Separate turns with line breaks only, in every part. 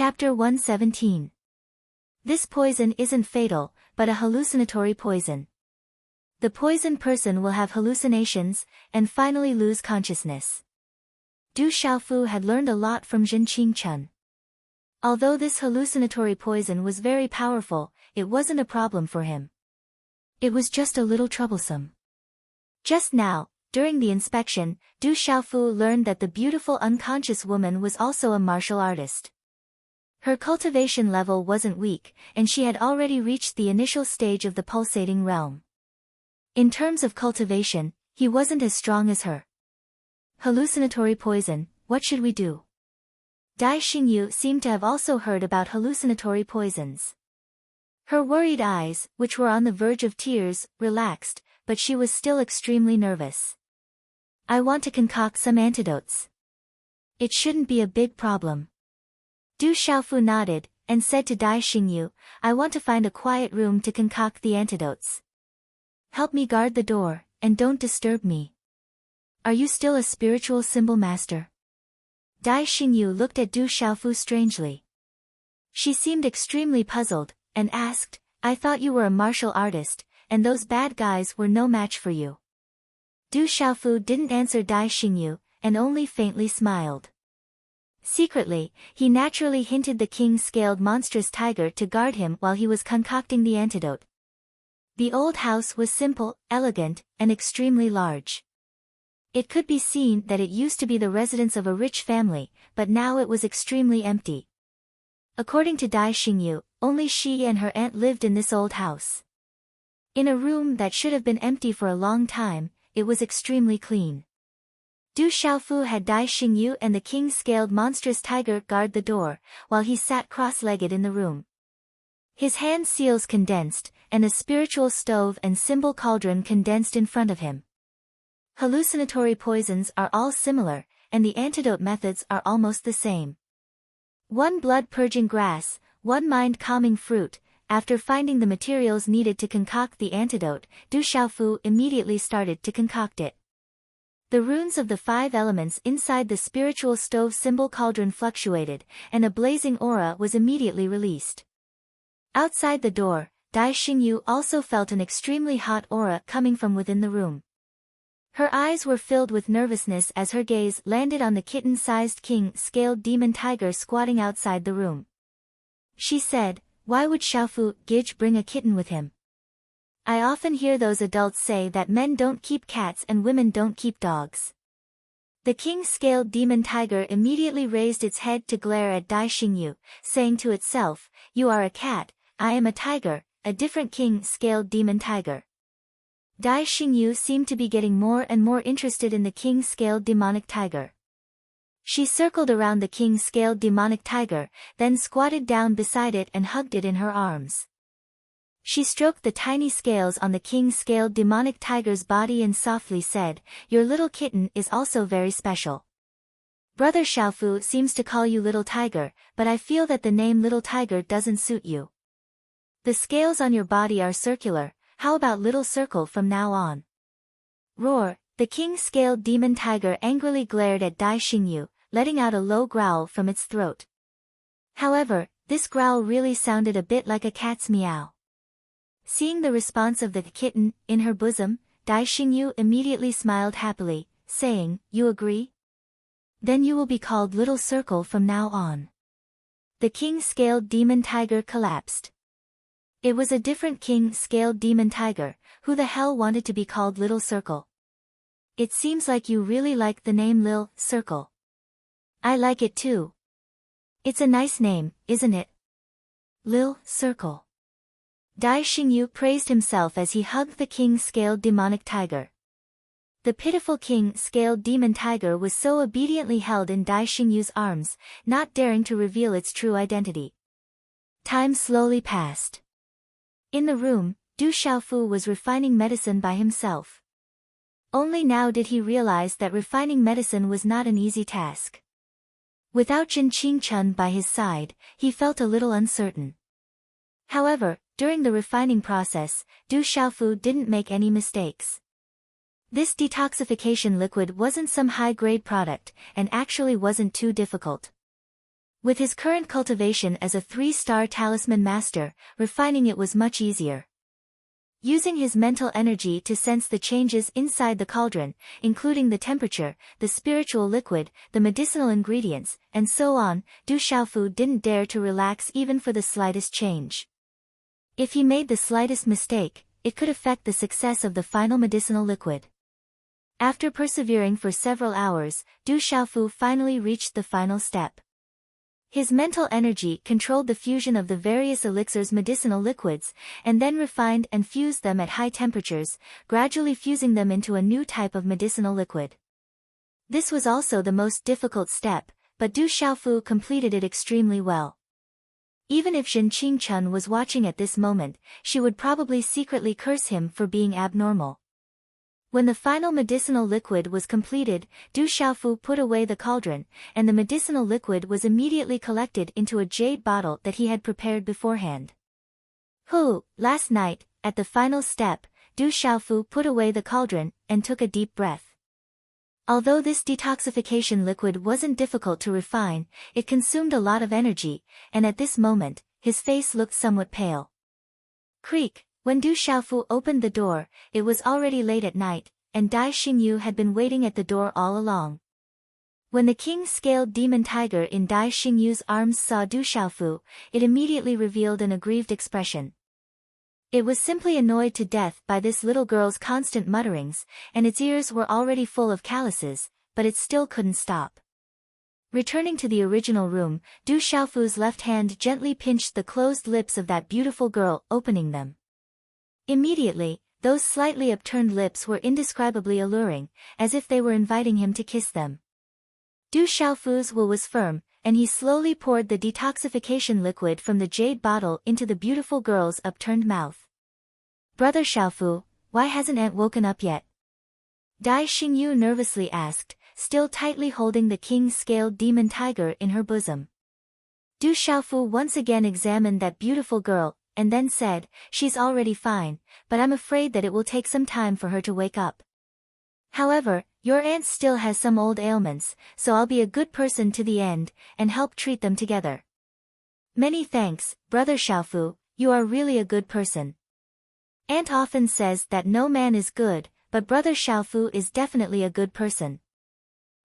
Chapter 117. This poison isn't fatal, but a hallucinatory poison. The poisoned person will have hallucinations, and finally lose consciousness. Du Xiaofu had learned a lot from Zhen Qingchun. Although this hallucinatory poison was very powerful, it wasn't a problem for him. It was just a little troublesome. Just now, during the inspection, Du Xiaofu learned that the beautiful unconscious woman was also a martial artist. Her cultivation level wasn't weak, and she had already reached the initial stage of the pulsating realm. In terms of cultivation, he wasn't as strong as her. Hallucinatory poison, what should we do? Dai Xingyu seemed to have also heard about hallucinatory poisons. Her worried eyes, which were on the verge of tears, relaxed, but she was still extremely nervous. I want to concoct some antidotes. It shouldn't be a big problem. Du Xiaofu nodded, and said to Dai Xingyu, I want to find a quiet room to concoct the antidotes. Help me guard the door, and don't disturb me. Are you still a spiritual symbol master? Dai Xingyu looked at Du Xiaofu strangely. She seemed extremely puzzled, and asked, I thought you were a martial artist, and those bad guys were no match for you. Du Xiaofu didn't answer Dai Xingyu, and only faintly smiled. Secretly, he naturally hinted the king-scaled monstrous tiger to guard him while he was concocting the antidote. The old house was simple, elegant, and extremely large. It could be seen that it used to be the residence of a rich family, but now it was extremely empty. According to Dai Xingyu, only she and her aunt lived in this old house. In a room that should have been empty for a long time, it was extremely clean. Du Xiaofu had Dai Xingyu and the king-scaled monstrous tiger guard the door, while he sat cross-legged in the room. His hand seals condensed, and a spiritual stove and symbol cauldron condensed in front of him. Hallucinatory poisons are all similar, and the antidote methods are almost the same. One blood-purging grass, one mind-calming fruit. After finding the materials needed to concoct the antidote, Du Xiaofu immediately started to concoct it. The runes of the 5 elements inside the spiritual stove symbol cauldron fluctuated, and a blazing aura was immediately released. Outside the door, Dai Xingyu also felt an extremely hot aura coming from within the room. Her eyes were filled with nervousness as her gaze landed on the kitten-sized king-scaled demon tiger squatting outside the room. She said, why would Xiaofu Gij bring a kitten with him? I often hear those adults say that men don't keep cats and women don't keep dogs. The king-scaled demon tiger immediately raised its head to glare at Dai Xingyu, saying to itself, you are a cat, I am a tiger, a different king-scaled demon tiger. Dai Xingyu seemed to be getting more and more interested in the king-scaled demonic tiger. She circled around the king-scaled demonic tiger, then squatted down beside it and hugged it in her arms. She stroked the tiny scales on the king-scaled demonic tiger's body and softly said, your little kitten is also very special. Brother Xiaofu seems to call you little tiger, but I feel that the name little tiger doesn't suit you. The scales on your body are circular, how about little circle from now on? Roar, the king-scaled demon tiger angrily glared at Dai Xingyu, letting out a low growl from its throat. However, this growl really sounded a bit like a cat's meow. Seeing the response of the kitten in her bosom, Dai Xingyu immediately smiled happily, saying, you agree? Then you will be called Little Circle from now on. The king-scaled demon tiger collapsed. It was a different king-scaled demon tiger, who the hell wanted to be called Little Circle? It seems like you really like the name Lil Circle. I like it too. It's a nice name, isn't it? Lil Circle. Dai Xingyu praised himself as he hugged the king-scaled demonic tiger. The pitiful king-scaled demon tiger was so obediently held in Dai Xingyu's arms, not daring to reveal its true identity. Time slowly passed. In the room, Du Xiaofu was refining medicine by himself. Only now did he realize that refining medicine was not an easy task. Without Zhen Qingchun by his side, he felt a little uncertain. However, during the refining process, Du Xiaofu didn't make any mistakes. This detoxification liquid wasn't some high-grade product, and actually wasn't too difficult. With his current cultivation as a 3-star talisman master, refining it was much easier. Using his mental energy to sense the changes inside the cauldron, including the temperature, the spiritual liquid, the medicinal ingredients, and so on, Du Xiaofu didn't dare to relax even for the slightest change. If he made the slightest mistake, it could affect the success of the final medicinal liquid. After persevering for several hours, Du Xiaofu finally reached the final step. His mental energy controlled the fusion of the various elixir's medicinal liquids, and then refined and fused them at high temperatures, gradually fusing them into a new type of medicinal liquid. This was also the most difficult step, but Du Xiaofu completed it extremely well. Even if Zhen Qingchun was watching at this moment, she would probably secretly curse him for being abnormal. When the final medicinal liquid was completed, Du Xiaofu put away the cauldron, and the medicinal liquid was immediately collected into a jade bottle that he had prepared beforehand. Last night, at the final step, Du Xiaofu put away the cauldron, and took a deep breath. Although this detoxification liquid wasn't difficult to refine, it consumed a lot of energy, and at this moment, his face looked somewhat pale. Creak. When Du Xiaofu opened the door, it was already late at night, and Dai Xingyu had been waiting at the door all along. When the king-scaled demon tiger in Dai Xingyu's arms saw Du Xiaofu, it immediately revealed an aggrieved expression. It was simply annoyed to death by this little girl's constant mutterings, and its ears were already full of calluses, but it still couldn't stop. Returning to the original room, Du Xiaofu's left hand gently pinched the closed lips of that beautiful girl, opening them. Immediately, those slightly upturned lips were indescribably alluring, as if they were inviting him to kiss them. Du Xiaofu's will was firm, and he slowly poured the detoxification liquid from the jade bottle into the beautiful girl's upturned mouth. "Brother Xiaofu, why hasn't Aunt woken up yet?" Dai Xingyu nervously asked, still tightly holding the king-scaled demon tiger in her bosom. Du Xiaofu once again examined that beautiful girl, and then said, "She's already fine, but I'm afraid that it will take some time for her to wake up. However, your aunt still has some old ailments, so I'll be a good person to the end, and help treat them together." "Many thanks, Brother Xiaofu, you are really a good person. Aunt often says that no man is good, but Brother Xiaofu is definitely a good person."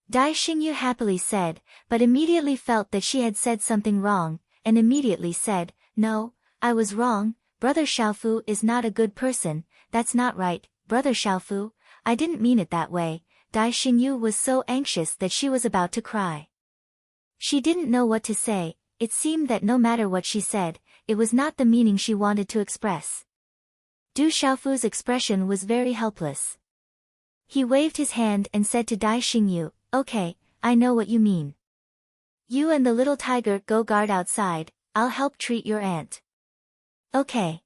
Dai Xingyu happily said, but immediately felt that she had said something wrong, and immediately said, "No, I was wrong, Brother Xiaofu is not a good person, that's not right, Brother Xiaofu, I didn't mean it that way." Dai Xingyu was so anxious that she was about to cry. She didn't know what to say. It seemed that no matter what she said, it was not the meaning she wanted to express. Du Xiaofu's expression was very helpless. He waved his hand and said to Dai Xingyu, "Okay, I know what you mean. You and the little tiger go guard outside, I'll help treat your aunt." "Okay."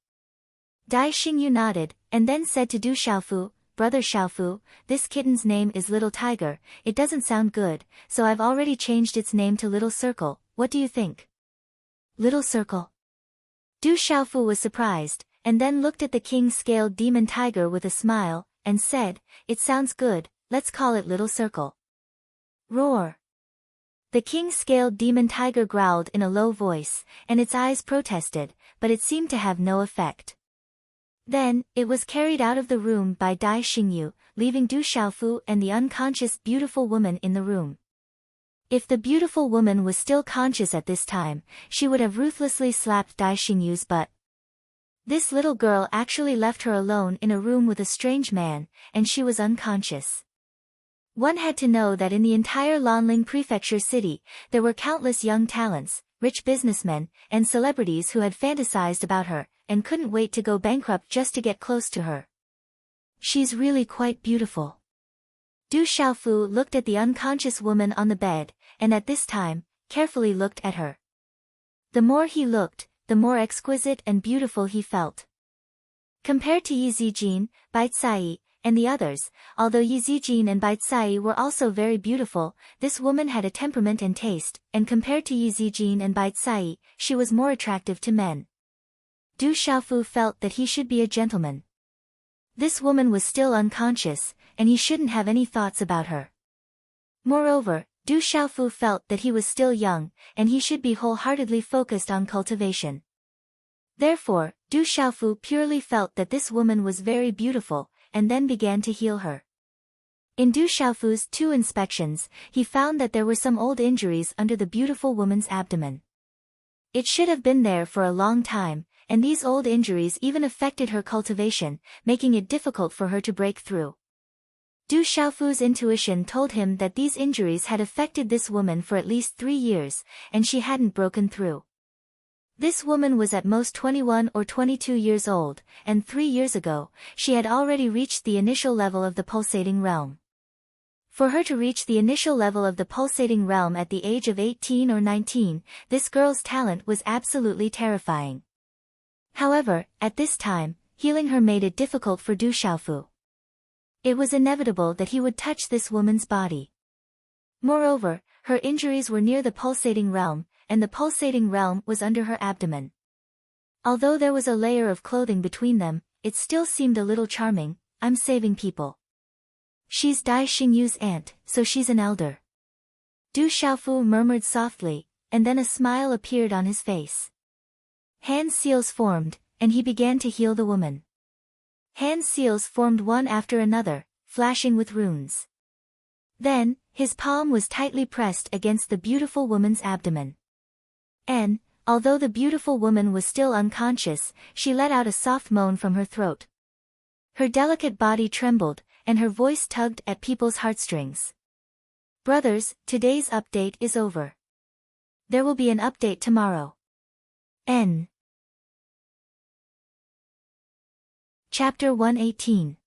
Dai Xingyu nodded, and then said to Du Xiaofu, "Brother Xiaofu, this kitten's name is Little Tiger, it doesn't sound good, so I've already changed its name to Little Circle, what do you think?" "Little Circle?" Du Xiaofu was surprised, and then looked at the king-scaled demon tiger with a smile, and said, "It sounds good, let's call it Little Circle." Roar! The king-scaled demon tiger growled in a low voice, and its eyes protested, but it seemed to have no effect. Then, it was carried out of the room by Dai Xingyu, leaving Du Xiaofu and the unconscious beautiful woman in the room. If the beautiful woman was still conscious at this time, she would have ruthlessly slapped Dai Xingyu's butt. This little girl actually left her alone in a room with a strange man, and she was unconscious. One had to know that in the entire Lanling Prefecture city, there were countless young talents, rich businessmen, and celebrities who had fantasized about her, and couldn't wait to go bankrupt just to get close to her. "She's really quite beautiful." Du Xiaofu looked at the unconscious woman on the bed, and at this time, carefully looked at her. The more he looked, the more exquisite and beautiful he felt. Compared to Yi Zijin, Bai Cai, and the others, although Yi Zijin and Bai Cai were also very beautiful, this woman had a temperament and taste, and compared to Yi Zijin and Bai Cai, she was more attractive to men. Du Xiaofu felt that he should be a gentleman. This woman was still unconscious, and he shouldn't have any thoughts about her. Moreover, Du Xiaofu felt that he was still young, and he should be wholeheartedly focused on cultivation. Therefore, Du Xiaofu purely felt that this woman was very beautiful, and then began to heal her. In Du Xiaofu's 2 inspections, he found that there were some old injuries under the beautiful woman's abdomen. It should have been there for a long time, and these old injuries even affected her cultivation, making it difficult for her to break through. Du Xiaofu's intuition told him that these injuries had affected this woman for at least 3 years, and she hadn't broken through. This woman was at most 21 or 22 years old, and 3 years ago, she had already reached the initial level of the pulsating realm. For her to reach the initial level of the pulsating realm at the age of 18 or 19, this girl's talent was absolutely terrifying. However, at this time, healing her made it difficult for Du Xiaofu. It was inevitable that he would touch this woman's body. Moreover, her injuries were near the pulsating realm, and the pulsating realm was under her abdomen. Although there was a layer of clothing between them, it still seemed a little charming. I'm saving people. She's Dai Xingyu's aunt, so she's an elder. Du Xiaofu murmured softly, and then a smile appeared on his face. Hand seals formed, and he began to heal the woman. Hand seals formed one after another, flashing with runes. Then, his palm was tightly pressed against the beautiful woman's abdomen. And, although the beautiful woman was still unconscious, she let out a soft moan from her throat. Her delicate body trembled, and her voice tugged at people's heartstrings. Brothers, today's update is over. There will be an update tomorrow. N. Chapter 118.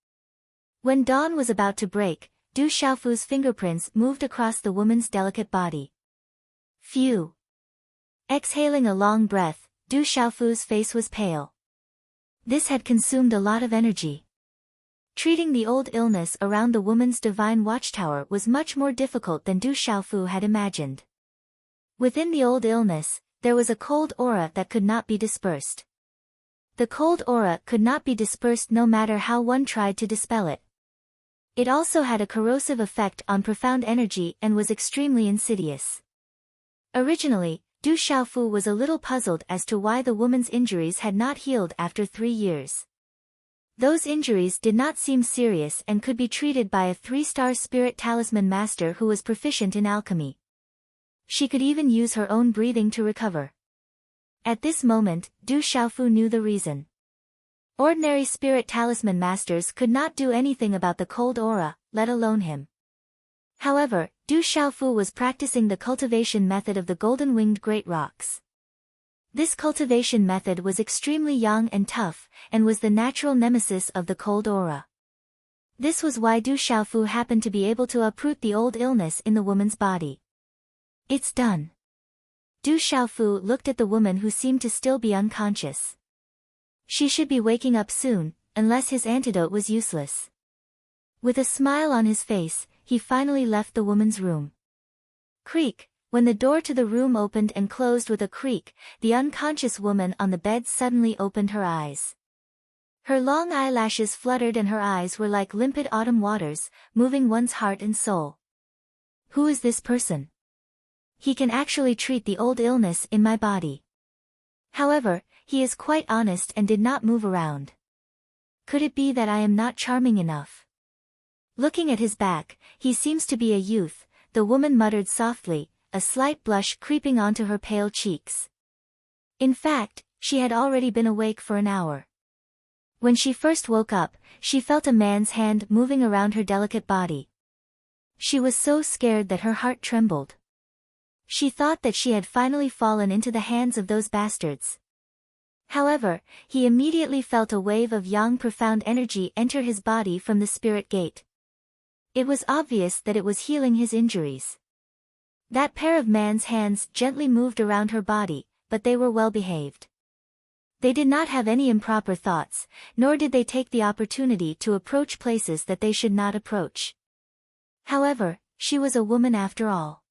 When dawn was about to break, Du Xiaofu's fingerprints moved across the woman's delicate body. Phew. Exhaling a long breath, Du Xiaofu's face was pale. This had consumed a lot of energy. Treating the old illness around the woman's divine watchtower was much more difficult than Du Xiaofu had imagined. Within the old illness, there was a cold aura that could not be dispersed. The cold aura could not be dispersed no matter how one tried to dispel it. It also had a corrosive effect on profound energy and was extremely insidious. Originally, Du Xiaofu was a little puzzled as to why the woman's injuries had not healed after 3 years. Those injuries did not seem serious and could be treated by a 3-star spirit talisman master who was proficient in alchemy. She could even use her own breathing to recover. At this moment, Du Xiaofu knew the reason. Ordinary spirit talisman masters could not do anything about the cold aura, let alone him. However, Du Xiaofu was practicing the cultivation method of the golden-winged great rocks. This cultivation method was extremely young and tough, and was the natural nemesis of the cold aura. This was why Du Xiaofu happened to be able to uproot the old illness in the woman's body. It's done. Du Xiaofu looked at the woman who seemed to still be unconscious. She should be waking up soon, unless his antidote was useless. With a smile on his face, he finally left the woman's room. Creak. When the door to the room opened and closed with a creak, the unconscious woman on the bed suddenly opened her eyes. Her long eyelashes fluttered and her eyes were like limpid autumn waters, moving one's heart and soul. Who is this person? He can actually treat the old illness in my body. However, he is quite honest and did not move around. Could it be that I am not charming enough? Looking at his back, he seems to be a youth, the woman muttered softly, a slight blush creeping onto her pale cheeks. In fact, she had already been awake for an hour. When she first woke up, she felt a man's hand moving around her delicate body. She was so scared that her heart trembled. She thought that she had finally fallen into the hands of those bastards. However, he immediately felt a wave of yang profound energy enter his body from the spirit gate. It was obvious that it was healing his injuries. That pair of man's hands gently moved around her body, but they were well behaved. They did not have any improper thoughts, nor did they take the opportunity to approach places that they should not approach. However, she was a woman after all.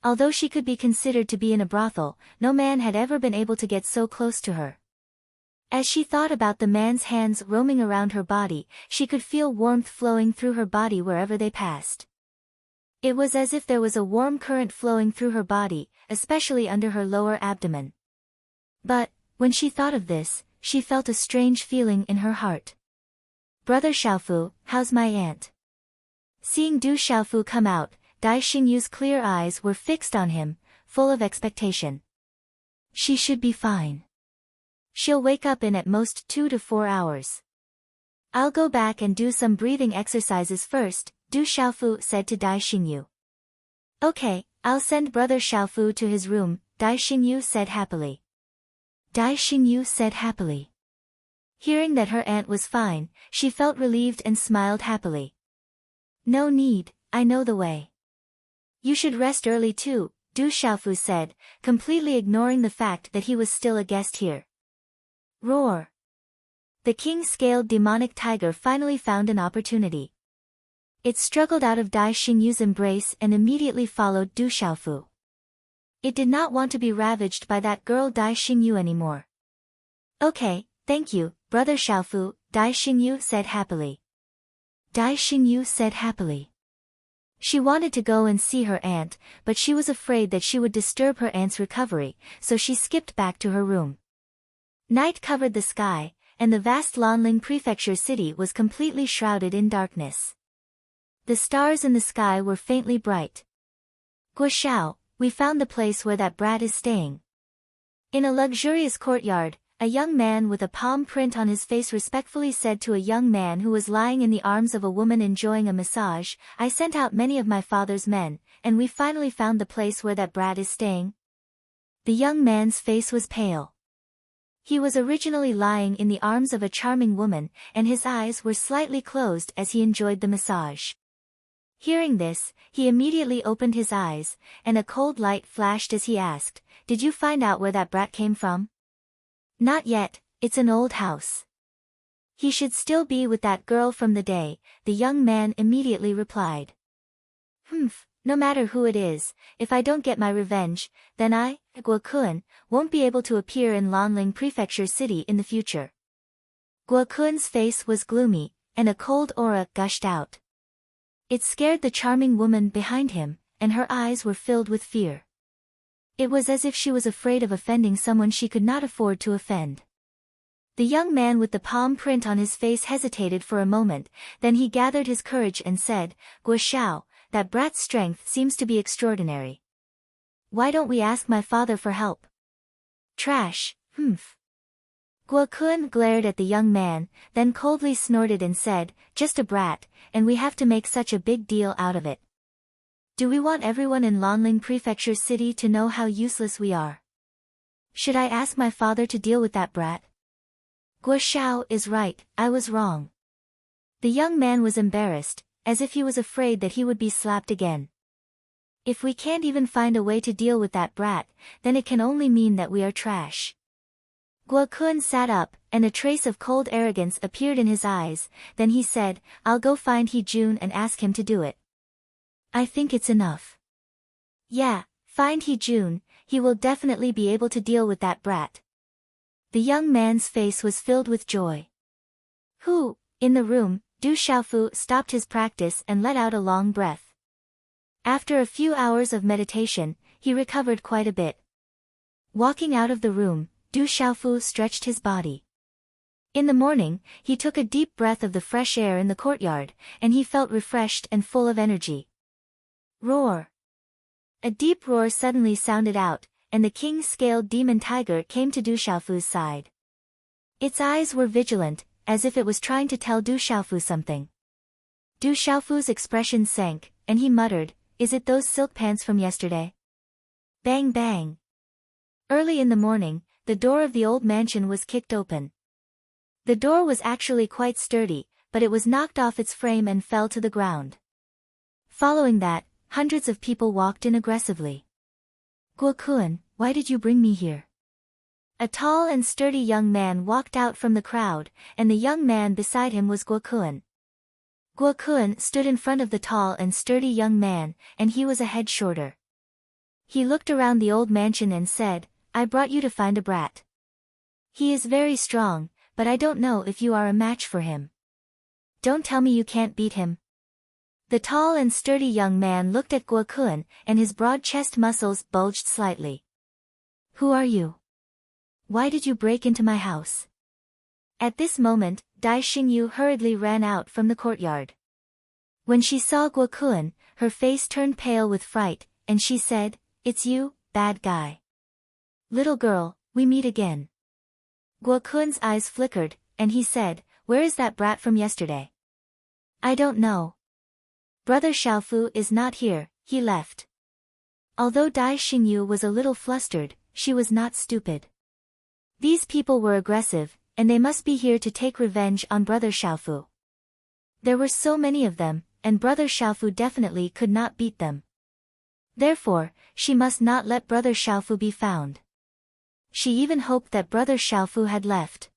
Although she could be considered to be in a brothel, no man had ever been able to get so close to her. As she thought about the man's hands roaming around her body, she could feel warmth flowing through her body wherever they passed. It was as if there was a warm current flowing through her body, especially under her lower abdomen. But, when she thought of this, she felt a strange feeling in her heart. "Brother Xiaofu, how's my aunt?" Seeing Du Xiaofu come out, Dai Xingyu's clear eyes were fixed on him, full of expectation. "She should be fine. She'll wake up in at most 2 to 4 hours. I'll go back and do some breathing exercises first," Du Xiaofu said to Dai Xingyu. "Okay, I'll send Brother Xiaofu to his room," Dai Xingyu said happily. Dai Xingyu said happily. Hearing that her aunt was fine, she felt relieved and smiled happily. "No need, I know the way. You should rest early too," Du Xiaofu said, completely ignoring the fact that he was still a guest here. Roar! The king-scaled demonic tiger finally found an opportunity. It struggled out of Dai Xingyu's embrace and immediately followed Du Xiaofu. It did not want to be ravaged by that girl Dai Xingyu anymore. "Okay, thank you, Brother Xiaofu," Dai Xingyu said happily. Dai Xingyu said happily. She wanted to go and see her aunt, but she was afraid that she would disturb her aunt's recovery, so she skipped back to her room. Night covered the sky, and the vast Lanling Prefecture city was completely shrouded in darkness. The stars in the sky were faintly bright. "Guo, we found the place where that brat is staying." In a luxurious courtyard, a young man with a palm print on his face respectfully said to a young man who was lying in the arms of a woman enjoying a massage, "I sent out many of my father's men, and we finally found the place where that brat is staying." The young man's face was pale. He was originally lying in the arms of a charming woman, and his eyes were slightly closed as he enjoyed the massage. Hearing this, he immediately opened his eyes, and a cold light flashed as he asked, "Did you find out where that brat came from?" "Not yet, it's an old house. He should still be with that girl from the day," the young man immediately replied. "Humph, no matter who it is, if I don't get my revenge, then I, Guo, won't be able to appear in Lanling Prefecture City in the future." Guokun's face was gloomy, and a cold aura gushed out. It scared the charming woman behind him, and her eyes were filled with fear. It was as if she was afraid of offending someone she could not afford to offend. The young man with the palm print on his face hesitated for a moment, then he gathered his courage and said, "Guo, that brat's strength seems to be extraordinary. Why don't we ask my father for help?" "Trash, humph." Guo glared at the young man, then coldly snorted and said, "Just a brat, and we have to make such a big deal out of it. Do we want everyone in Lanling Prefecture City to know how useless we are? Should I ask my father to deal with that brat?" "Guo is right, I was wrong." The young man was embarrassed, as if he was afraid that he would be slapped again. "If we can't even find a way to deal with that brat, then it can only mean that we are trash." Guo sat up, and a trace of cold arrogance appeared in his eyes, then he said, "I'll go find He-jun and ask him to do it. I think it's enough." "Yeah, find He-jun, he will definitely be able to deal with that brat." The young man's face was filled with joy. "Who?" In the room, Du Xiaofu stopped his practice and let out a long breath. After a few hours of meditation, he recovered quite a bit. Walking out of the room, Du Xiaofu stretched his body. In the morning, he took a deep breath of the fresh air in the courtyard, and he felt refreshed and full of energy. Roar! A deep roar suddenly sounded out, and the king-scaled demon tiger came to Du Xiaofu's side. Its eyes were vigilant, as if it was trying to tell Du Xiaofu something. Du Xiaofu's expression sank, and he muttered, "Is it those silk pants from yesterday?" Bang bang! Early in the morning, the door of the old mansion was kicked open. The door was actually quite sturdy, but it was knocked off its frame and fell to the ground. Following that, hundreds of people walked in aggressively. "Guo, why did you bring me here?" A tall and sturdy young man walked out from the crowd, and the young man beside him was Guo. Guo stood in front of the tall and sturdy young man, and he was a head shorter. He looked around the old mansion and said, "I brought you to find a brat. He is very strong, but I don't know if you are a match for him. Don't tell me you can't beat him." The tall and sturdy young man looked at Guo Kun, and his broad chest muscles bulged slightly. Who are you? Why did you break into my house? At this moment, Dai Xingyu hurriedly ran out from the courtyard. When she saw Guo Kun, her face turned pale with fright, and she said, "It's you, bad guy. Little girl, we meet again." Guo Kun's eyes flickered, and he said, "Where is that brat from yesterday?" "I don't know. Brother Xiaofu is not here, he left." Although Dai Xingyu was a little flustered, she was not stupid. These people were aggressive, and they must be here to take revenge on Brother Xiaofu. There were so many of them, and Brother Xiaofu definitely could not beat them. Therefore, she must not let Brother Xiaofu be found. She even hoped that Brother Xiaofu had left.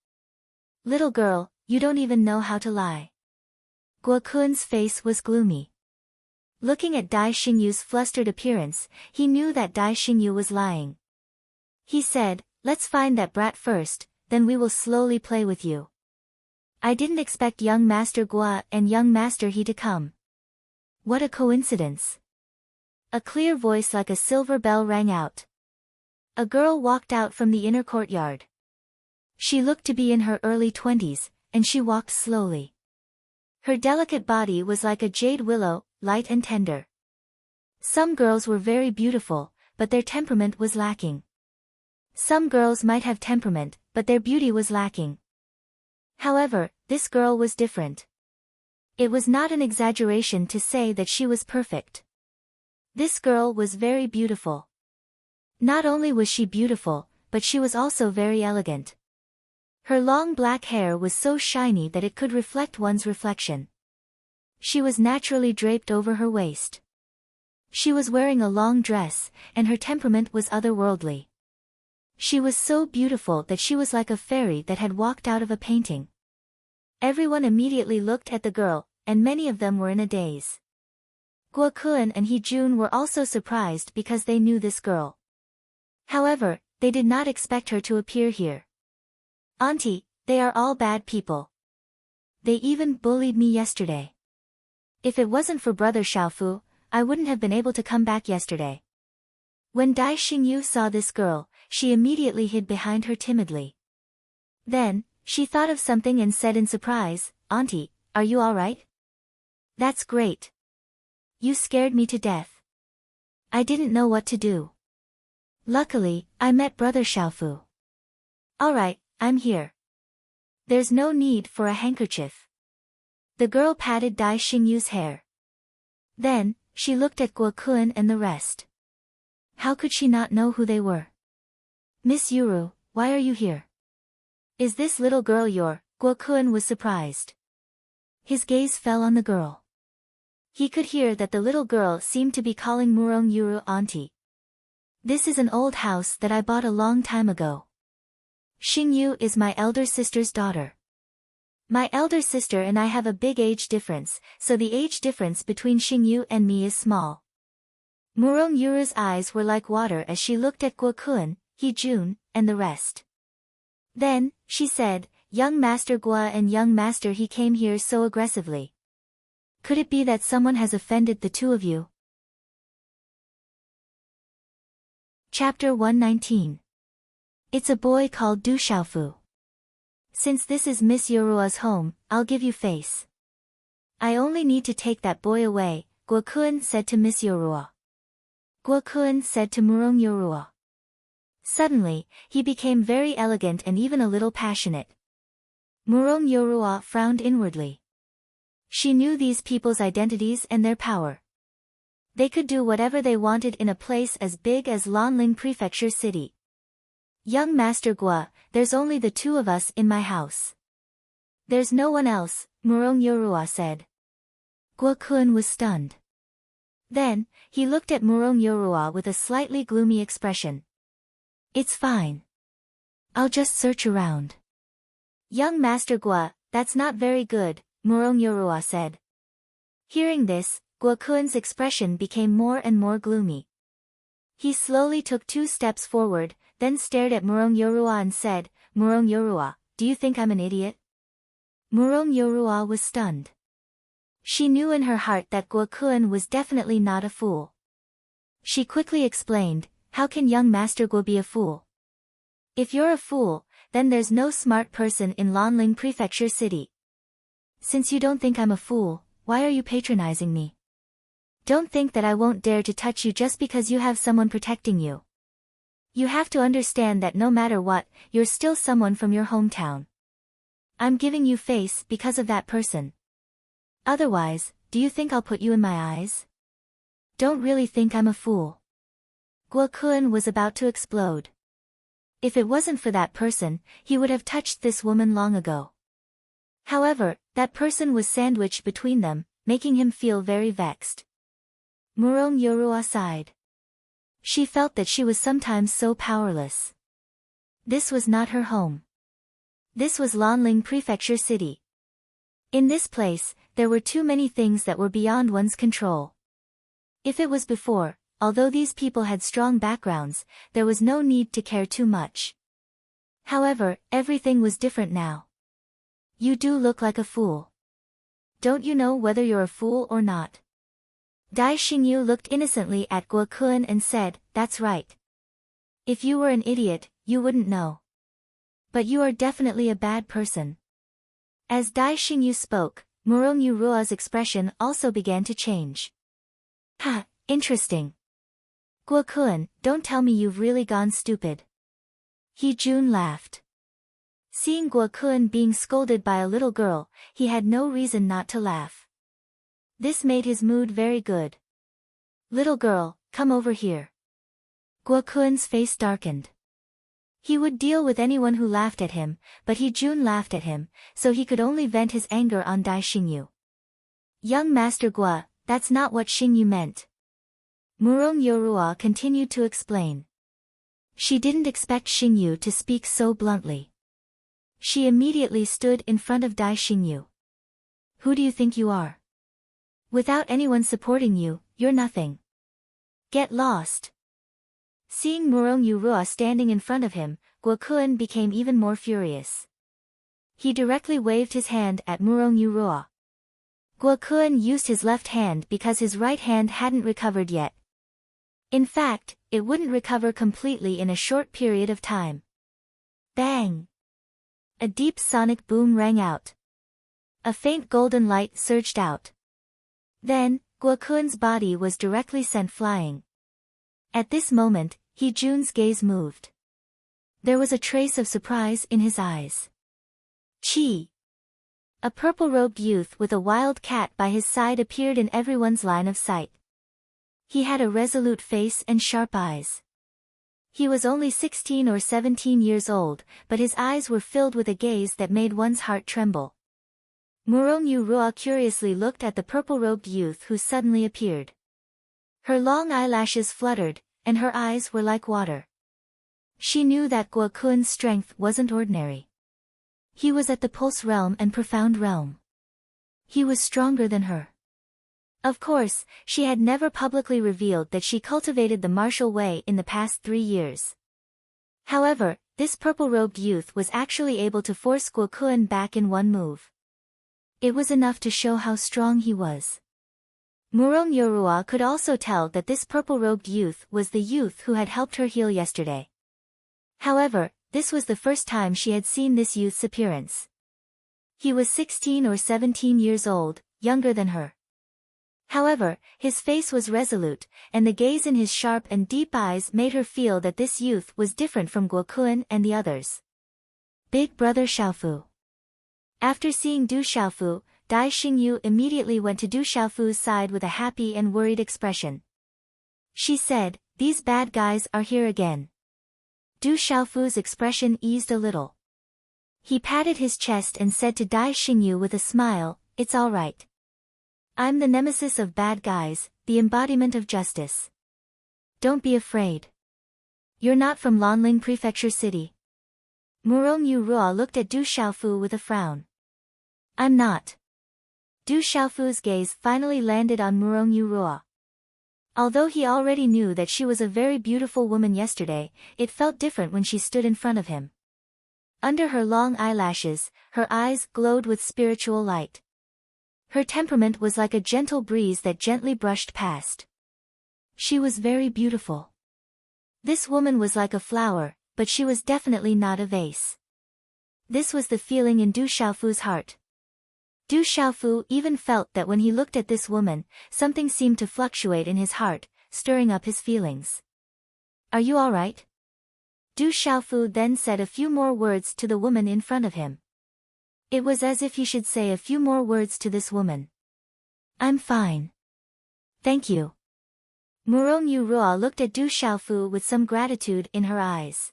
"Little girl, you don't even know how to lie." Guo Kun's face was gloomy. Looking at Dai Xingyu's flustered appearance, he knew that Dai Xingyu was lying. He said, "Let's find that brat first, then we will slowly play with you. I didn't expect young Master Guo and young Master He to come. What a coincidence." A clear voice like a silver bell rang out. A girl walked out from the inner courtyard. She looked to be in her early 20s, and she walked slowly. Her delicate body was like a jade willow, light and tender. Some girls were very beautiful, but their temperament was lacking. Some girls might have temperament, but their beauty was lacking. However, this girl was different. It was not an exaggeration to say that she was perfect. This girl was very beautiful. Not only was she beautiful, but she was also very elegant. Her long black hair was so shiny that it could reflect one's reflection. She was naturally draped over her waist. She was wearing a long dress, and her temperament was otherworldly. She was so beautiful that she was like a fairy that had walked out of a painting. Everyone immediately looked at the girl, and many of them were in a daze. Guo Kun and He Jun were also surprised because they knew this girl. However, they did not expect her to appear here. "Auntie, they are all bad people. They even bullied me yesterday. If it wasn't for Brother Xiaofu, I wouldn't have been able to come back yesterday." When Dai Xingyu saw this girl, she immediately hid behind her timidly. Then, she thought of something and said in surprise, "Auntie, are you all right?" "That's great. You scared me to death. I didn't know what to do. Luckily, I met Brother Xiaofu." "All right, I'm here. There's no need for a handkerchief." The girl patted Dai Xingyu's hair. Then, she looked at Guo Kun and the rest. How could she not know who they were? "Miss Yuru, why are you here? Is this little girl your?" Guo Kun was surprised. His gaze fell on the girl. He could hear that the little girl seemed to be calling Murong Yuru auntie. "This is an old house that I bought a long time ago. Xingyu is my elder sister's daughter. My elder sister and I have a big age difference, so the age difference between Xingyu and me is small." Murong Yuru's eyes were like water as she looked at Guo Kun, He Jun, and the rest. Then, she said, "Young Master Guo and young Master He came here so aggressively. Could it be that someone has offended the two of you?" Chapter 119. It's a boy called Du Xiaofu. "Since this is Miss Yorua's home, I'll give you face. I only need to take that boy away," Guo Kun said to Miss Yorua. Guo Kun said to Murong Yorua. Suddenly, he became very elegant and even a little passionate. Murong Yorua frowned inwardly. She knew these people's identities and their power. They could do whatever they wanted in a place as big as Lanling Prefecture City. "Young Master Guo, there's only the two of us in my house. There's no one else," Murong Yorua said. Guo Kun was stunned. Then, he looked at Murong Yorua with a slightly gloomy expression. "It's fine. I'll just search around." "Young Master Guo, that's not very good," Murong Yorua said. Hearing this, Guo Kun's expression became more and more gloomy. He slowly took 2 steps forward, then stared at Murong Yorua and said, "Murong Yorua, do you think I'm an idiot?" Murong Yorua was stunned. She knew in her heart that Guo Kun was definitely not a fool. She quickly explained, how can young Master Guo be a fool? If you're a fool, then there's no smart person in Lanling Prefecture City. Since you don't think I'm a fool, why are you patronizing me? Don't think that I won't dare to touch you just because you have someone protecting you. You have to understand that no matter what, you're still someone from your hometown. I'm giving you face because of that person. Otherwise, do you think I'll put you in my eyes? Don't really think I'm a fool. Guo Kun was about to explode. If it wasn't for that person, he would have touched this woman long ago. However, that person was sandwiched between them, making him feel very vexed. Murong Yorua sighed. She felt that she was sometimes so powerless. This was not her home. This was Lanling Prefecture City. In this place, there were too many things that were beyond one's control. If it was before, although these people had strong backgrounds, there was no need to care too much. However, everything was different now. You do look like a fool. Don't you know whether you're a fool or not? Dai Xingyu looked innocently at Guo Kun and said, that's right. If you were an idiot, you wouldn't know. But you are definitely a bad person. As Dai Xingyu spoke, Murong Yurua's expression also began to change. Ha, interesting. Guo Kun, don't tell me you've really gone stupid. He Jun laughed. Seeing Guo Kun being scolded by a little girl, he had no reason not to laugh. This made his mood very good. Little girl, come over here. Guo Kun's face darkened. He would deal with anyone who laughed at him, but He Jun laughed at him, so he could only vent his anger on Dai Xingyu. Young Master Guo, that's not what Xingyu meant. Murong Yorua continued to explain. She didn't expect Xingyu to speak so bluntly. She immediately stood in front of Dai Xingyu. Who do you think you are? Without anyone supporting you, you're nothing. Get lost. Seeing Murong Yorua standing in front of him, Guo Kun became even more furious. He directly waved his hand at Murong Yorua. Guo Kun used his left hand because his right hand hadn't recovered yet. In fact, it wouldn't recover completely in a short period of time. Bang! A deep sonic boom rang out. A faint golden light surged out. Then, Guo Kun's body was directly sent flying. At this moment, He Jun's gaze moved. There was a trace of surprise in his eyes. Chi! A purple-robed youth with a wild cat by his side appeared in everyone's line of sight. He had a resolute face and sharp eyes. He was only 16 or 17 years old, but his eyes were filled with a gaze that made one's heart tremble. Murong Yorua curiously looked at the purple-robed youth who suddenly appeared. Her long eyelashes fluttered, and her eyes were like water. She knew that Guo Kun's strength wasn't ordinary. He was at the Pulse Realm and Profound Realm. He was stronger than her. Of course, she had never publicly revealed that she cultivated the martial way in the past 3 years. However, this purple-robed youth was actually able to force Guo Kun back in one move. It was enough to show how strong he was. Murong Yorua could also tell that this purple-robed youth was the youth who had helped her heal yesterday. However, this was the first time she had seen this youth's appearance. He was 16 or 17 years old, younger than her. However, his face was resolute, and the gaze in his sharp and deep eyes made her feel that this youth was different from Guo Kun and the others. Big brother Xiaofu. After seeing Du Xiaofu, Dai Xingyu immediately went to Du Xiaofu's side with a happy and worried expression. She said, "These bad guys are here again." Du Xiaofu's expression eased a little. He patted his chest and said to Dai Xingyu with a smile, "It's all right. I'm the nemesis of bad guys, the embodiment of justice. Don't be afraid. You're not from Lanling Prefecture City." Murong Yorua looked at Du Xiaofu with a frown. "I'm not." Du Xiaofu's gaze finally landed on Murong Yorua. Although he already knew that she was a very beautiful woman yesterday, it felt different when she stood in front of him. Under her long eyelashes, her eyes glowed with spiritual light. Her temperament was like a gentle breeze that gently brushed past. She was very beautiful. This woman was like a flower, but she was definitely not a vase. This was the feeling in Du Xiaofu's heart. Du Xiaofu even felt that when he looked at this woman, something seemed to fluctuate in his heart, stirring up his feelings. Are you all right? Du Xiaofu then said a few more words to the woman in front of him. It was as if he should say a few more words to this woman. I'm fine. Thank you. Murong Yurua looked at Du Xiaofu with some gratitude in her eyes.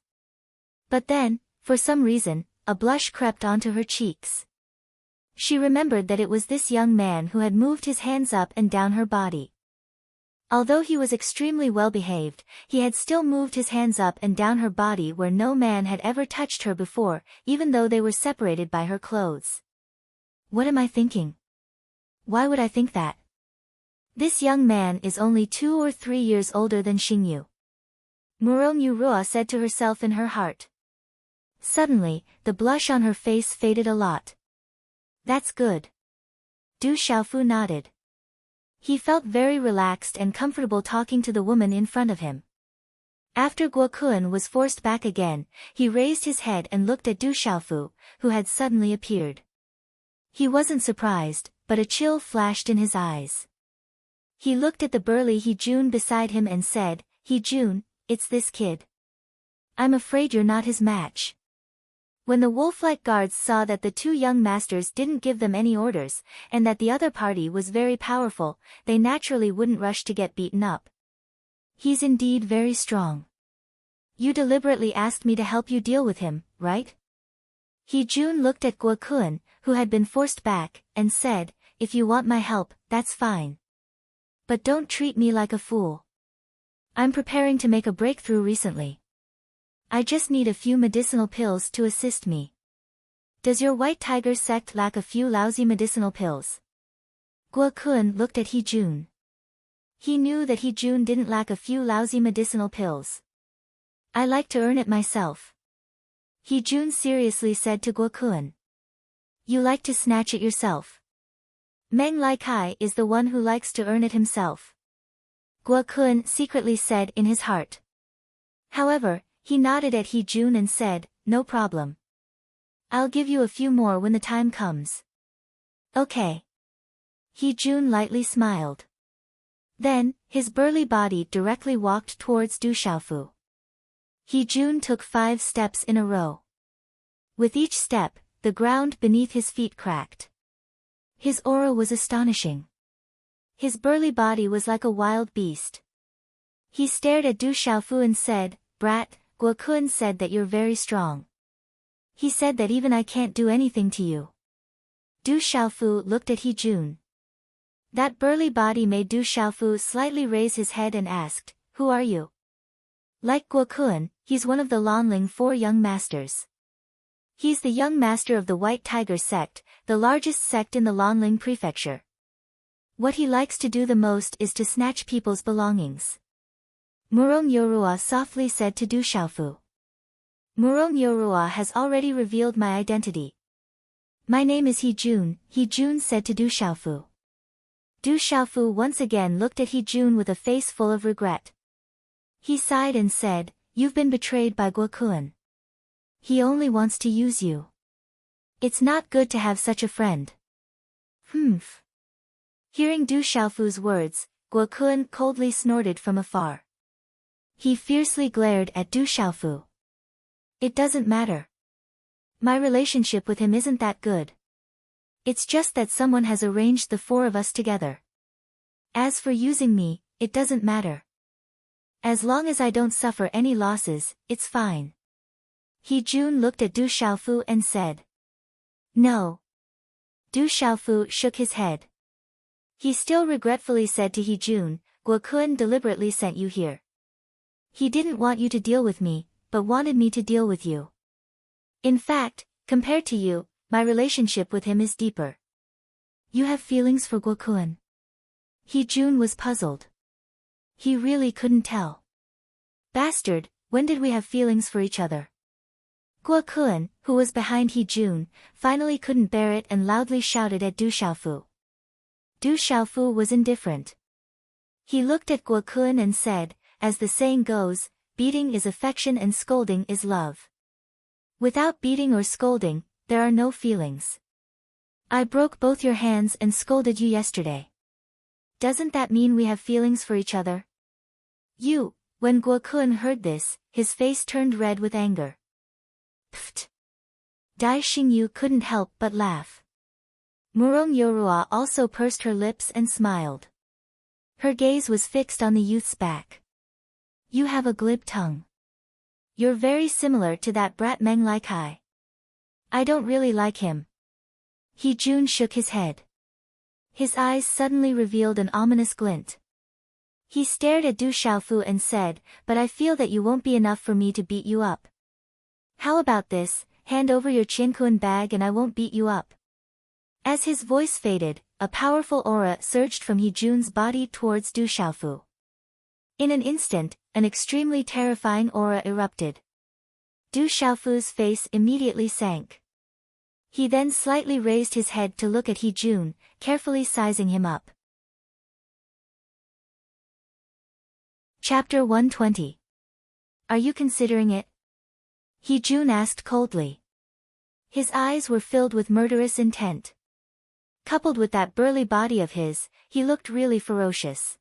But then, for some reason, a blush crept onto her cheeks. She remembered that it was this young man who had moved his hands up and down her body. Although he was extremely well behaved, he had still moved his hands up and down her body where no man had ever touched her before, even though they were separated by her clothes. What am I thinking? Why would I think that? This young man is only 2 or 3 years older than Xingyu. Murong Yurua said to herself in her heart. Suddenly, the blush on her face faded a lot. That's good. Du Xiaofu nodded. He felt very relaxed and comfortable talking to the woman in front of him. After Guo Kun was forced back again, he raised his head and looked at Du Xiaofu, who had suddenly appeared. He wasn't surprised, but a chill flashed in his eyes. He looked at the burly He Jun beside him and said, He Jun, it's this kid. I'm afraid you're not his match. When the wolf-like guards saw that the 2 young masters didn't give them any orders, and that the other party was very powerful, they naturally wouldn't rush to get beaten up. He's indeed very strong. You deliberately asked me to help you deal with him, right? He Jun looked at Guo Kun, who had been forced back, and said, If you want my help, that's fine. But don't treat me like a fool. I'm preparing to make a breakthrough recently. I just need a few medicinal pills to assist me. Does your White Tiger sect lack a few lousy medicinal pills? Guo Kun looked at He Jun. He knew that He Jun didn't lack a few lousy medicinal pills. I like to earn it myself. He Jun seriously said to Guo Kun. You like to snatch it yourself. Meng Lai Kai is the one who likes to earn it himself. Guo Kun secretly said in his heart. However, he nodded at He Jun and said, No problem. I'll give you a few more when the time comes. Okay. He Jun lightly smiled. Then, his burly body directly walked towards Du Xiaofu. He Jun took 5 steps in a row. With each step, the ground beneath his feet cracked. His aura was astonishing. His burly body was like a wild beast. He stared at Du Xiaofu and said, Brat, Guo Kun said that you're very strong. He said that even I can't do anything to you. Du Xiaofu looked at He Jun. That burly body made Du Xiaofu slightly raise his head and asked, Who are you? Like Guo Kun, he's one of the Lanling 4 young masters. He's the young master of the White Tiger sect, the largest sect in the Lanling prefecture. What he likes to do the most is to snatch people's belongings. Murong Yorua softly said to Du Xiaofu. Murong Yorua has already revealed my identity. My name is He Jun said to Du Xiaofu. Du Xiaofu once again looked at He Jun with a face full of regret. He sighed and said, You've been betrayed by Guo Kun. He only wants to use you. It's not good to have such a friend. Humph. Hearing Du Xiaofu's words, Guo Kun coldly snorted from afar. He fiercely glared at Du Xiaofu. It doesn't matter. My relationship with him isn't that good. It's just that someone has arranged the 4 of us together. As for using me, it doesn't matter. As long as I don't suffer any losses, it's fine. He Jun looked at Du Xiaofu and said. No. Du Xiaofu shook his head. He still regretfully said to He Jun, Guo Kun deliberately sent you here. He didn't want you to deal with me, but wanted me to deal with you. In fact, compared to you, my relationship with him is deeper. You have feelings for Guo Kun? He Jun was puzzled. He really couldn't tell. Bastard, when did we have feelings for each other? Guo Kun, who was behind He Jun, finally couldn't bear it and loudly shouted at Du Xiaofu. Du Xiaofu was indifferent. He looked at Guo Kun and said, as the saying goes, beating is affection and scolding is love. Without beating or scolding, there are no feelings. I broke both your hands and scolded you yesterday. Doesn't that mean we have feelings for each other? When Guo Kun heard this, his face turned red with anger. Pfft! Dai Xingyu couldn't help but laugh. Murong Yorua also pursed her lips and smiled. Her gaze was fixed on the youth's back. You have a glib tongue. You're very similar to that brat Meng Lai Kai. I don't really like him. He Jun shook his head. His eyes suddenly revealed an ominous glint. He stared at Du Xiaofu and said, but I feel that you won't be enough for me to beat you up. How about this, hand over your Qiankuan bag and I won't beat you up. As his voice faded, a powerful aura surged from He Jun's body towards Du Xiaofu. In an instant, an extremely terrifying aura erupted. Du Xiaofu's face immediately sank. He then slightly raised his head to look at He Jun, carefully sizing him up. Chapter 120. Are you considering it? He Jun asked coldly. His eyes were filled with murderous intent. Coupled with that burly body of his, he looked really ferocious.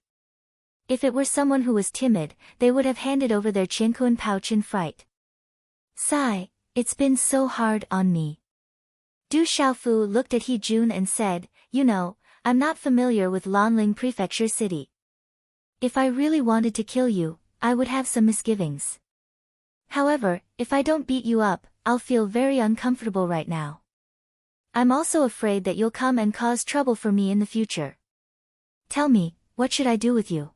If it were someone who was timid, they would have handed over their Qiankuan pouch in fright. Sigh, it's been so hard on me. Du Xiaofu looked at He Jun and said, you know, I'm not familiar with Lanling Prefecture City. If I really wanted to kill you, I would have some misgivings. However, if I don't beat you up, I'll feel very uncomfortable right now. I'm also afraid that you'll come and cause trouble for me in the future. Tell me, what should I do with you?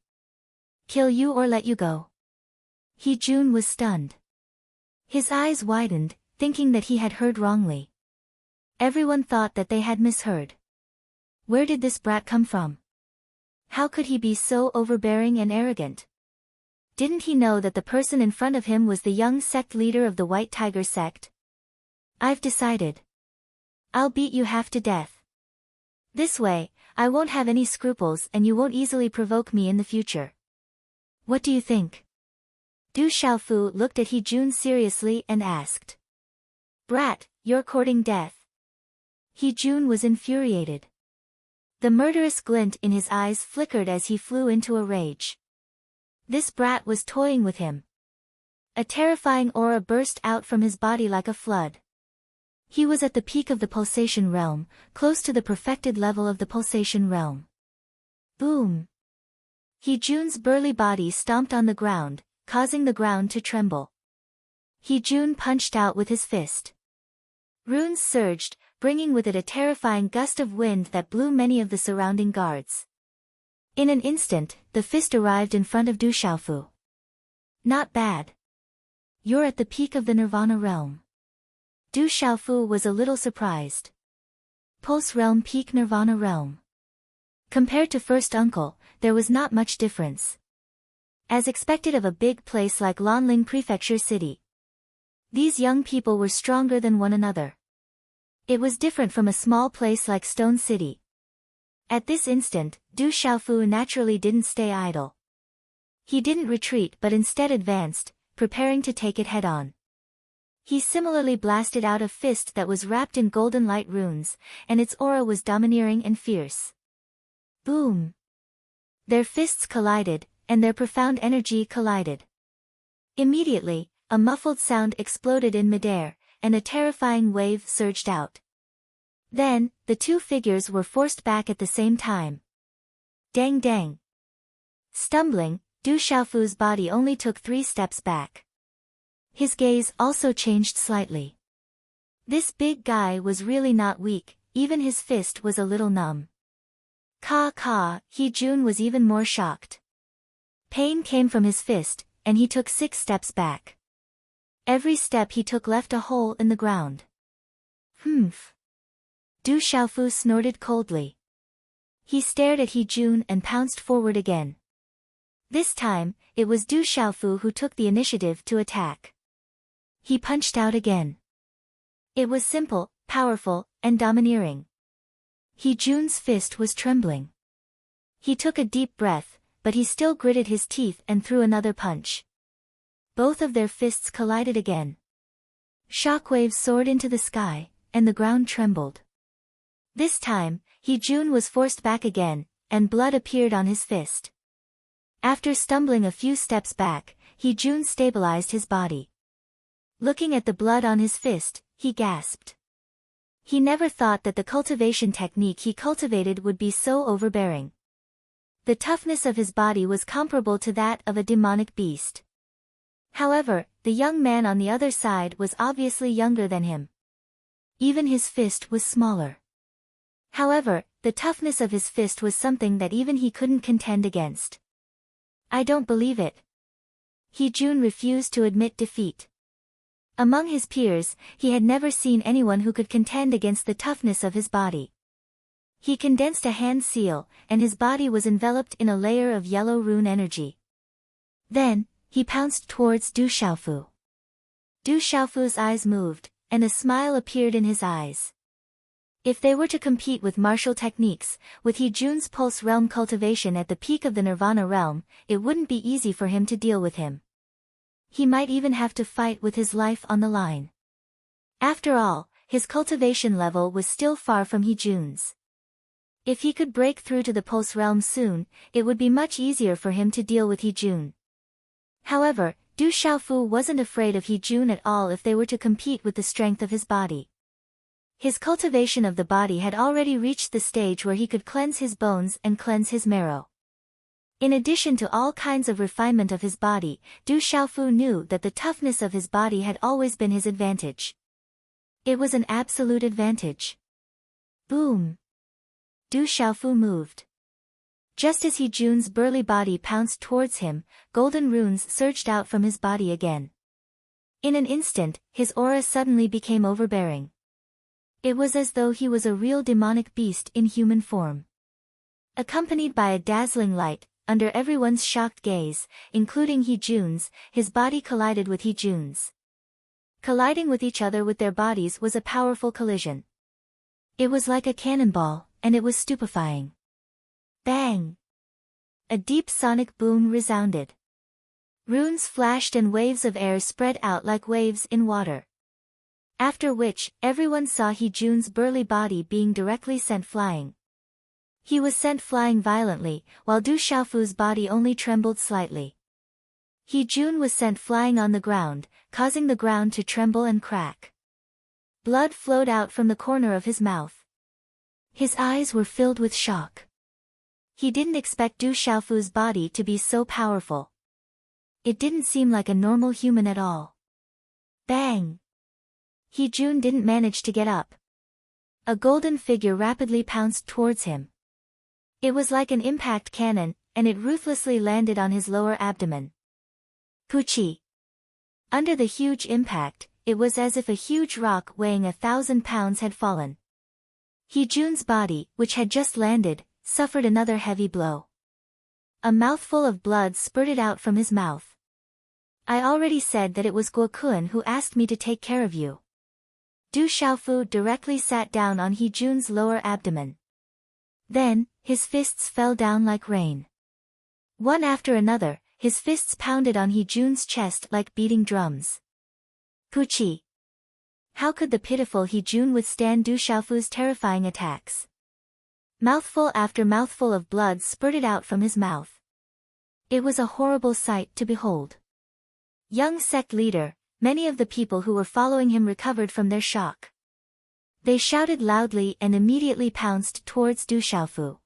Kill you or let you go? He Jun was stunned. His eyes widened, thinking that he had heard wrongly. Everyone thought that they had misheard. Where did this brat come from? How could he be so overbearing and arrogant? Didn't he know that the person in front of him was the young sect leader of the White Tiger sect? I've decided. I'll beat you half to death. This way, I won't have any scruples and you won't easily provoke me in the future. What do you think? Du Xiaofu looked at He Jun seriously and asked. Brat, you're courting death. He Jun was infuriated. The murderous glint in his eyes flickered as he flew into a rage. This brat was toying with him. A terrifying aura burst out from his body like a flood. He was at the peak of the pulsation realm, close to the perfected level of the pulsation realm. Boom! He Jun's burly body stomped on the ground, causing the ground to tremble. He Jun punched out with his fist. Runes surged, bringing with it a terrifying gust of wind that blew many of the surrounding guards. In an instant, the fist arrived in front of Du Xiaofu. Not bad. You're at the peak of the Nirvana realm. Du Xiaofu was a little surprised. Pulse realm peak Nirvana realm. Compared to first uncle, there was not much difference. As expected of a big place like Lanling Prefecture City. These young people were stronger than one another. It was different from a small place like Stone City. At this instant, Du Xiaofu naturally didn't stay idle. He didn't retreat but instead advanced, preparing to take it head-on. He similarly blasted out a fist that was wrapped in golden light runes, and its aura was domineering and fierce. Boom! Their fists collided, and their profound energy collided. Immediately, a muffled sound exploded in midair, and a terrifying wave surged out. Then, the two figures were forced back at the same time. Dang dang! Stumbling, Du Xiaofu's body only took 3 steps back. His gaze also changed slightly. This big guy was really not weak, even his fist was a little numb. He Jun was even more shocked. Pain came from his fist, and he took 6 steps back. Every step he took left a hole in the ground. Humph! Du Xiaofu snorted coldly. He stared at He Jun and pounced forward again. This time, it was Du Xiaofu who took the initiative to attack. He punched out again. It was simple, powerful, and domineering. He Jun's fist was trembling. He took a deep breath, but he still gritted his teeth and threw another punch. Both of their fists collided again. Shockwaves soared into the sky, and the ground trembled. This time, Hee-jun was forced back again, and blood appeared on his fist. After stumbling a few steps back, Hee-jun stabilized his body. Looking at the blood on his fist, he gasped. He never thought that the cultivation technique he cultivated would be so overbearing. The toughness of his body was comparable to that of a demonic beast. However, the young man on the other side was obviously younger than him. Even his fist was smaller. However, the toughness of his fist was something that even he couldn't contend against. I don't believe it. Hee-jun refused to admit defeat. Among his peers, he had never seen anyone who could contend against the toughness of his body. He condensed a hand seal, and his body was enveloped in a layer of yellow rune energy. Then, he pounced towards Du Xiaofu. Du Xiaofu's eyes moved, and a smile appeared in his eyes. If they were to compete with martial techniques, with Hee-jun's pulse realm cultivation at the peak of the Nirvana realm, it wouldn't be easy for him to deal with him. He might even have to fight with his life on the line. After all, his cultivation level was still far from Hee-jun's. If he could break through to the pulse realm soon, it would be much easier for him to deal with Hee-jun. However, Du Xiaofu wasn't afraid of Hee-jun at all if they were to compete with the strength of his body. His cultivation of the body had already reached the stage where he could cleanse his bones and cleanse his marrow. In addition to all kinds of refinement of his body, Du Xiaofu knew that the toughness of his body had always been his advantage. It was an absolute advantage. Boom! Du Xiaofu moved. Just as Hee-jun's burly body pounced towards him, golden runes surged out from his body again. In an instant, his aura suddenly became overbearing. It was as though he was a real demonic beast in human form. Accompanied by a dazzling light, under everyone's shocked gaze, including Hee-jun's, his body collided with Hee-jun's. Colliding with each other with their bodies was a powerful collision. It was like a cannonball, and it was stupefying. Bang! A deep sonic boom resounded. Runes flashed and waves of air spread out like waves in water. After which, everyone saw Hee-jun's burly body being directly sent flying. He was sent flying violently, while Du Xiaofu's body only trembled slightly. Hee-jun was sent flying on the ground, causing the ground to tremble and crack. Blood flowed out from the corner of his mouth. His eyes were filled with shock. He didn't expect Du Xiaofu's body to be so powerful. It didn't seem like a normal human at all. Bang! Hee-jun didn't manage to get up. A golden figure rapidly pounced towards him. It was like an impact cannon, and it ruthlessly landed on his lower abdomen. Poochie! Under the huge impact, it was as if a huge rock weighing 1,000 pounds had fallen. Hee-jun's body, which had just landed, suffered another heavy blow. A mouthful of blood spurted out from his mouth. I already said that it was Guokun who asked me to take care of you. Du Xiaofu directly sat down on Hee-jun's lower abdomen. Then, his fists fell down like rain. One after another, his fists pounded on Hee-jun's chest like beating drums. Poochie! How could the pitiful Hee-jun withstand Du Xiaofu's terrifying attacks? Mouthful after mouthful of blood spurted out from his mouth. It was a horrible sight to behold. Young sect leader, many of the people who were following him recovered from their shock. They shouted loudly and immediately pounced towards Du Xiaofu.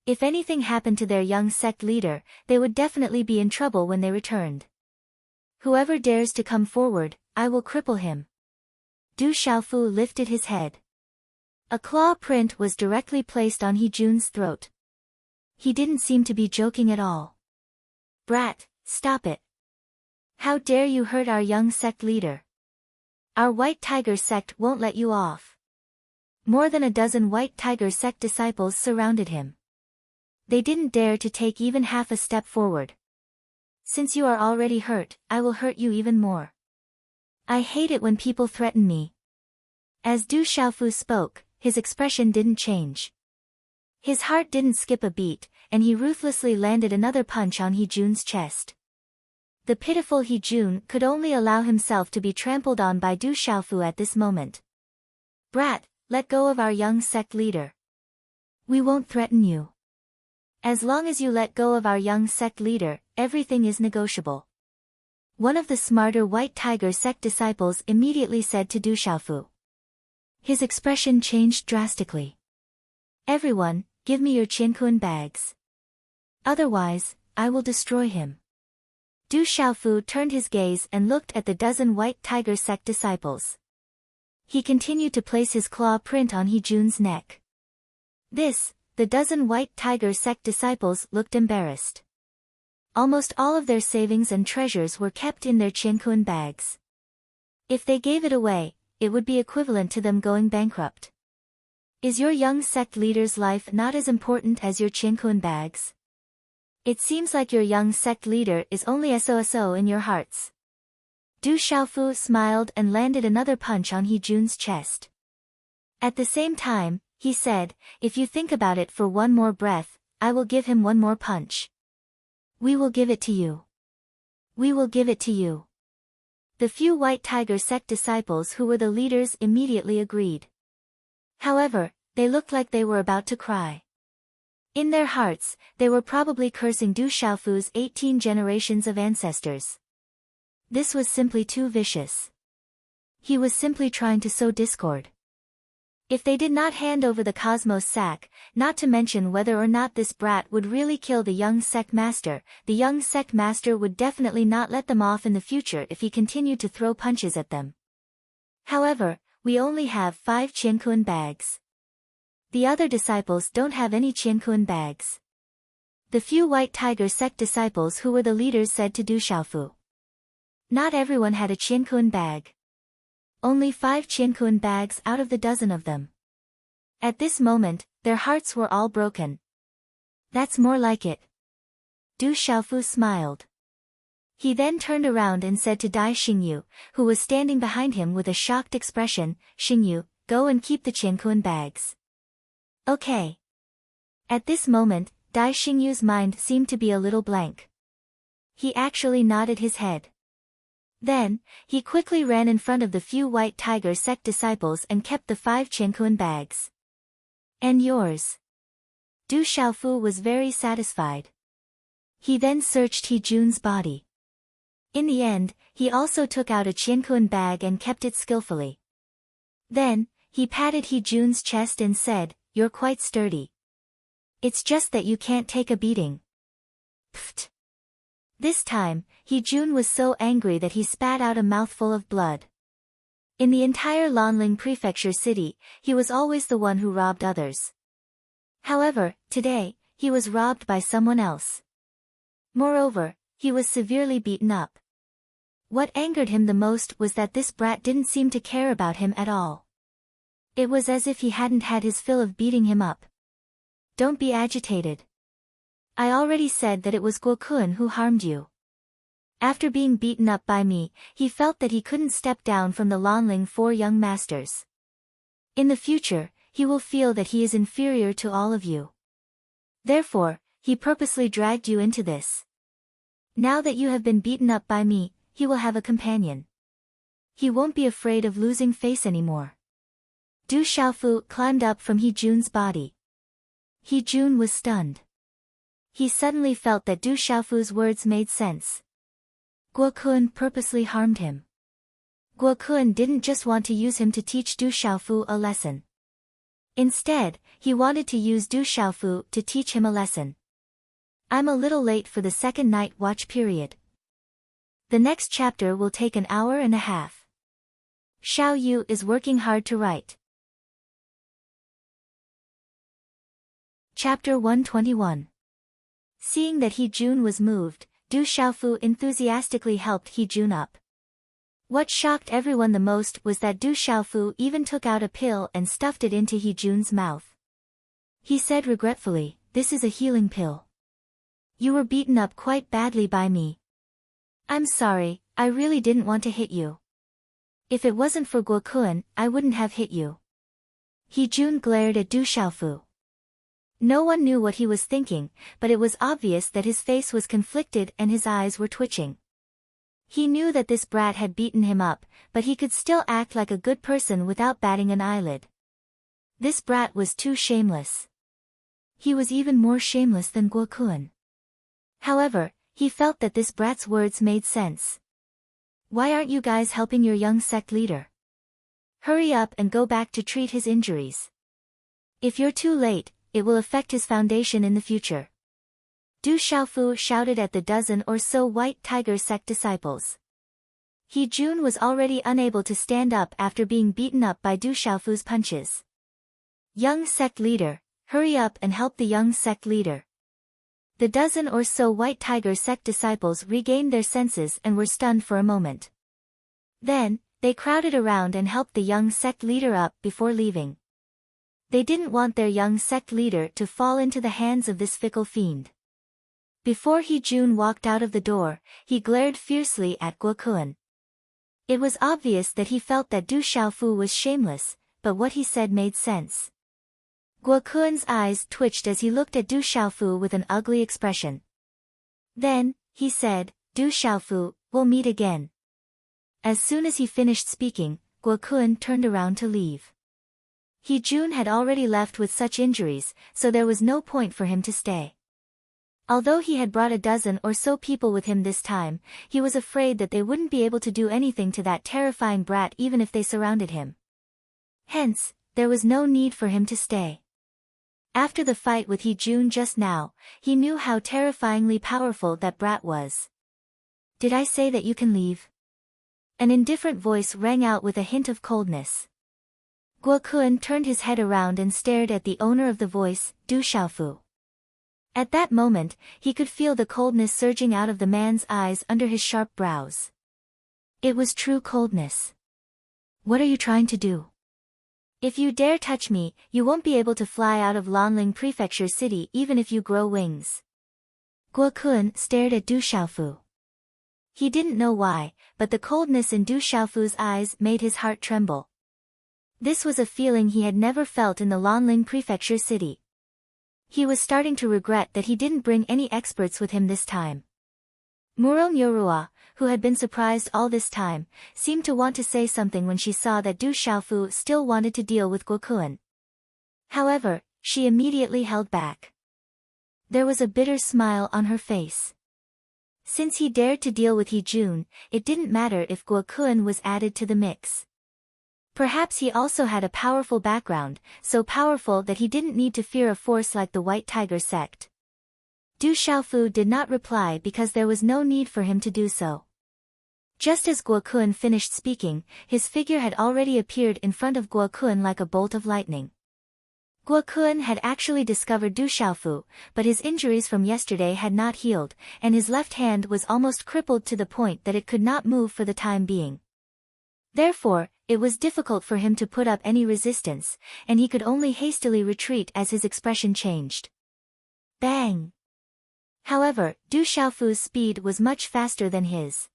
If anything happened to their young sect leader, they would definitely be in trouble when they returned. Whoever dares to come forward, I will cripple him. Du Xiaofu lifted his head. A claw print was directly placed on Hee-jun's throat. He didn't seem to be joking at all. Brat, stop it. How dare you hurt our young sect leader? Our White Tiger sect won't let you off. More than a dozen White Tiger sect disciples surrounded him. They didn't dare to take even half a step forward. Since you are already hurt, I will hurt you even more. I hate it when people threaten me. As Du Xiaofu spoke, his expression didn't change. His heart didn't skip a beat, and he ruthlessly landed another punch on Hee-jun's chest. The pitiful Hee-jun could only allow himself to be trampled on by Du Xiaofu at this moment. "Brat, let go of our young sect leader. We won't threaten you. As long as you let go of our young sect leader, everything is negotiable." One of the smarter White Tiger sect disciples immediately said to Du Xiaofu. His expression changed drastically. "Everyone, give me your Qianquan bags. Otherwise, I will destroy him." Du Xiaofu turned his gaze and looked at the dozen White Tiger sect disciples. He continued to place his claw print on Hee-jun's neck. The dozen White Tiger sect disciples looked embarrassed. Almost all of their savings and treasures were kept in their Qianquan bags. If they gave it away, it would be equivalent to them going bankrupt. Is your young sect leader's life not as important as your Qianquan bags? It seems like your young sect leader is only SOSO in your hearts. Du Xiaofu smiled and landed another punch on Hee-jun's chest. At the same time, he said, "If you think about it for one more breath, I will give him one more punch. We will give it to you. We will give it to you." The few White Tiger sect disciples who were the leaders immediately agreed. However, they looked like they were about to cry. In their hearts, they were probably cursing Du Xiaofu's 18 generations of ancestors. This was simply too vicious. He was simply trying to sow discord. If they did not hand over the Cosmos sack, not to mention whether or not this brat would really kill the young sect master, the young sect master would definitely not let them off in the future if he continued to throw punches at them. However, we only have 5 Qianquan bags. The other disciples don't have any Qianquan bags. The few White Tiger sect disciples who were the leaders said to Du Xiaofu. Not everyone had a Qianquan bag. Only 5 Qianquan bags out of the dozen of them. At this moment, their hearts were all broken. That's more like it. Du Xiaofu smiled. He then turned around and said to Dai Xingyu, who was standing behind him with a shocked expression, "Xingyu, go and keep the Qianquan bags." Okay. At this moment, Dai Xingyu's mind seemed to be a little blank. He actually nodded his head. Then, he quickly ran in front of the few White Tiger sect disciples and kept the 5 Qianquan bags. "And yours." Du Xiaofu was very satisfied. He then searched Hee-jun's body. In the end, he also took out a Qianquan bag and kept it skillfully. Then, he patted Hee-jun's chest and said, "You're quite sturdy. It's just that you can't take a beating." Pfft. This time, Hee-jun was so angry that he spat out a mouthful of blood. In the entire Lanling Prefecture city, he was always the one who robbed others. However, today, he was robbed by someone else. Moreover, he was severely beaten up. What angered him the most was that this brat didn't seem to care about him at all. It was as if he hadn't had his fill of beating him up. "Don't be agitated. I already said that it was Guokun who harmed you." After being beaten up by me, he felt that he couldn't step down from the Lanling 4 young masters. In the future, he will feel that he is inferior to all of you. Therefore, he purposely dragged you into this. Now that you have been beaten up by me, he will have a companion. He won't be afraid of losing face anymore. Du Xiaofu climbed up from Hee-jun's body. Hee-jun was stunned. He suddenly felt that Du Xiaofu's words made sense. Guokun purposely harmed him. Guokun didn't just want to use him to teach Du Xiaofu a lesson. Instead, he wanted to use Du Xiaofu to teach him a lesson. I'm a little late for the second night watch period. The next chapter will take an hour and a half. Xiao Yu is working hard to write. Chapter 121. Seeing that Hee-jun was moved, Du Xiaofu enthusiastically helped Hee-jun up. What shocked everyone the most was that Du Xiaofu even took out a pill and stuffed it into Hee-jun's mouth. He said regretfully, "This is a healing pill. You were beaten up quite badly by me. I'm sorry, I really didn't want to hit you. If it wasn't for Guokun, I wouldn't have hit you." Hee-jun glared at Du Xiaofu. No one knew what he was thinking, but it was obvious that his face was conflicted and his eyes were twitching. He knew that this brat had beaten him up, but he could still act like a good person without batting an eyelid. This brat was too shameless. He was even more shameless than Guokun. However, he felt that this brat's words made sense. Why aren't you guys helping your young sect leader? Hurry up and go back to treat his injuries. If you're too late, it will affect his foundation in the future. Du Xiaofu shouted at the dozen or so White Tiger sect disciples. He Jun was already unable to stand up after being beaten up by Du Xiaofu's punches. Young sect leader, hurry up and help the young sect leader. The dozen or so White Tiger sect disciples regained their senses and were stunned for a moment. Then, they crowded around and helped the young sect leader up before leaving. They didn't want their young sect leader to fall into the hands of this fickle fiend. Before He Jun walked out of the door, he glared fiercely at Guokun. It was obvious that he felt that Du Xiaofu was shameless, but what he said made sense. Guokun's eyes twitched as he looked at Du Xiaofu with an ugly expression. Then, he said, Du Xiaofu, we'll meet again. As soon as he finished speaking, Guokun turned around to leave. He Jun had already left with such injuries, so there was no point for him to stay. Although he had brought a dozen or so people with him this time, he was afraid that they wouldn't be able to do anything to that terrifying brat even if they surrounded him. Hence, there was no need for him to stay. After the fight with He Jun just now, he knew how terrifyingly powerful that brat was. Did I say that you can leave? An indifferent voice rang out with a hint of coldness. Guokun turned his head around and stared at the owner of the voice, Du Xiaofu. At that moment, he could feel the coldness surging out of the man's eyes under his sharp brows. It was true coldness. What are you trying to do? If you dare touch me, you won't be able to fly out of Lanling Prefecture City even if you grow wings. Guokun stared at Du Xiaofu. He didn't know why, but the coldness in Du Xiaofu's eyes made his heart tremble. This was a feeling he had never felt in the Lanling Prefecture City. He was starting to regret that he didn't bring any experts with him this time. Muro Myorua, who had been surprised all this time, seemed to want to say something when she saw that Du Xiaofu still wanted to deal with Guokun. However, she immediately held back. There was a bitter smile on her face. Since he dared to deal with He Jun, it didn't matter if Guokun was added to the mix. Perhaps he also had a powerful background, so powerful that he didn't need to fear a force like the White Tiger sect. Du Xiaofu did not reply because there was no need for him to do so. Just as Guokun finished speaking, his figure had already appeared in front of Guokun like a bolt of lightning. Guokun had actually discovered Du Xiaofu, but his injuries from yesterday had not healed, and his left hand was almost crippled to the point that it could not move for the time being. Therefore, it was difficult for him to put up any resistance, and he could only hastily retreat as his expression changed. Bang! However, Du Xiaofu's speed was much faster than his.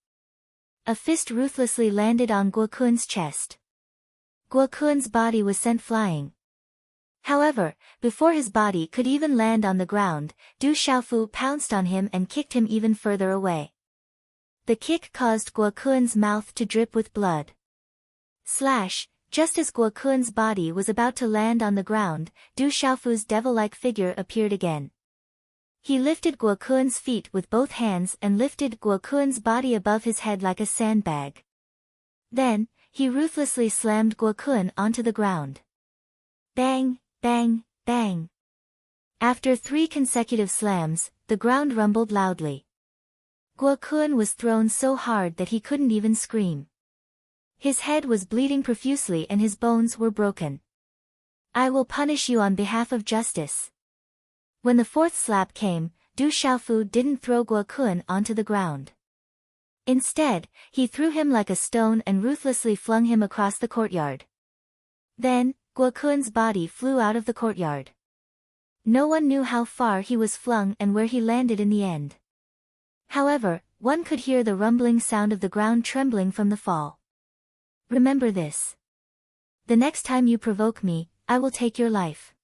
A fist ruthlessly landed on Guokun's chest. Guokun's body was sent flying. However, before his body could even land on the ground, Du Xiaofu pounced on him and kicked him even further away. The kick caused Guokun's mouth to drip with blood. Slash! Just as Guokun's body was about to land on the ground, Du Xiaofu's devil-like figure appeared again. He lifted Guokun's feet with both hands and lifted Guokun's body above his head like a sandbag. Then, he ruthlessly slammed Guokun onto the ground. Bang, bang, bang. After 3 consecutive slams, the ground rumbled loudly. Guokun was thrown so hard that he couldn't even scream. His head was bleeding profusely and his bones were broken. I will punish you on behalf of justice. When the 4th slap came, Du Xiaofu didn't throw Guokun onto the ground. Instead, he threw him like a stone and ruthlessly flung him across the courtyard. Then, Guokun's body flew out of the courtyard. No one knew how far he was flung and where he landed in the end. However, one could hear the rumbling sound of the ground trembling from the fall. Remember this. The next time you provoke me, I will take your life.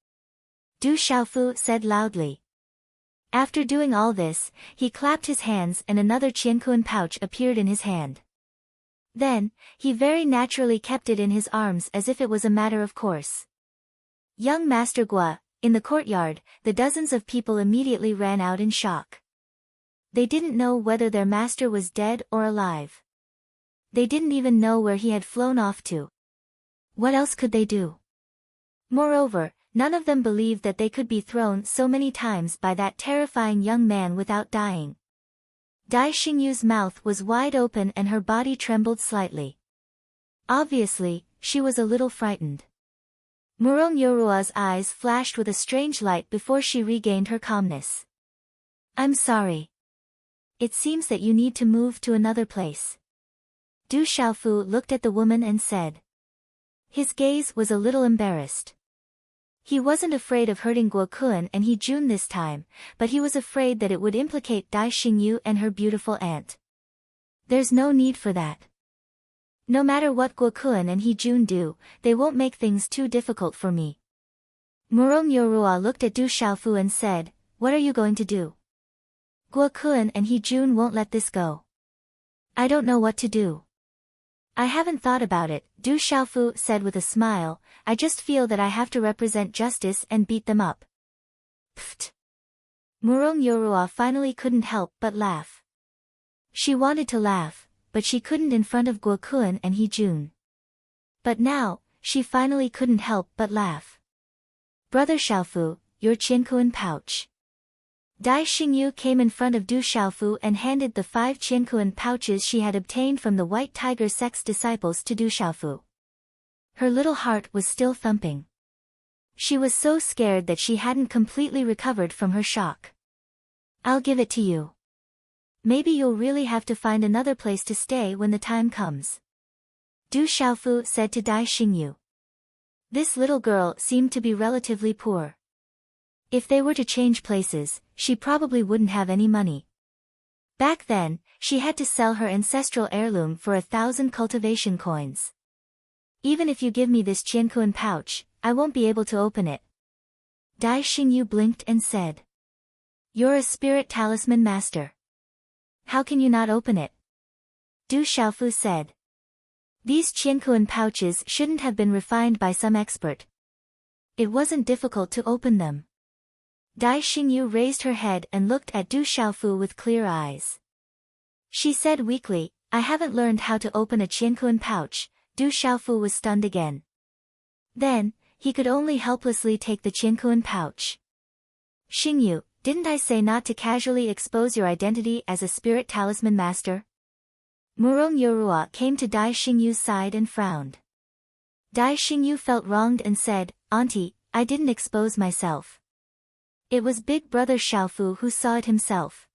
Du Xiaofu said loudly. After doing all this, he clapped his hands and another qiankuan pouch appeared in his hand. Then, he very naturally kept it in his arms as if it was a matter of course. Young Master Gua, in the courtyard, the dozens of people immediately ran out in shock. They didn't know whether their master was dead or alive. They didn't even know where he had flown off to. What else could they do? Moreover, none of them believed that they could be thrown so many times by that terrifying young man without dying. Dai Xingyu's mouth was wide open and her body trembled slightly. Obviously, she was a little frightened. Murong Yorua's eyes flashed with a strange light before she regained her calmness. I'm sorry. It seems that you need to move to another place. Du Xiaofu looked at the woman and said. His gaze was a little embarrassed. He wasn't afraid of hurting Guo Kun and He Jun this time, but he was afraid that it would implicate Dai Xingyu and her beautiful aunt. There's no need for that. No matter what Guo Kun and He Jun do, they won't make things too difficult for me. Murong Yorua looked at Du Xiaofu and said, what are you going to do? Guo Kun and He Jun won't let this go. I don't know what to do. I haven't thought about it, Du Xiaofu said with a smile, I just feel that I have to represent justice and beat them up. Pfft. Murong Yorua finally couldn't help but laugh. She wanted to laugh, but she couldn't in front of Guo Kun and He Jun. But now, she finally couldn't help but laugh. Brother Xiaofu, your qiankuan pouch. Dai Xingyu came in front of Du Xiaofu and handed the 5 qiankuan pouches she had obtained from the White Tiger sect's disciples to Du Xiaofu. Her little heart was still thumping. She was so scared that she hadn't completely recovered from her shock. I'll give it to you. Maybe you'll really have to find another place to stay when the time comes. Du Xiaofu said to Dai Xingyu. This little girl seemed to be relatively poor. If they were to change places, she probably wouldn't have any money. Back then, she had to sell her ancestral heirloom for 1,000 cultivation coins. Even if you give me this qiankuan pouch, I won't be able to open it. Dai Xingyu blinked and said. You're a spirit talisman master. How can you not open it? Du Xiaofu said. These qiankuan pouches shouldn't have been refined by some expert. It wasn't difficult to open them. Dai Xingyu raised her head and looked at Du Xiaofu with clear eyes. She said weakly, I haven't learned how to open a qiankuan pouch. Du Xiaofu was stunned again. Then, he could only helplessly take the qiankuan pouch. Xingyu, didn't I say not to casually expose your identity as a spirit talisman master? Murong Yorua came to Dai Xingyu's side and frowned. Dai Xingyu felt wronged and said, Auntie, I didn't expose myself. It was Big Brother Xiaofu who saw it himself.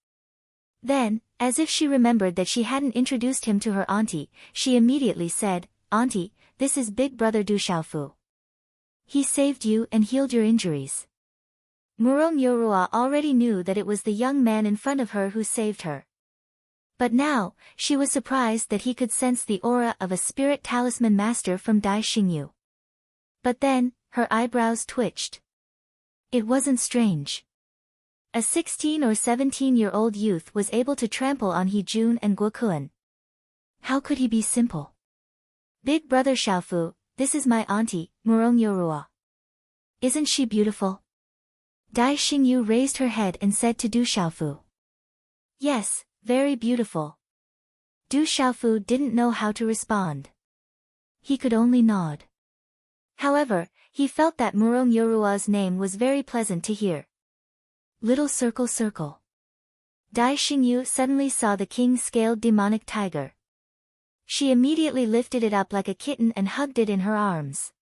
Then, as if she remembered that she hadn't introduced him to her auntie, she immediately said, Auntie, this is Big Brother Du Xiaofu. He saved you and healed your injuries. Murong Yorua already knew that it was the young man in front of her who saved her. But now, she was surprised that he could sense the aura of a spirit talisman master from Dai Xingyu. But then, her eyebrows twitched. It wasn't strange. A 16 or 17-year-old youth was able to trample on He Jun and Guo Kun. How could he be simple? Big Brother Xiaofu, this is my auntie, Murong Yorua. Isn't she beautiful? Dai Xingyu raised her head and said to Du Xiaofu. Yes, very beautiful. Du Xiaofu didn't know how to respond. He could only nod. However, he felt that Murong Yorua's name was very pleasant to hear. Little Circle Circle. Dai Xingyu suddenly saw the king-scaled demonic tiger. She immediately lifted it up like a kitten and hugged it in her arms.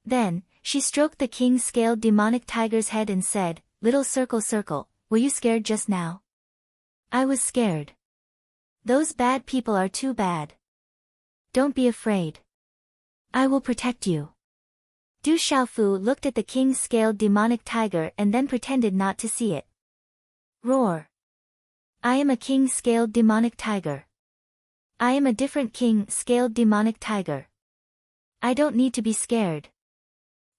Then, she stroked the king-scaled demonic tiger's head and said, Little Circle Circle, were you scared just now? I was scared. Those bad people are too bad. Don't be afraid. I will protect you. Du Xiaofu looked at the king-scaled demonic tiger and then pretended not to see it. Roar. I am a king-scaled demonic tiger. I am a different king-scaled demonic tiger. I don't need to be scared.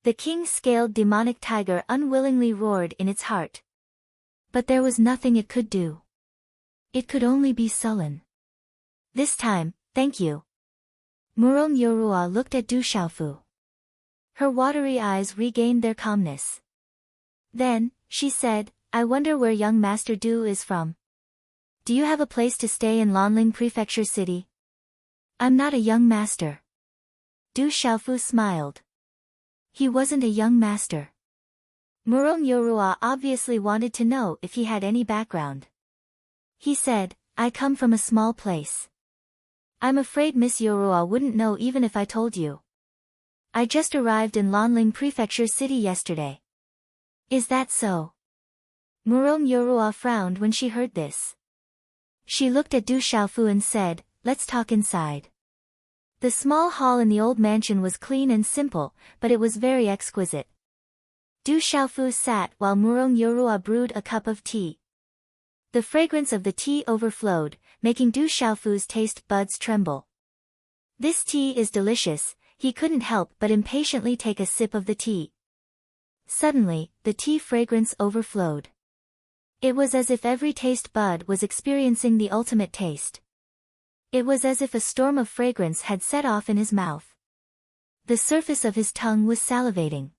The king-scaled demonic tiger unwillingly roared in its heart. But there was nothing it could do. It could only be sullen. This time, thank you. Murong Yorua looked at Du Xiaofu. Her watery eyes regained their calmness. Then, she said, I wonder where young Master Du is from. Do you have a place to stay in Lanling Prefecture City? I'm not a young master. Du Xiaofu smiled. He wasn't a young master. Murong Yorua obviously wanted to know if he had any background. He said, I come from a small place. I'm afraid Miss Yorua wouldn't know even if I told you. I just arrived in Lanling Prefecture City yesterday. Is that so? Murong Yorua frowned when she heard this. She looked at Du Xiaofu and said, let's talk inside. The small hall in the old mansion was clean and simple, but it was very exquisite. Du Xiaofu sat while Murong Yorua brewed a cup of tea. The fragrance of the tea overflowed, making Du Xiaofu's taste buds tremble. This tea is delicious, he couldn't help but impatiently take a sip of the tea. Suddenly, the tea fragrance overflowed. It was as if every taste bud was experiencing the ultimate taste. It was as if a storm of fragrance had set off in his mouth. The surface of his tongue was salivating.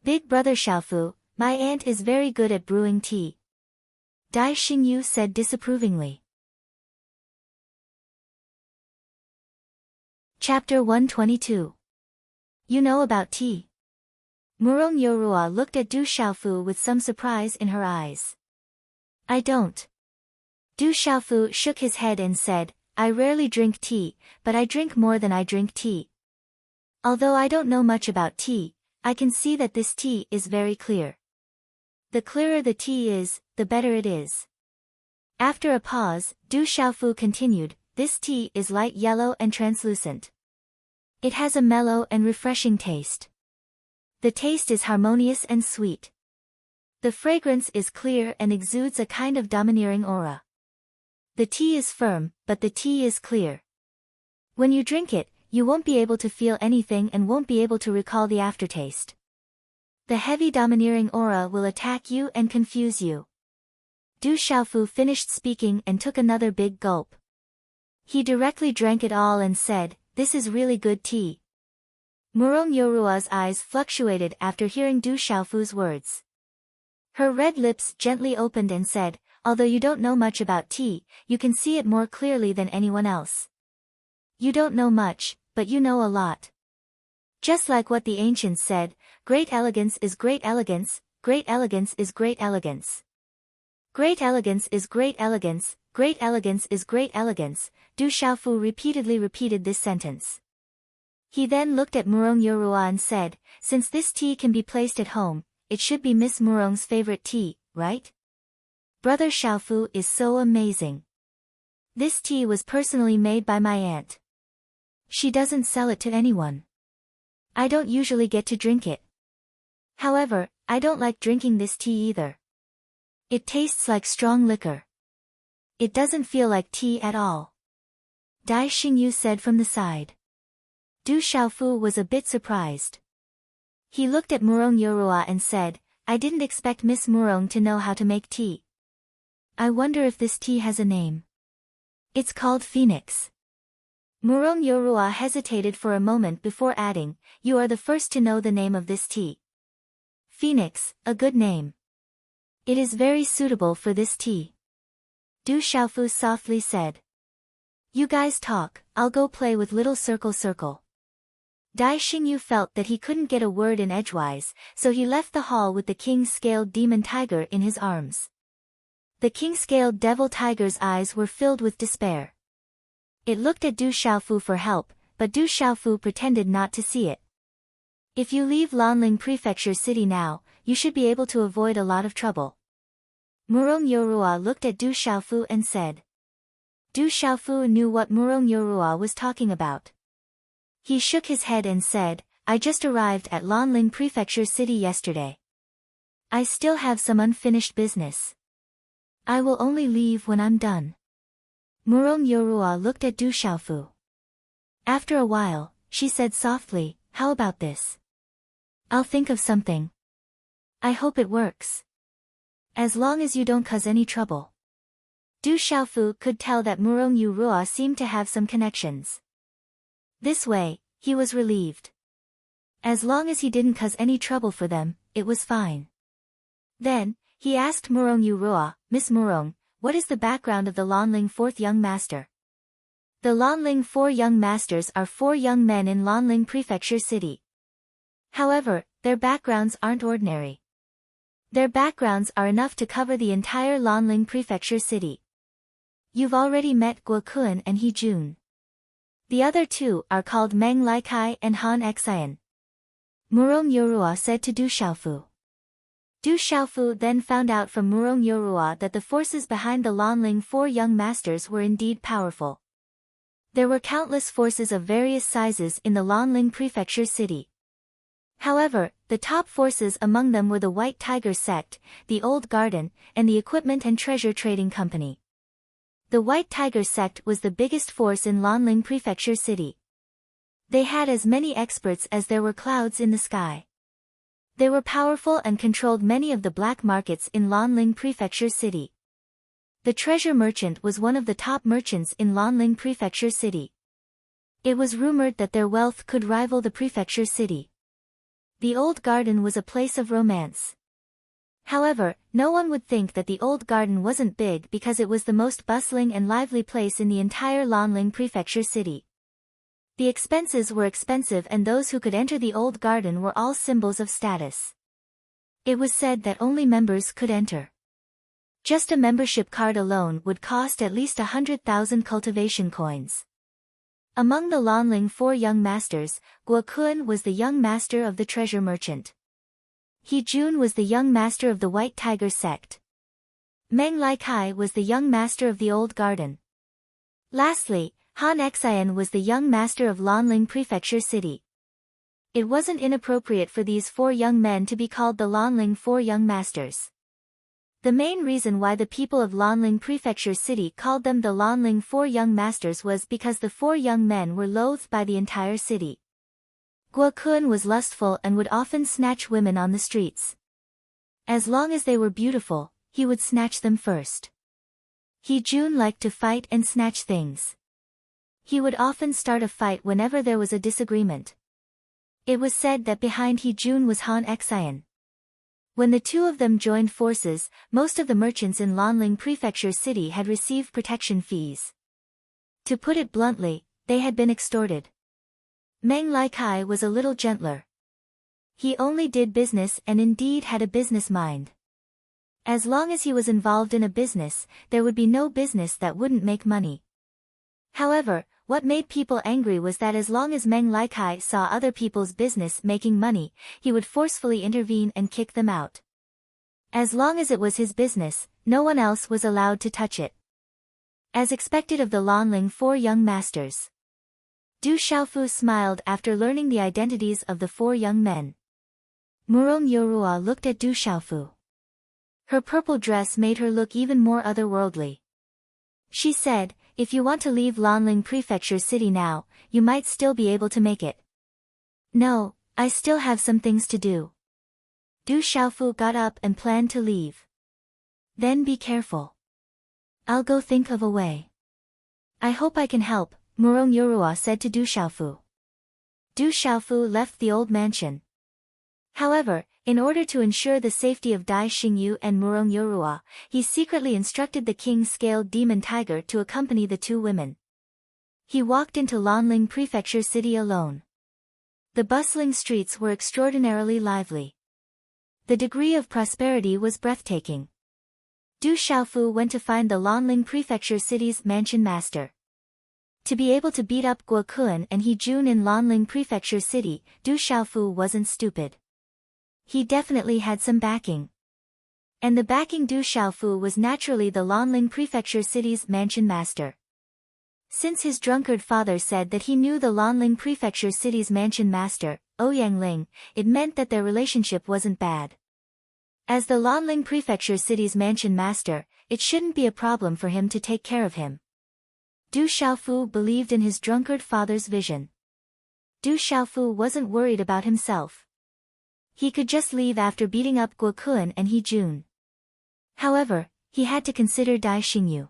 Big brother Xiaofu, my aunt is very good at brewing tea. Dai Xingyu said disapprovingly. Chapter 122. You know about tea. Murong Yorua looked at Du Xiaofu with some surprise in her eyes. I don't. Du Xiaofu shook his head and said, I rarely drink tea, but I drink more than I drink tea. Although I don't know much about tea, I can see that this tea is very clear. The clearer the tea is, the better it is. After a pause, Du Xiaofu continued, this tea is light yellow and translucent. It has a mellow and refreshing taste. The taste is harmonious and sweet. The fragrance is clear and exudes a kind of domineering aura. The tea is firm, but the tea is clear. When you drink it, you won't be able to feel anything and won't be able to recall the aftertaste. The heavy domineering aura will attack you and confuse you. Du Xiaofu finished speaking and took another big gulp. He directly drank it all and said, this is really good tea. Murong Yorua's eyes fluctuated after hearing Du Xiaofu's words. Her red lips gently opened and said, although you don't know much about tea, you can see it more clearly than anyone else. You don't know much, but you know a lot. Just like what the ancients said, great elegance is great elegance, great elegance is great elegance. Great elegance is great elegance, great elegance is great elegance, Du Xiaofu repeatedly repeated this sentence. He then looked at Murong Yorua and said, since this tea can be placed at home, it should be Miss Murong's favorite tea, right? Brother Xiaofu is so amazing. This tea was personally made by my aunt. She doesn't sell it to anyone. I don't usually get to drink it. However, I don't like drinking this tea either. It tastes like strong liquor. It doesn't feel like tea at all. Dai Xingyu said from the side. Du Xiaofu was a bit surprised. He looked at Murong Yorua and said, I didn't expect Miss Murong to know how to make tea. I wonder if this tea has a name. It's called Phoenix. Murong Yorua hesitated for a moment before adding, you are the first to know the name of this tea. Phoenix, a good name. It is very suitable for this tea. Du Xiaofu softly said. You guys talk, I'll go play with little circle. Dai Xingyu felt that he couldn't get a word in edgewise, so he left the hall with the king-scaled demon tiger in his arms. The king-scaled devil tiger's eyes were filled with despair. It looked at Du Xiaofu for help, but Du Xiaofu pretended not to see it. If you leave Lanling Prefecture City now, you should be able to avoid a lot of trouble. Murong Yorua looked at Du Xiaofu and said. Du Xiaofu knew what Murong Yorua was talking about. He shook his head and said, I just arrived at Lanling Prefecture City yesterday. I still have some unfinished business. I will only leave when I'm done. Murong Yorua looked at Du Xiaofu. After a while, she said softly, how about this? I'll think of something. I hope it works. As long as you don't cause any trouble. Du Xiaofu could tell that Murong Yurua seemed to have some connections. This way, he was relieved. As long as he didn't cause any trouble for them, it was fine. Then, he asked Murong Yurua, Miss Murong, what is the background of the Lanling fourth young master? The Lanling four young masters are four young men in Lanling Prefecture City. However, their backgrounds aren't ordinary. Their backgrounds are enough to cover the entire Lanling Prefecture City. You've already met Guo Kun and He Jun. The other two are called Meng Laikai and Han Xian. Murong Yorua said to Du Xiaofu. Du Xiaofu then found out from Murong Yorua that the forces behind the Lanling four young masters were indeed powerful. There were countless forces of various sizes in the Lanling Prefecture City. However, the top forces among them were the White Tiger Sect, the Old Garden, and the Equipment and Treasure Trading Company. The White Tiger Sect was the biggest force in Lanling Prefecture City. They had as many experts as there were clouds in the sky. They were powerful and controlled many of the black markets in Lanling Prefecture City. The treasure merchant was one of the top merchants in Lanling Prefecture City. It was rumored that their wealth could rival the prefecture city. The Old Garden was a place of romance. However, no one would think that the Old Garden wasn't big because it was the most bustling and lively place in the entire Lanling Prefecture City. The expenses were expensive and those who could enter the Old Garden were all symbols of status. It was said that only members could enter. Just a membership card alone would cost at least 100,000 cultivation coins. Among the Lanling four young masters, Guo Kun was the young master of the treasure merchant. He Jun was the young master of the White Tiger Sect. Meng Laikai was the young master of the Old Garden. Lastly, Han Xian was the young master of Lanling Prefecture City. It wasn't inappropriate for these four young men to be called the Lanling four young masters. The main reason why the people of Lanling Prefecture City called them the Lanling four young masters was because the four young men were loathed by the entire city. Guo Kun was lustful and would often snatch women on the streets. As long as they were beautiful, he would snatch them first. He Jun liked to fight and snatch things. He would often start a fight whenever there was a disagreement. It was said that behind He Jun was Han Xian. When the two of them joined forces, most of the merchants in Lanling Prefecture City had received protection fees. To put it bluntly, they had been extorted. Meng Laikai was a little gentler. He only did business and indeed had a business mind. As long as he was involved in a business, there would be no business that wouldn't make money. However, what made people angry was that as long as Meng Laikai saw other people's business making money, he would forcefully intervene and kick them out. As long as it was his business, no one else was allowed to touch it. As expected of the Lanling four young masters. Du Xiaofu smiled after learning the identities of the four young men. Murong Yorua looked at Du Xiaofu. Her purple dress made her look even more otherworldly. She said, if you want to leave Lanling Prefecture City now, you might still be able to make it. No, I still have some things to do. Du Xiaofu got up and planned to leave. Then be careful. I'll go think of a way. I hope I can help, Murong Yorua said to Du Xiaofu. Du Xiaofu left the old mansion. However, in order to ensure the safety of Dai Xingyu and Murong Yorua, he secretly instructed the king-scaled demon tiger to accompany the two women. He walked into Lanling Prefecture City alone. The bustling streets were extraordinarily lively. The degree of prosperity was breathtaking. Du Xiaofu went to find the Lanling Prefecture City's mansion master. To be able to beat up Guo Kun and He Jun in Lanling Prefecture City, Du Xiaofu wasn't stupid. He definitely had some backing. And the backing Du Xiaofu was naturally the Lanling Prefecture City's mansion master. Since his drunkard father said that he knew the Lanling Prefecture City's mansion master, Ouyang Ling, it meant that their relationship wasn't bad. As the Lanling Prefecture City's mansion master, it shouldn't be a problem for him to take care of him. Du Xiaofu believed in his drunkard father's vision. Du Xiaofu wasn't worried about himself. He could just leave after beating up Guo Kun and He Jun. However, he had to consider Dai Xingyu.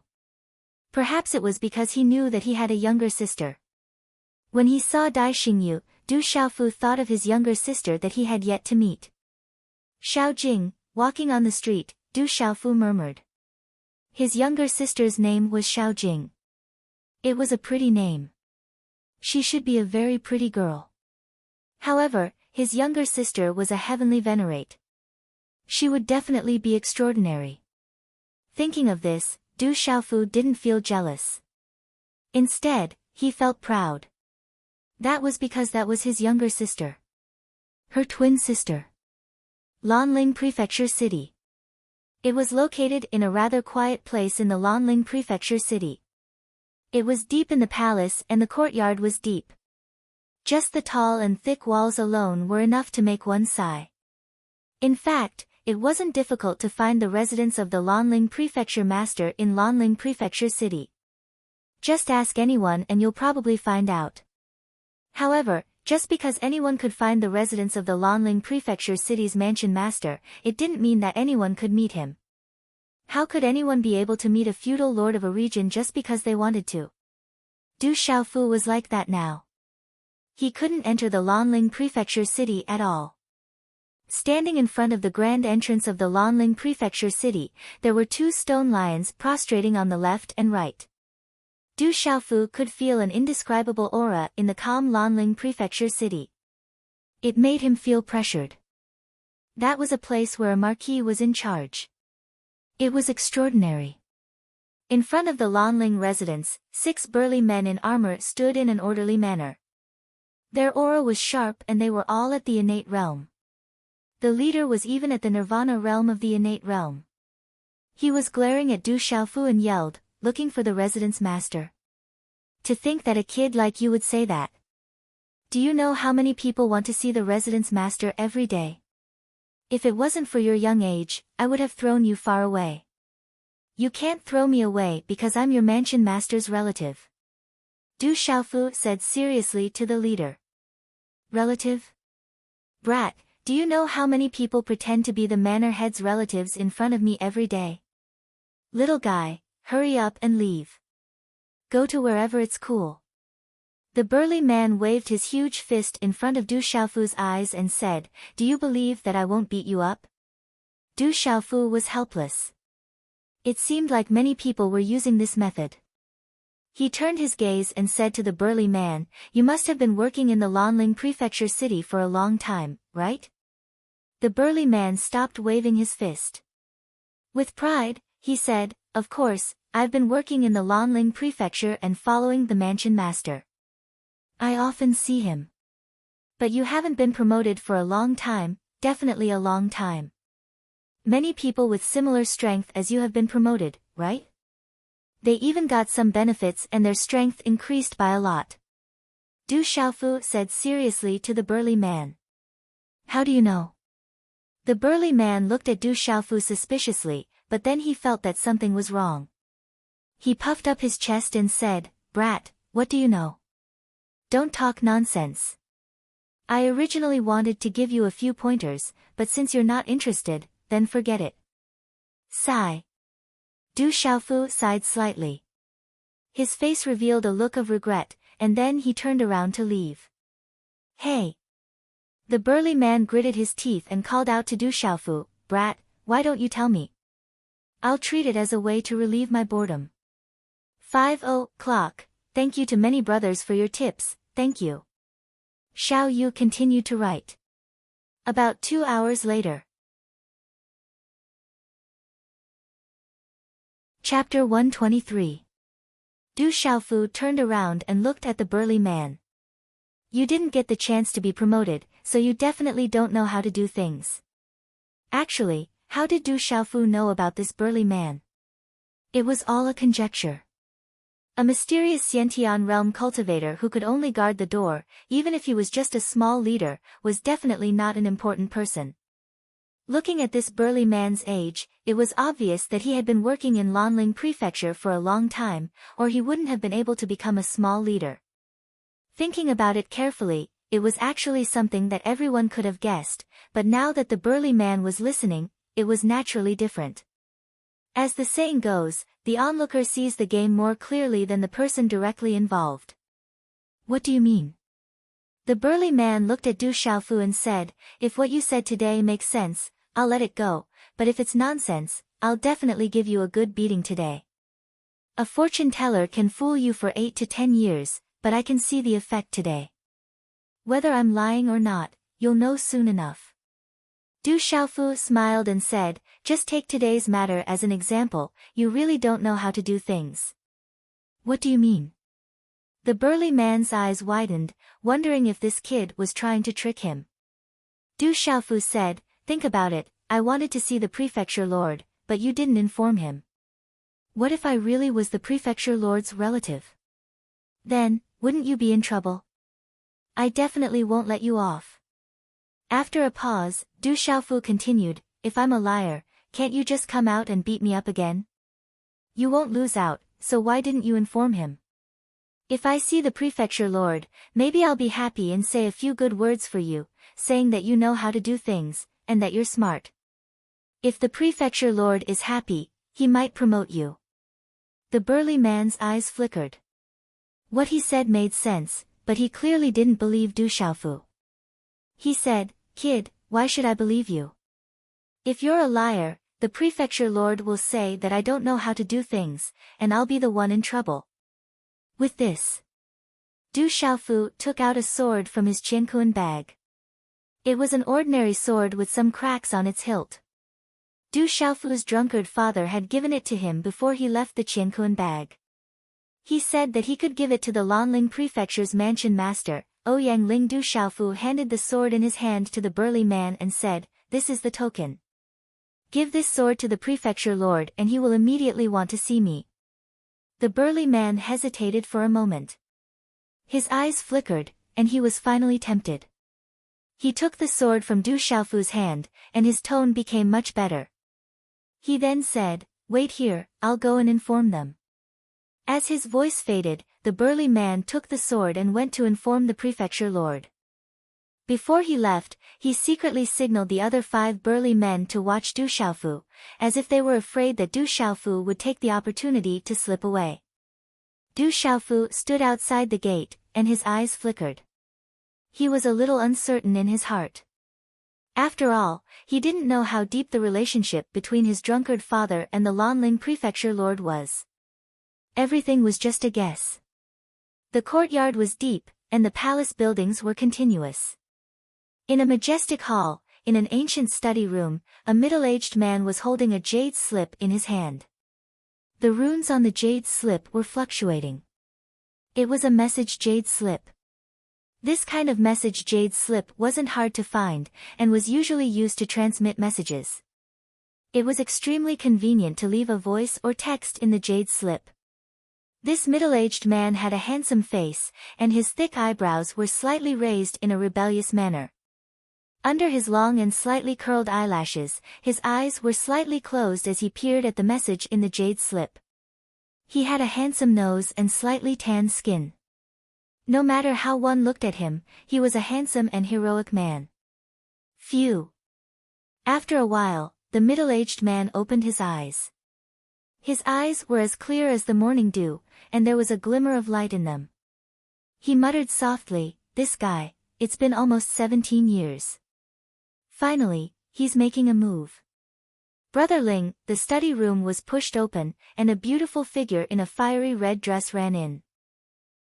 Perhaps it was because he knew that he had a younger sister. When he saw Dai Xingyu, Du Xiaofu thought of his younger sister that he had yet to meet. Xiao Jing, walking on the street, Du Xiaofu murmured. His younger sister's name was Xiao Jing. It was a pretty name. She should be a very pretty girl. However, his younger sister was a heavenly venerate. She would definitely be extraordinary. Thinking of this, Du Xiaofu didn't feel jealous. Instead, he felt proud. That was because that was his younger sister. Her twin sister. Lanling Prefecture City. It was located in a rather quiet place in the Lanling Prefecture City. It was deep in the palace and the courtyard was deep. Just the tall and thick walls alone were enough to make one sigh. In fact, it wasn't difficult to find the residence of the Lanling Prefecture Master in Lanling Prefecture City. Just ask anyone and you'll probably find out. However, just because anyone could find the residence of the Lanling Prefecture City's mansion master, it didn't mean that anyone could meet him. How could anyone be able to meet a feudal lord of a region just because they wanted to? Du Xiaofu was like that now. He couldn't enter the Lanling Prefecture City at all. Standing in front of the grand entrance of the Lanling Prefecture City, there were two stone lions prostrating on the left and right. Du Xiaofu could feel an indescribable aura in the calm Lanling Prefecture City. It made him feel pressured. That was a place where a marquis was in charge. It was extraordinary. In front of the Lanling residence, 6 burly men in armor stood in an orderly manner. Their aura was sharp and they were all at the innate realm. The leader was even at the nirvana realm of the innate realm. He was glaring at Du Xiaofu and yelled, looking for the residence master. To think that a kid like you would say that. Do you know how many people want to see the residence master every day? If it wasn't for your young age, I would have thrown you far away. You can't throw me away because I'm your mansion master's relative. Du Xiaofu said seriously to the leader. Relative? Brat, do you know how many people pretend to be the manor head's relatives in front of me every day? Little guy, hurry up and leave. Go to wherever it's cool. The burly man waved his huge fist in front of Du Xiaofu's eyes and said, Do you believe that I won't beat you up? Du Xiaofu was helpless. It seemed like many people were using this method. He turned his gaze and said to the burly man, You must have been working in the Lanling Prefecture City for a long time, right? The burly man stopped waving his fist. With pride, he said, Of course, I've been working in the Lanling Prefecture and following the mansion master. I often see him. But you haven't been promoted for a long time, definitely a long time. Many people with similar strength as you have been promoted, right? They even got some benefits and their strength increased by a lot. Du Xiaofu said seriously to the burly man. How do you know? The burly man looked at Du Xiaofu suspiciously, but then he felt that something was wrong. He puffed up his chest and said, Brat, what do you know? Don't talk nonsense. I originally wanted to give you a few pointers, but since you're not interested, then forget it. Sigh. Du Xiaofu sighed slightly. His face revealed a look of regret, and then he turned around to leave. Hey! The burly man gritted his teeth and called out to Du Xiaofu, Brat, why don't you tell me? I'll treat it as a way to relieve my boredom. 5:00, thank you to many brothers for your tips, thank you. Xiao Yu continued to write. About 2 hours later. Chapter 123. Du Xiaofu turned around and looked at the burly man. You didn't get the chance to be promoted, so you definitely don't know how to do things. Actually, how did Du Xiaofu know about this burly man? It was all a conjecture. A mysterious Xiantian realm cultivator who could only guard the door, even if he was just a small leader, was definitely not an important person. Looking at this burly man's age, it was obvious that he had been working in Lanling Prefecture for a long time, or he wouldn't have been able to become a small leader. Thinking about it carefully, it was actually something that everyone could have guessed, but now that the burly man was listening, it was naturally different. As the saying goes, the onlooker sees the game more clearly than the person directly involved. What do you mean? The burly man looked at Du Xiaofu and said, if what you said today makes sense, I'll let it go, but if it's nonsense, I'll definitely give you a good beating today. A fortune teller can fool you for 8 to 10 years, but I can see the effect today. Whether I'm lying or not, you'll know soon enough. Du Xiaofu smiled and said, just take today's matter as an example, you really don't know how to do things. What do you mean? The burly man's eyes widened, wondering if this kid was trying to trick him. Du Xiaofu said, think about it, I wanted to see the prefecture lord, but you didn't inform him. What if I really was the prefecture lord's relative? Then, wouldn't you be in trouble? I definitely won't let you off. After a pause, Du Xiaofu continued, if I'm a liar, can't you just come out and beat me up again? You won't lose out, so why didn't you inform him? If I see the prefecture lord, maybe I'll be happy and say a few good words for you, saying that you know how to do things, and that you're smart. If the prefecture lord is happy, he might promote you. The burly man's eyes flickered. What he said made sense, but he clearly didn't believe Du Xiaofu. He said, kid, why should I believe you? If you're a liar, the prefecture lord will say that I don't know how to do things, and I'll be the one in trouble. With this, Du Xiaofu took out a sword from his qiankuan bag. It was an ordinary sword with some cracks on its hilt. Du Xiaofu's drunkard father had given it to him before he left the qiankuan bag. He said that he could give it to the Lanling Prefecture's mansion master, Ouyang Ling. Du Xiaofu handed the sword in his hand to the burly man and said, this is the token. Give this sword to the prefecture lord and he will immediately want to see me. The burly man hesitated for a moment. His eyes flickered, and he was finally tempted. He took the sword from Du Xiaofu's hand, and his tone became much better. He then said, wait here, I'll go and inform them. As his voice faded, the burly man took the sword and went to inform the prefecture lord. Before he left, he secretly signaled the other 5 burly men to watch Du Xiaofu, as if they were afraid that Du Xiaofu would take the opportunity to slip away. Du Xiaofu stood outside the gate, and his eyes flickered. He was a little uncertain in his heart. After all, he didn't know how deep the relationship between his drunkard father and the Lanling prefecture lord was. Everything was just a guess. The courtyard was deep, and the palace buildings were continuous. In a majestic hall, in an ancient study room, a middle-aged man was holding a jade slip in his hand. The runes on the jade slip were fluctuating. It was a message jade slip. This kind of message jade slip wasn't hard to find, and was usually used to transmit messages. It was extremely convenient to leave a voice or text in the jade slip. This middle-aged man had a handsome face, and his thick eyebrows were slightly raised in a rebellious manner. Under his long and slightly curled eyelashes, his eyes were slightly closed as he peered at the message in the jade slip. He had a handsome nose and slightly tanned skin. No matter how one looked at him, he was a handsome and heroic man. Phew! After a while, the middle-aged man opened his eyes. His eyes were as clear as the morning dew, and there was a glimmer of light in them. He muttered softly, this guy, it's been almost 17 years. Finally, he's making a move. Brother Ling, the study room was pushed open, and a beautiful figure in a fiery red dress ran in.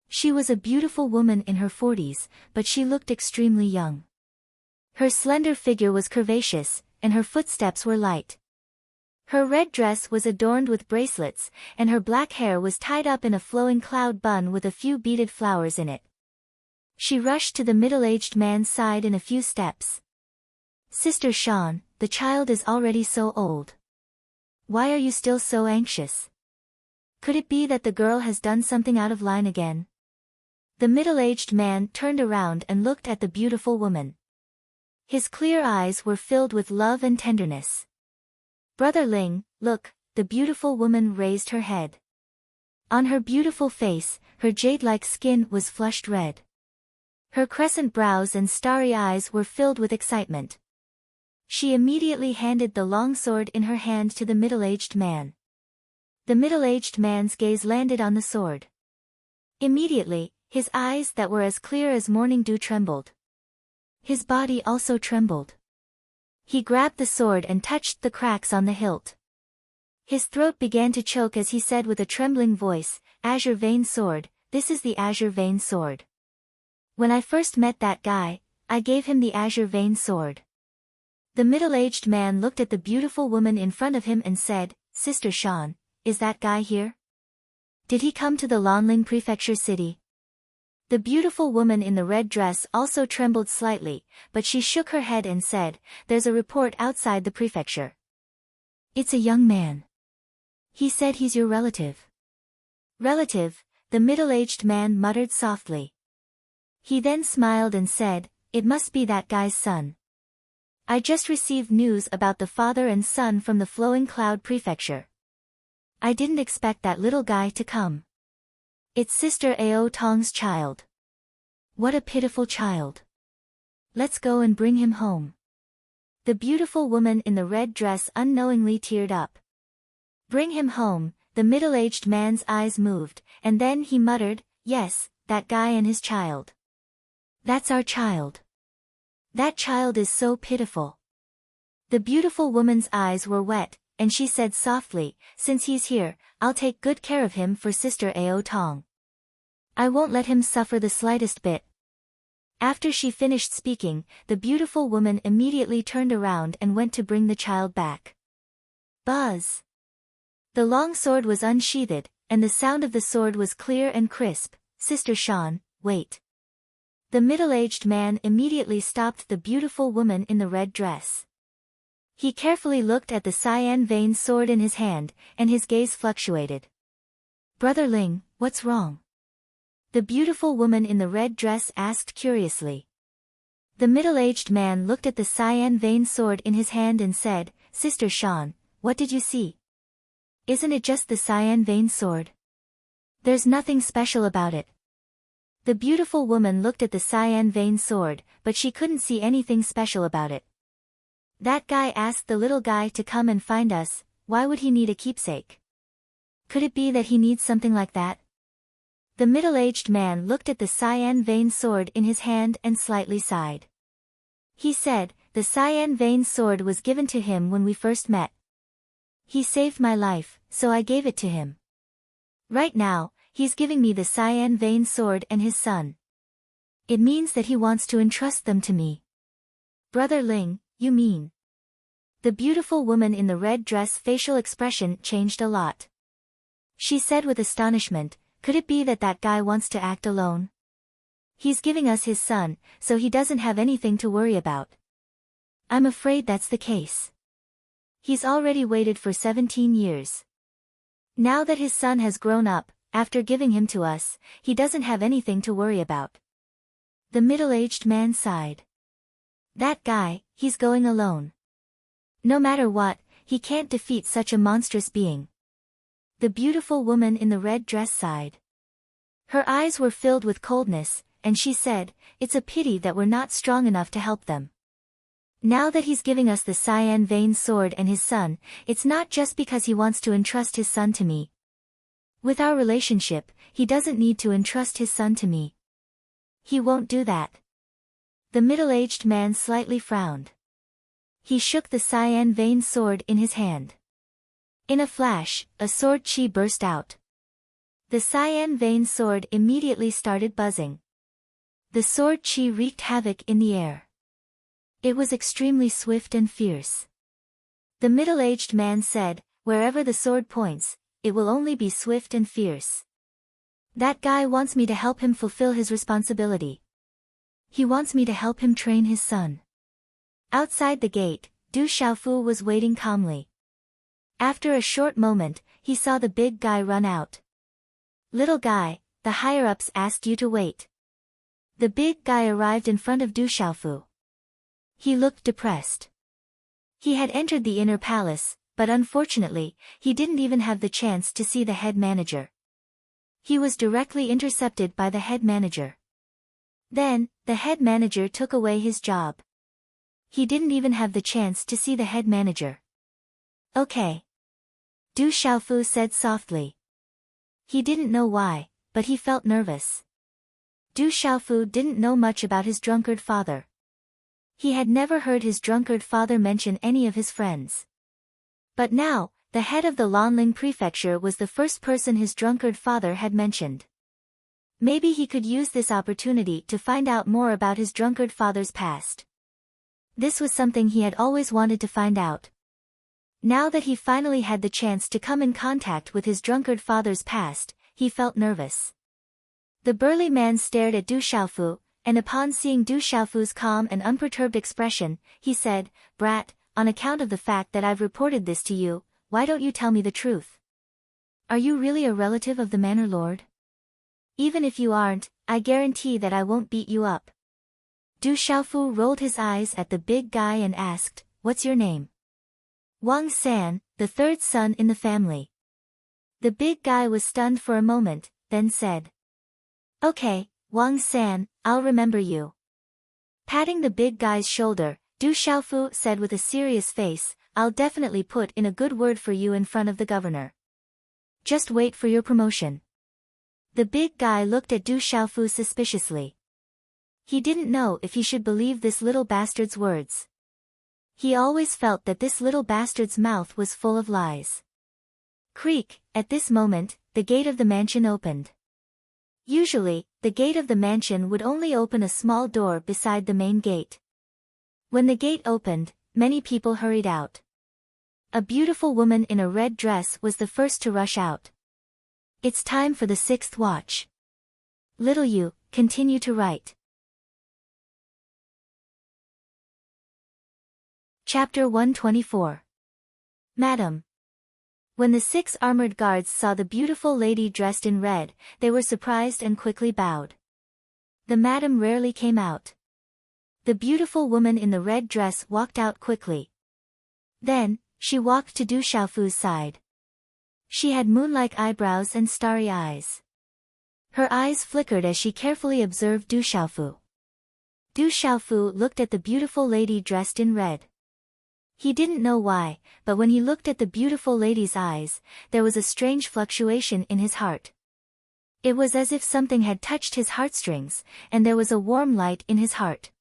She was a beautiful woman in her 40s, but she looked extremely young. Her slender figure was curvaceous, and her footsteps were light. Her red dress was adorned with bracelets, and her black hair was tied up in a flowing cloud bun with a few beaded flowers in it. She rushed to the middle-aged man's side in a few steps. Sister Shan, the child is already so old. Why are you still so anxious? Could it be that the girl has done something out of line again? The middle-aged man turned around and looked at the beautiful woman. His clear eyes were filled with love and tenderness. Brother Ling, look, the beautiful woman raised her head. On her beautiful face, her jade-like skin was flushed red. Her crescent brows and starry eyes were filled with excitement. She immediately handed the long sword in her hand to the middle-aged man. The middle-aged man's gaze landed on the sword. Immediately, his eyes that were as clear as morning dew trembled. His body also trembled. He grabbed the sword and touched the cracks on the hilt. His throat began to choke as he said with a trembling voice, "Azure Vein Sword, this is the Azure Vein Sword. When I first met that guy, I gave him the Azure Vein Sword." The middle-aged man looked at the beautiful woman in front of him and said, "Sister Shan, is that guy here? Did he come to the Lanling Prefecture city?" The beautiful woman in the red dress also trembled slightly, but she shook her head and said, "There's a report outside the prefecture. It's a young man. He said he's your relative." "Relative," the middle-aged man muttered softly. He then smiled and said, "It must be that guy's son. I just received news about the father and son from the Flowing Cloud Prefecture. I didn't expect that little guy to come. It's Sister Ao Tong's child. What a pitiful child. Let's go and bring him home." The beautiful woman in the red dress unknowingly teared up. "Bring him home," the middle-aged man's eyes moved, and then he muttered, "Yes, that guy and his child. That's our child. That child is so pitiful." The beautiful woman's eyes were wet, and she said softly, "Since he's here, I'll take good care of him for Sister Ao Tong. I won't let him suffer the slightest bit." After she finished speaking, the beautiful woman immediately turned around and went to bring the child back. Buzz! The long sword was unsheathed, and the sound of the sword was clear and crisp. "Sister Shan, wait." The middle-aged man immediately stopped the beautiful woman in the red dress. He carefully looked at the cyan vein sword in his hand, and his gaze fluctuated. "Brother Ling, what's wrong?" the beautiful woman in the red dress asked curiously. The middle-aged man looked at the cyan vein sword in his hand and said, "Sister Shan, what did you see? Isn't it just the cyan vein sword? There's nothing special about it." The beautiful woman looked at the cyan vein sword, but she couldn't see anything special about it. "That guy asked the little guy to come and find us, why would he need a keepsake? Could it be that he needs something like that?" The middle-aged man looked at the cyan vein sword in his hand and slightly sighed. He said, "The cyan vein sword was given to him when we first met. He saved my life, so I gave it to him. Right now, he's giving me the cyan vein sword and his son. It means that he wants to entrust them to me." "Brother Ling, you mean?" The beautiful woman in the red dress facial expression changed a lot. She said with astonishment, "Could it be that that guy wants to act alone? He's giving us his son, so he doesn't have anything to worry about. I'm afraid that's the case. He's already waited for 17 years. Now that his son has grown up, after giving him to us, he doesn't have anything to worry about." The middle-aged man sighed. "That guy, he's going alone. No matter what, he can't defeat such a monstrous being." The beautiful woman in the red dress sighed. Her eyes were filled with coldness, and she said, "It's a pity that we're not strong enough to help them. Now that he's giving us the cyan vein sword and his son, it's not just because he wants to entrust his son to me. With our relationship, he doesn't need to entrust his son to me. He won't do that." The middle-aged man slightly frowned. He shook the cyan vein sword in his hand. In a flash, a sword chi burst out. The cyan vein sword immediately started buzzing. The sword chi wreaked havoc in the air. It was extremely swift and fierce. The middle-aged man said, "Wherever the sword points, it will only be swift and fierce. That guy wants me to help him fulfill his responsibility. He wants me to help him train his son." Outside the gate, Du Xiaofu was waiting calmly. After a short moment, he saw the big guy run out. "Little guy, the higher-ups asked you to wait." The big guy arrived in front of Du Xiaofu. He looked depressed. He had entered the inner palace, but unfortunately, he didn't even have the chance to see the head manager. He was directly intercepted by the head manager. Then, the head manager took away his job. He didn't even have the chance to see the head manager. Okay. Du Xiaofu said softly. He didn't know why, but he felt nervous. Du Xiaofu didn't know much about his drunkard father. He had never heard his drunkard father mention any of his friends. But now, the head of the Lanling prefecture was the first person his drunkard father had mentioned. Maybe he could use this opportunity to find out more about his drunkard father's past. This was something he had always wanted to find out. Now that he finally had the chance to come in contact with his drunkard father's past, he felt nervous. The burly man stared at Du Xiaofu, and upon seeing Du Xiaofu's calm and unperturbed expression, he said, "Brat, on account of the fact that I've reported this to you, why don't you tell me the truth? Are you really a relative of the manor lord? Even if you aren't, I guarantee that I won't beat you up." Du Xiaofu rolled his eyes at the big guy and asked, "What's your name?" "Wang San, the third son in the family." The big guy was stunned for a moment, then said, "Okay, Wang San, I'll remember you." Patting the big guy's shoulder, Du Xiaofu said with a serious face, "I'll definitely put in a good word for you in front of the governor. Just wait for your promotion." The big guy looked at Du Xiaofu suspiciously. He didn't know if he should believe this little bastard's words. He always felt that this little bastard's mouth was full of lies. Creak, at this moment, the gate of the mansion opened. Usually, the gate of the mansion would only open a small door beside the main gate. When the gate opened, many people hurried out. A beautiful woman in a red dress was the first to rush out. "It's time for the 6th watch. Little you, continue to write." Chapter 124. Madam. When the 6 armored guards saw the beautiful lady dressed in red, they were surprised and quickly bowed. The madam rarely came out. The beautiful woman in the red dress walked out quickly. Then, she walked to Du Xiaofu's side. She had moon-like eyebrows and starry eyes. Her eyes flickered as she carefully observed Du Xiaofu. Du Xiaofu looked at the beautiful lady dressed in red. He didn't know why, but when he looked at the beautiful lady's eyes, there was a strange fluctuation in his heart. It was as if something had touched his heartstrings, and there was a warm light in his heart.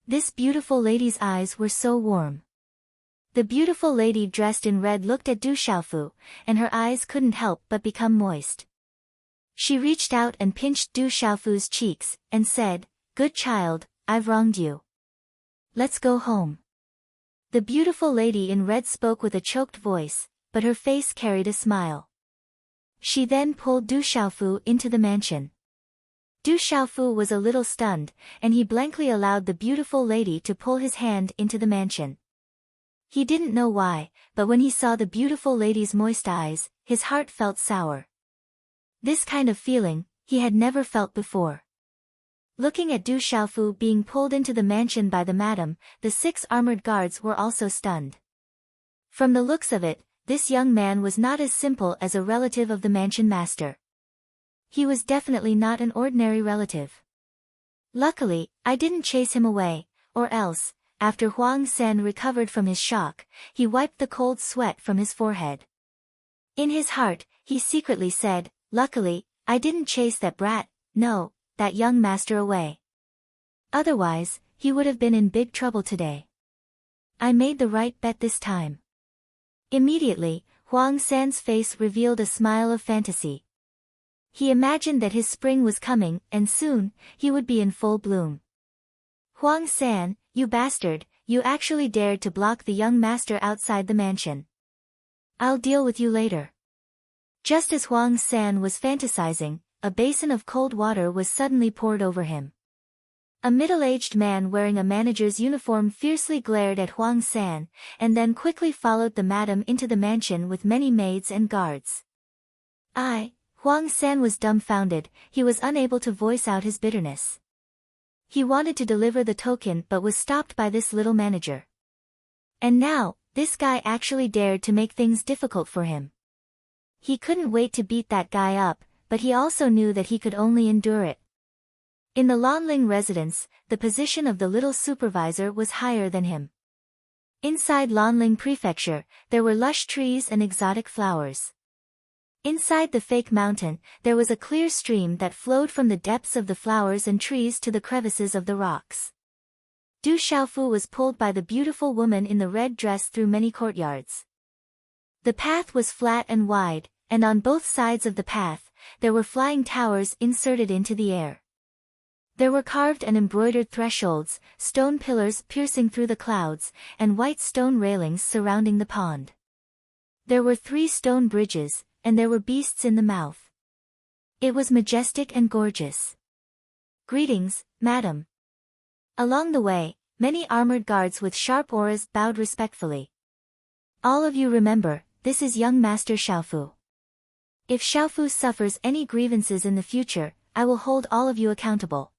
This beautiful lady's eyes were so warm. The beautiful lady dressed in red looked at Du Xiaofu, and her eyes couldn't help but become moist. She reached out and pinched Du Xiaofu's cheeks, and said, "Good child, I've wronged you. Let's go home." The beautiful lady in red spoke with a choked voice, but her face carried a smile. She then pulled Du Xiaofu into the mansion. Du Xiaofu was a little stunned, and he blankly allowed the beautiful lady to pull his hand into the mansion. He didn't know why, but when he saw the beautiful lady's moist eyes, his heart felt sour. This kind of feeling, he had never felt before. Looking at Du Xiaofu being pulled into the mansion by the madam, the 6 armored guards were also stunned. From the looks of it, this young man was not as simple as a relative of the mansion master. He was definitely not an ordinary relative. Luckily, I didn't chase him away, or else, after Huang San recovered from his shock, he wiped the cold sweat from his forehead. In his heart, he secretly said, "Luckily, I didn't chase that brat, no, that young master away. Otherwise, he would have been in big trouble today. I made the right bet this time." Immediately, Huang San's face revealed a smile of fantasy. He imagined that his spring was coming, and soon, he would be in full bloom. "Huang San, you bastard, you actually dared to block the young master outside the mansion. I'll deal with you later." Just as Huang San was fantasizing, a basin of cold water was suddenly poured over him. A middle-aged man wearing a manager's uniform fiercely glared at Huang San, and then quickly followed the madam into the mansion with many maids and guards. Huang San was dumbfounded, he was unable to voice out his bitterness. He wanted to deliver the token but was stopped by this little manager. And now, this guy actually dared to make things difficult for him. He couldn't wait to beat that guy up, but he also knew that he could only endure it. In the Lanling residence, the position of the little supervisor was higher than him. Inside Lanling Prefecture, there were lush trees and exotic flowers. Inside the fake mountain, there was a clear stream that flowed from the depths of the flowers and trees to the crevices of the rocks. Du Xiaofu was pulled by the beautiful woman in the red dress through many courtyards. The path was flat and wide, and on both sides of the path, there were flying towers inserted into the air. There were carved and embroidered thresholds, stone pillars piercing through the clouds, and white stone railings surrounding the pond. There were 3 stone bridges, and there were beasts in the mouth. It was majestic and gorgeous. Greetings, madam. Along the way, many armored guards with sharp auras bowed respectfully. All of you remember, this is young Master Xiaofu. If Xiaofu suffers any grievances in the future, I will hold all of you accountable.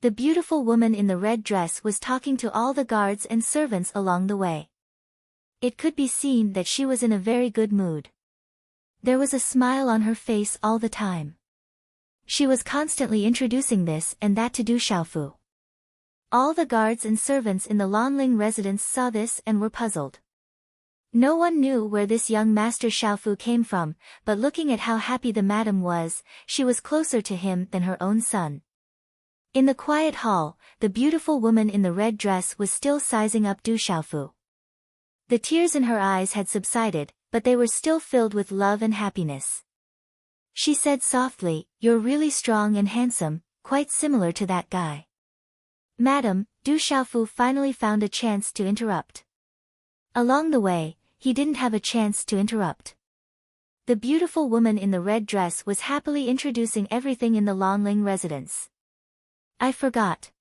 The beautiful woman in the red dress was talking to all the guards and servants along the way. It could be seen that she was in a very good mood. There was a smile on her face all the time. She was constantly introducing this and that to Du Xiaofu. All the guards and servants in the Lanling residence saw this and were puzzled. No one knew where this young Master Xiaofu came from, but looking at how happy the madam was, she was closer to him than her own son. In the quiet hall, the beautiful woman in the red dress was still sizing up Du Xiaofu. The tears in her eyes had subsided, but they were still filled with love and happiness. She said softly, "You're really strong and handsome, quite similar to that guy." Madam, Du Xiaofu finally found a chance to interrupt. Along the way, he didn't have a chance to interrupt. The beautiful woman in the red dress was happily introducing everything in the Lanling residence. I forgot.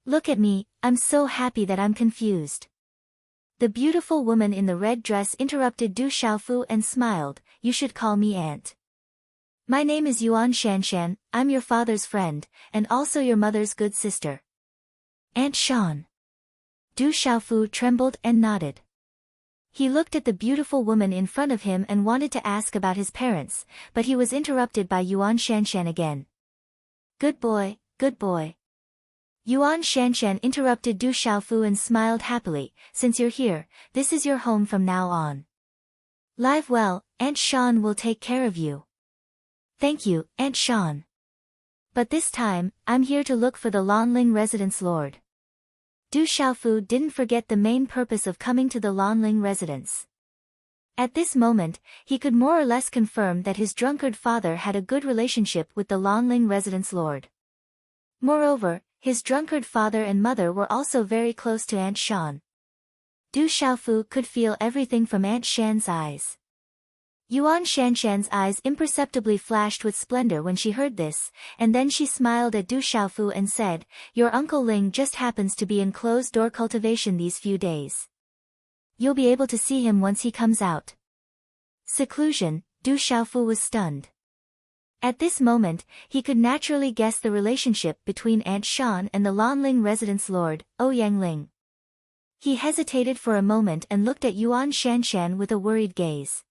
Look at me, I'm so happy that I'm confused. The beautiful woman in the red dress interrupted Du Xiaofu and smiled, "You should call me aunt. My name is Yuan Shanshan, I'm your father's friend, and also your mother's good sister." Aunt Shan. Du Xiaofu trembled and nodded. He looked at the beautiful woman in front of him and wanted to ask about his parents, but he was interrupted by Yuan Shanshan again. Good boy, good boy. Yuan Shanshan interrupted Du Xiaofu and smiled happily, "Since you're here, this is your home from now on. Live well, Aunt Shan will take care of you." Thank you, Aunt Shan. But this time, I'm here to look for the Lanling residence lord. Du Xiaofu didn't forget the main purpose of coming to the Lanling residence. At this moment, he could more or less confirm that his drunkard father had a good relationship with the Lanling residence lord. Moreover, his drunkard father and mother were also very close to Aunt Shan. Du Xiaofu could feel everything from Aunt Shan's eyes. Yuan Shanshan's eyes imperceptibly flashed with splendor when she heard this, and then she smiled at Du Xiaofu and said, "Your Uncle Ling just happens to be in closed-door cultivation these few days. You'll be able to see him once he comes out." Seclusion, Du Xiaofu was stunned. At this moment, he could naturally guess the relationship between Aunt Shan and the Lanling residence lord, Ouyang Ling. He hesitated for a moment and looked at Yuan Shanshan with a worried gaze.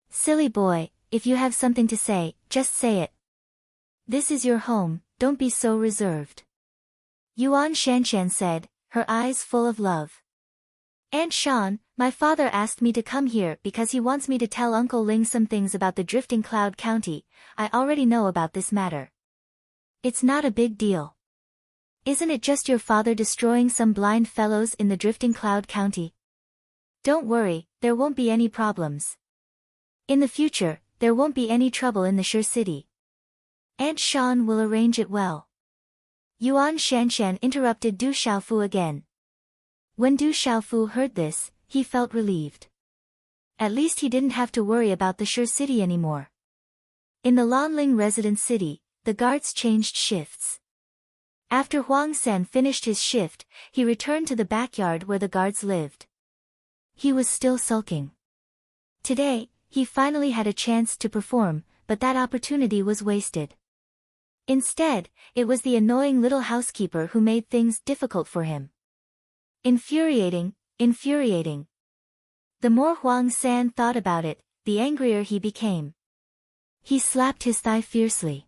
"Silly boy, if you have something to say, just say it. This is your home, don't be so reserved." Yuan Shanshan said, her eyes full of love. "Aunt Shan, my father asked me to come here because he wants me to tell Uncle Ling some things about the Drifting Cloud County. I already know about this matter. It's not a big deal. Isn't it just your father destroying some blind fellows in the Drifting Cloud County? Don't worry, there won't be any problems. In the future, there won't be any trouble in the Sure City. Aunt Shan will arrange it well." Yuan Shanshan interrupted Du Xiaofu again. When Du Xiaofu heard this, he felt relieved. At least he didn't have to worry about the Sure City anymore. In the Lanling residence city, the guards changed shifts. After Huang Sen finished his shift, he returned to the backyard where the guards lived. He was still sulking. Today, he finally had a chance to perform, but that opportunity was wasted. Instead, it was the annoying little housekeeper who made things difficult for him. Infuriating, infuriating. The more Huang San thought about it, the angrier he became. He slapped his thigh fiercely.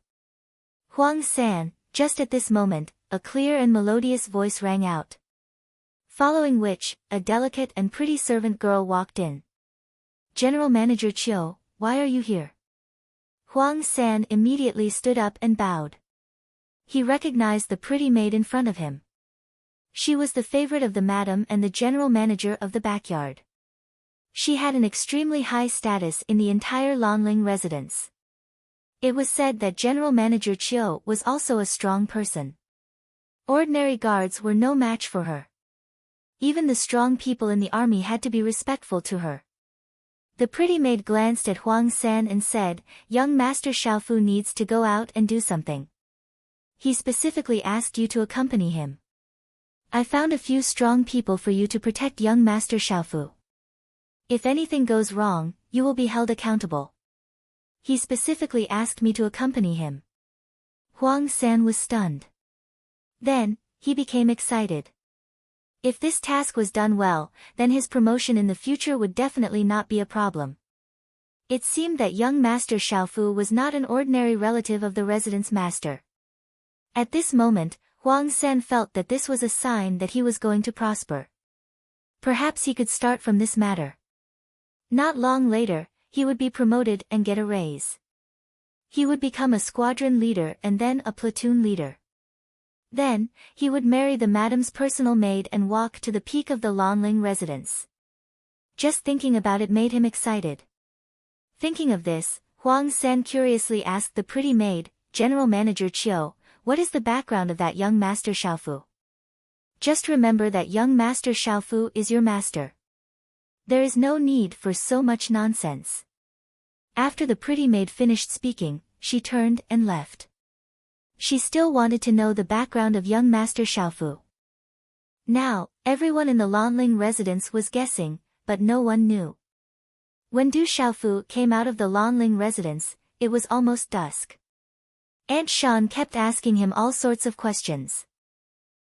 "Huang San, Just at this moment, a clear and melodious voice rang out. Following which, a delicate and pretty servant girl walked in. "General Manager Chiu, why are you here?" Huang San immediately stood up and bowed. He recognized the pretty maid in front of him. She was the favorite of the madam and the general manager of the backyard. She had an extremely high status in the entire Lanling residence. It was said that General Manager Chiu was also a strong person. Ordinary guards were no match for her. Even the strong people in the army had to be respectful to her. The pretty maid glanced at Huang San and said, "Young Master Xiaofu needs to go out and do something. He specifically asked you to accompany him. I found a few strong people for you to protect young Master Xiaofu. If anything goes wrong, you will be held accountable. He specifically asked me to accompany him." Huang San was stunned. Then, he became excited. If this task was done well, then his promotion in the future would definitely not be a problem. It seemed that young Master Xiaofu was not an ordinary relative of the residence master. At this moment, Huang San felt that this was a sign that he was going to prosper. Perhaps he could start from this matter. Not long later, he would be promoted and get a raise. He would become a squadron leader and then a platoon leader. Then, he would marry the madam's personal maid and walk to the peak of the Lanling residence. Just thinking about it made him excited. Thinking of this, Huang San curiously asked the pretty maid, "General Manager Chiu, what is the background of that young Master Xiaofu? Just remember that young Master Xiaofu is your master. There is no need for so much nonsense." After the pretty maid finished speaking, she turned and left. She still wanted to know the background of young Master Xiaofu. Now, everyone in the Lanling residence was guessing, but no one knew. When Du Xiaofu came out of the Lanling residence, it was almost dusk. Aunt Shan kept asking him all sorts of questions.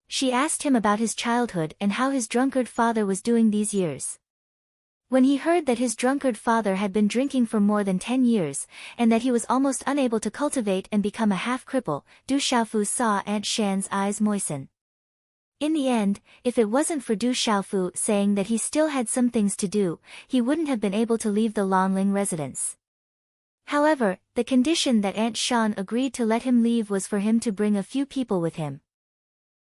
She asked him about his childhood and how his drunkard father was doing these years. When he heard that his drunkard father had been drinking for more than 10 years, and that he was almost unable to cultivate and become a half-cripple, Du Xiaofu saw Aunt Shan's eyes moisten. In the end, if it wasn't for Du Xiaofu saying that he still had some things to do, he wouldn't have been able to leave the Lanling residence. However, the condition that Aunt Shan agreed to let him leave was for him to bring a few people with him.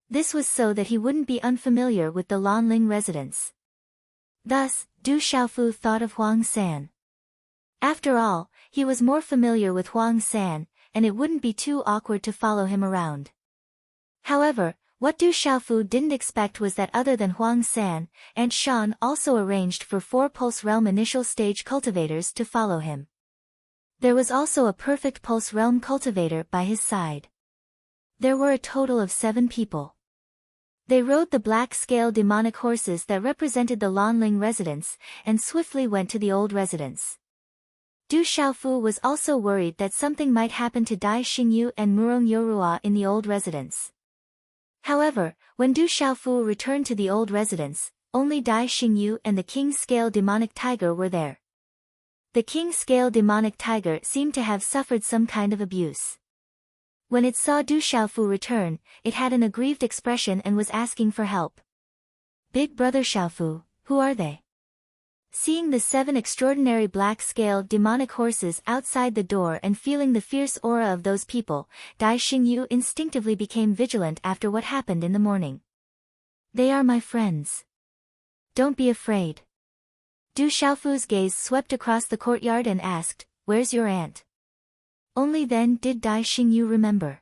This was so that he wouldn't be unfamiliar with the Lanling residence. Thus, Du Xiaofu thought of Huang San. After all, he was more familiar with Huang San, and it wouldn't be too awkward to follow him around. However, what Du Xiaofu didn't expect was that other than Huang San, Aunt Shan also arranged for 4 Pulse Realm initial stage cultivators to follow him. There was also a perfect Pulse Realm cultivator by his side. There were a total of 7 people. They rode the black scale demonic horses that represented the Lanling residence, and swiftly went to the old residence. Du Xiaofu was also worried that something might happen to Dai Xingyu and Murong Yorua in the old residence. However, when Du Xiaofu returned to the old residence, only Dai Xingyu and the King Scale Demonic Tiger were there. The King Scale Demonic Tiger seemed to have suffered some kind of abuse. When it saw Du Xiaofu return, it had an aggrieved expression and was asking for help. "Big brother Xiaofu, who are they?" Seeing the 7 extraordinary black-scale demonic horses outside the door and feeling the fierce aura of those people, Dai Xingyu instinctively became vigilant after what happened in the morning. "They are my friends. Don't be afraid." Du Xiaofu's gaze swept across the courtyard and asked, "Where's your aunt?" Only then did Dai Xingyu remember.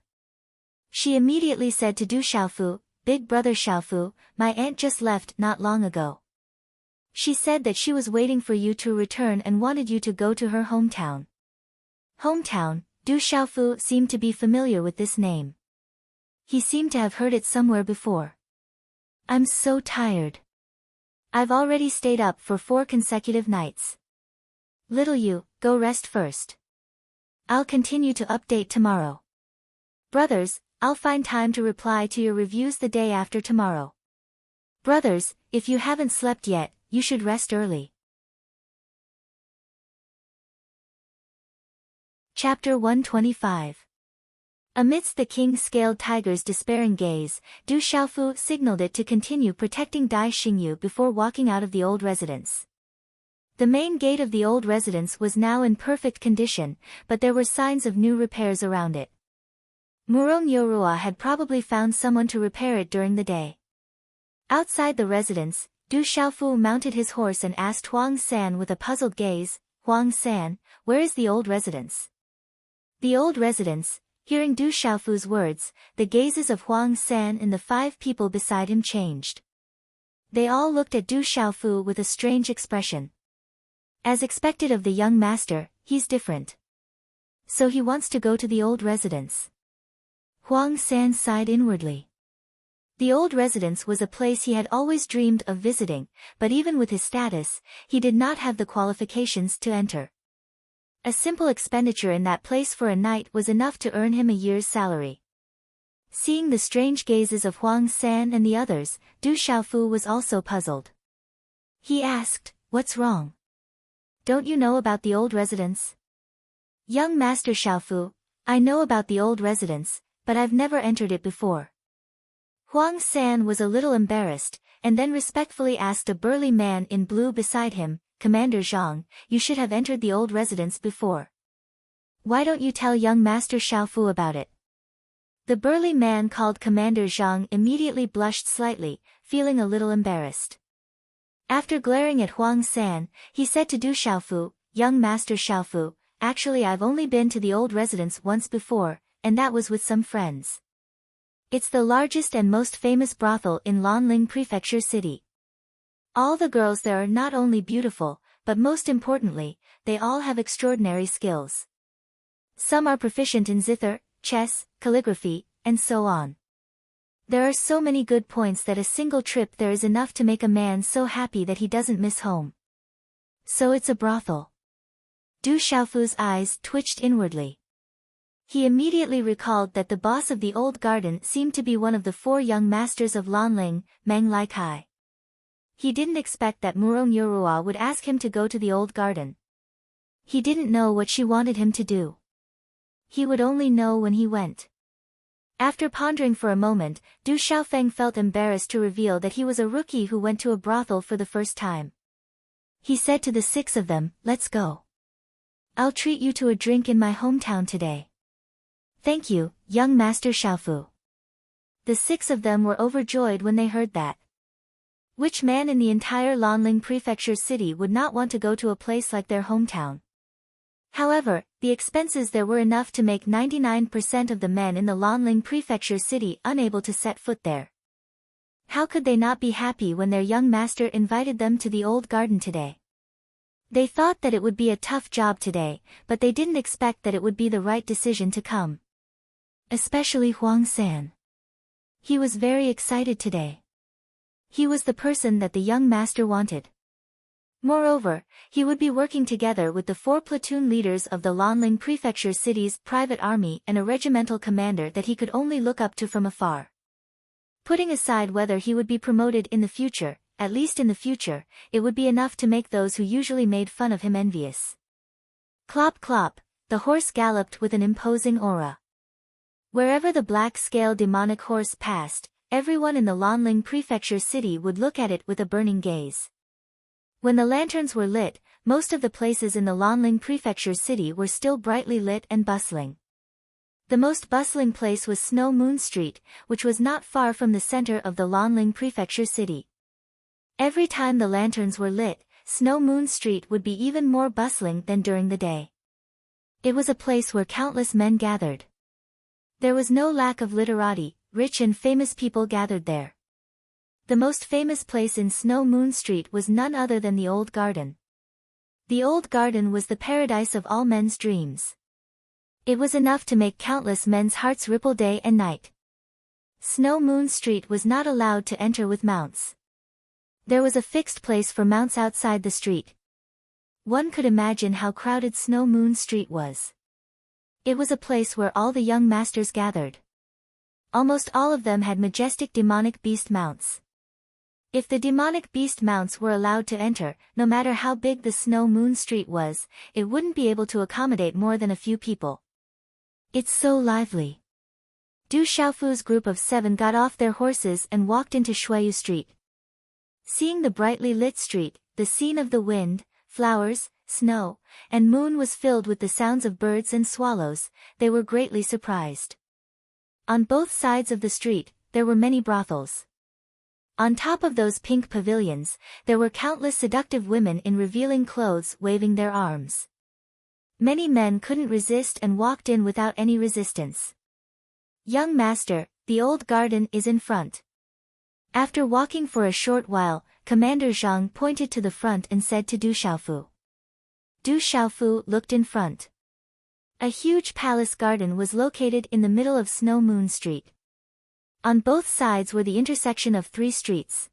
She immediately said to Du Xiaofu, "Big brother Xiaofu, my aunt just left not long ago. She said that she was waiting for you to return and wanted you to go to her hometown." Hometown, Du Xiaofu seemed to be familiar with this name. He seemed to have heard it somewhere before. "I'm so tired. I've already stayed up for 4 consecutive nights. Little you, go rest first. I'll continue to update tomorrow. Brothers, I'll find time to reply to your reviews the day after tomorrow. Brothers, if you haven't slept yet, you should rest early." Chapter 125. Amidst the king-scaled tiger's despairing gaze, Du Xiaofu signaled it to continue protecting Dai Xingyu before walking out of the old residence. The main gate of the old residence was now in perfect condition, but there were signs of new repairs around it. Murong Yorua had probably found someone to repair it during the day. Outside the residence, Du Xiaofu mounted his horse and asked Huang San with a puzzled gaze, "Huang San, where is the old residence?" The old residence. Hearing Du Xiaofu's words, the gazes of Huang San and the 5 people beside him changed. They all looked at Du Xiaofu with a strange expression. As expected of the young master, he's different. So he wants to go to the old residence. Huang San sighed inwardly. The old residence was a place he had always dreamed of visiting, but even with his status, he did not have the qualifications to enter. A simple expenditure in that place for a night was enough to earn him a year's salary. Seeing the strange gazes of Huang San and the others, Du Xiaofu was also puzzled. He asked, "What's wrong? Don't you know about the old residence?" "Young Master Xiaofu, I know about the old residence, but I've never entered it before." Huang San was a little embarrassed, and then respectfully asked a burly man in blue beside him, "Commander Zhang, you should have entered the old residence before. Why don't you tell young Master Xiaofu about it?" The burly man called Commander Zhang immediately blushed slightly, feeling a little embarrassed. After glaring at Huang San, he said to Du Xiaofu, "Young Master Xiaofu, actually I've only been to the old residence once before, and that was with some friends. It's the largest and most famous brothel in Lanling Prefecture City. All the girls there are not only beautiful, but most importantly, they all have extraordinary skills. Some are proficient in zither, chess, calligraphy, and so on. There are so many good points that a single trip there is enough to make a man so happy that he doesn't miss home. So it's a brothel." Du Xiaofu's eyes twitched inwardly. He immediately recalled that the boss of the old garden seemed to be one of the 4 young masters of Lanling, Meng Laikai. He didn't expect that Murong Yorua would ask him to go to the old garden. He didn't know what she wanted him to do. He would only know when he went. After pondering for a moment, Du Xiaofeng felt embarrassed to reveal that he was a rookie who went to a brothel for the first time. He said to the 6 of them, "Let's go. I'll treat you to a drink in my hometown today." "Thank you, young Master Xiaofu." The 6 of them were overjoyed when they heard that. Which man in the entire Lanling Prefecture city would not want to go to a place like their hometown? However, the expenses there were enough to make 99% of the men in the Lanling Prefecture city unable to set foot there. How could they not be happy when their young master invited them to the old garden today? They thought that it would be a tough job today, but they didn't expect that it would be the right decision to come. Especially Huang San. He was very excited today. He was the person that the young master wanted. Moreover, he would be working together with the 4 platoon leaders of the Lanling Prefecture city's private army and a regimental commander that he could only look up to from afar. Putting aside whether he would be promoted in the future, at least in the future, it would be enough to make those who usually made fun of him envious. Clop clop, the horse galloped with an imposing aura. Wherever the black-scale demonic horse passed, everyone in the Lanling Prefecture city would look at it with a burning gaze. When the lanterns were lit, most of the places in the Lanling Prefecture city were still brightly lit and bustling. The most bustling place was Snow Moon Street, which was not far from the center of the Lanling Prefecture city. Every time the lanterns were lit, Snow Moon Street would be even more bustling than during the day. It was a place where countless men gathered. There was no lack of literati, rich and famous people gathered there. The most famous place in Snow Moon Street was none other than the Old Garden. The Old Garden was the paradise of all men's dreams. It was enough to make countless men's hearts ripple day and night. Snow Moon Street was not allowed to enter with mounts. There was a fixed place for mounts outside the street. One could imagine how crowded Snow Moon Street was. It was a place where all the young masters gathered. Almost all of them had majestic demonic beast mounts. If the demonic beast mounts were allowed to enter, no matter how big the Snow Moon Street was, it wouldn't be able to accommodate more than a few people. It's so lively. Du Xiaofu's group of 7 got off their horses and walked into Shuiyu Street. Seeing the brightly lit street, the scene of the wind, flowers, snow, and moon was filled with the sounds of birds and swallows, they were greatly surprised. On both sides of the street, there were many brothels. On top of those pink pavilions, there were countless seductive women in revealing clothes waving their arms. Many men couldn't resist and walked in without any resistance. "Young master, the old garden is in front." After walking for a short while, Commander Zhang pointed to the front and said to Du Xiaofu. Du Xiaofu looked in front. A huge palace garden was located in the middle of Snow Moon Street. On both sides were the intersection of 3 streets.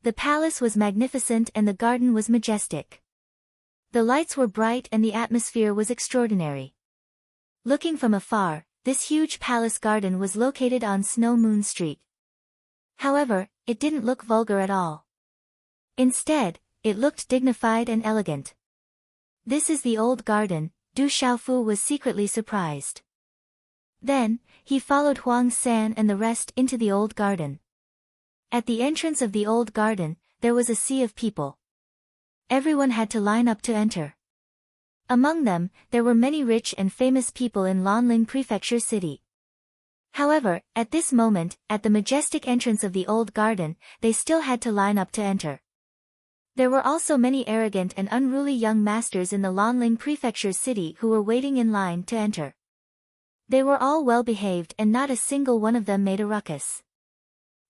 The palace was magnificent and the garden was majestic. The lights were bright and the atmosphere was extraordinary. Looking from afar, this huge palace garden was located on Snow Moon Street. However, it didn't look vulgar at all. Instead, it looked dignified and elegant. "This is the old garden," Du Xiaofu was secretly surprised. Then, he followed Huang San and the rest into the old garden. At the entrance of the old garden, there was a sea of people. Everyone had to line up to enter. Among them, there were many rich and famous people in Lanling Prefecture City. However, at this moment, at the majestic entrance of the old garden, they still had to line up to enter. There were also many arrogant and unruly young masters in the Lanling Prefecture City who were waiting in line to enter. They were all well-behaved and not a single one of them made a ruckus.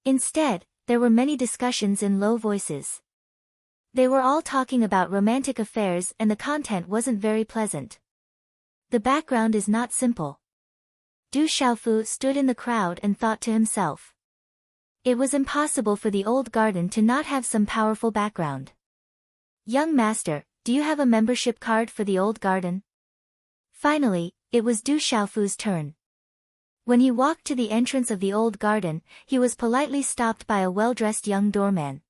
Instead, there were many discussions in low voices. They were all talking about romantic affairs and the content wasn't very pleasant. The background is not simple. Du Xiaofu stood in the crowd and thought to himself. It was impossible for the old garden to not have some powerful background. "Young master, do you have a membership card for the old garden?" Finally, it was Du Xiaofu's turn. When he walked to the entrance of the old garden, he was politely stopped by a well-dressed young doorman.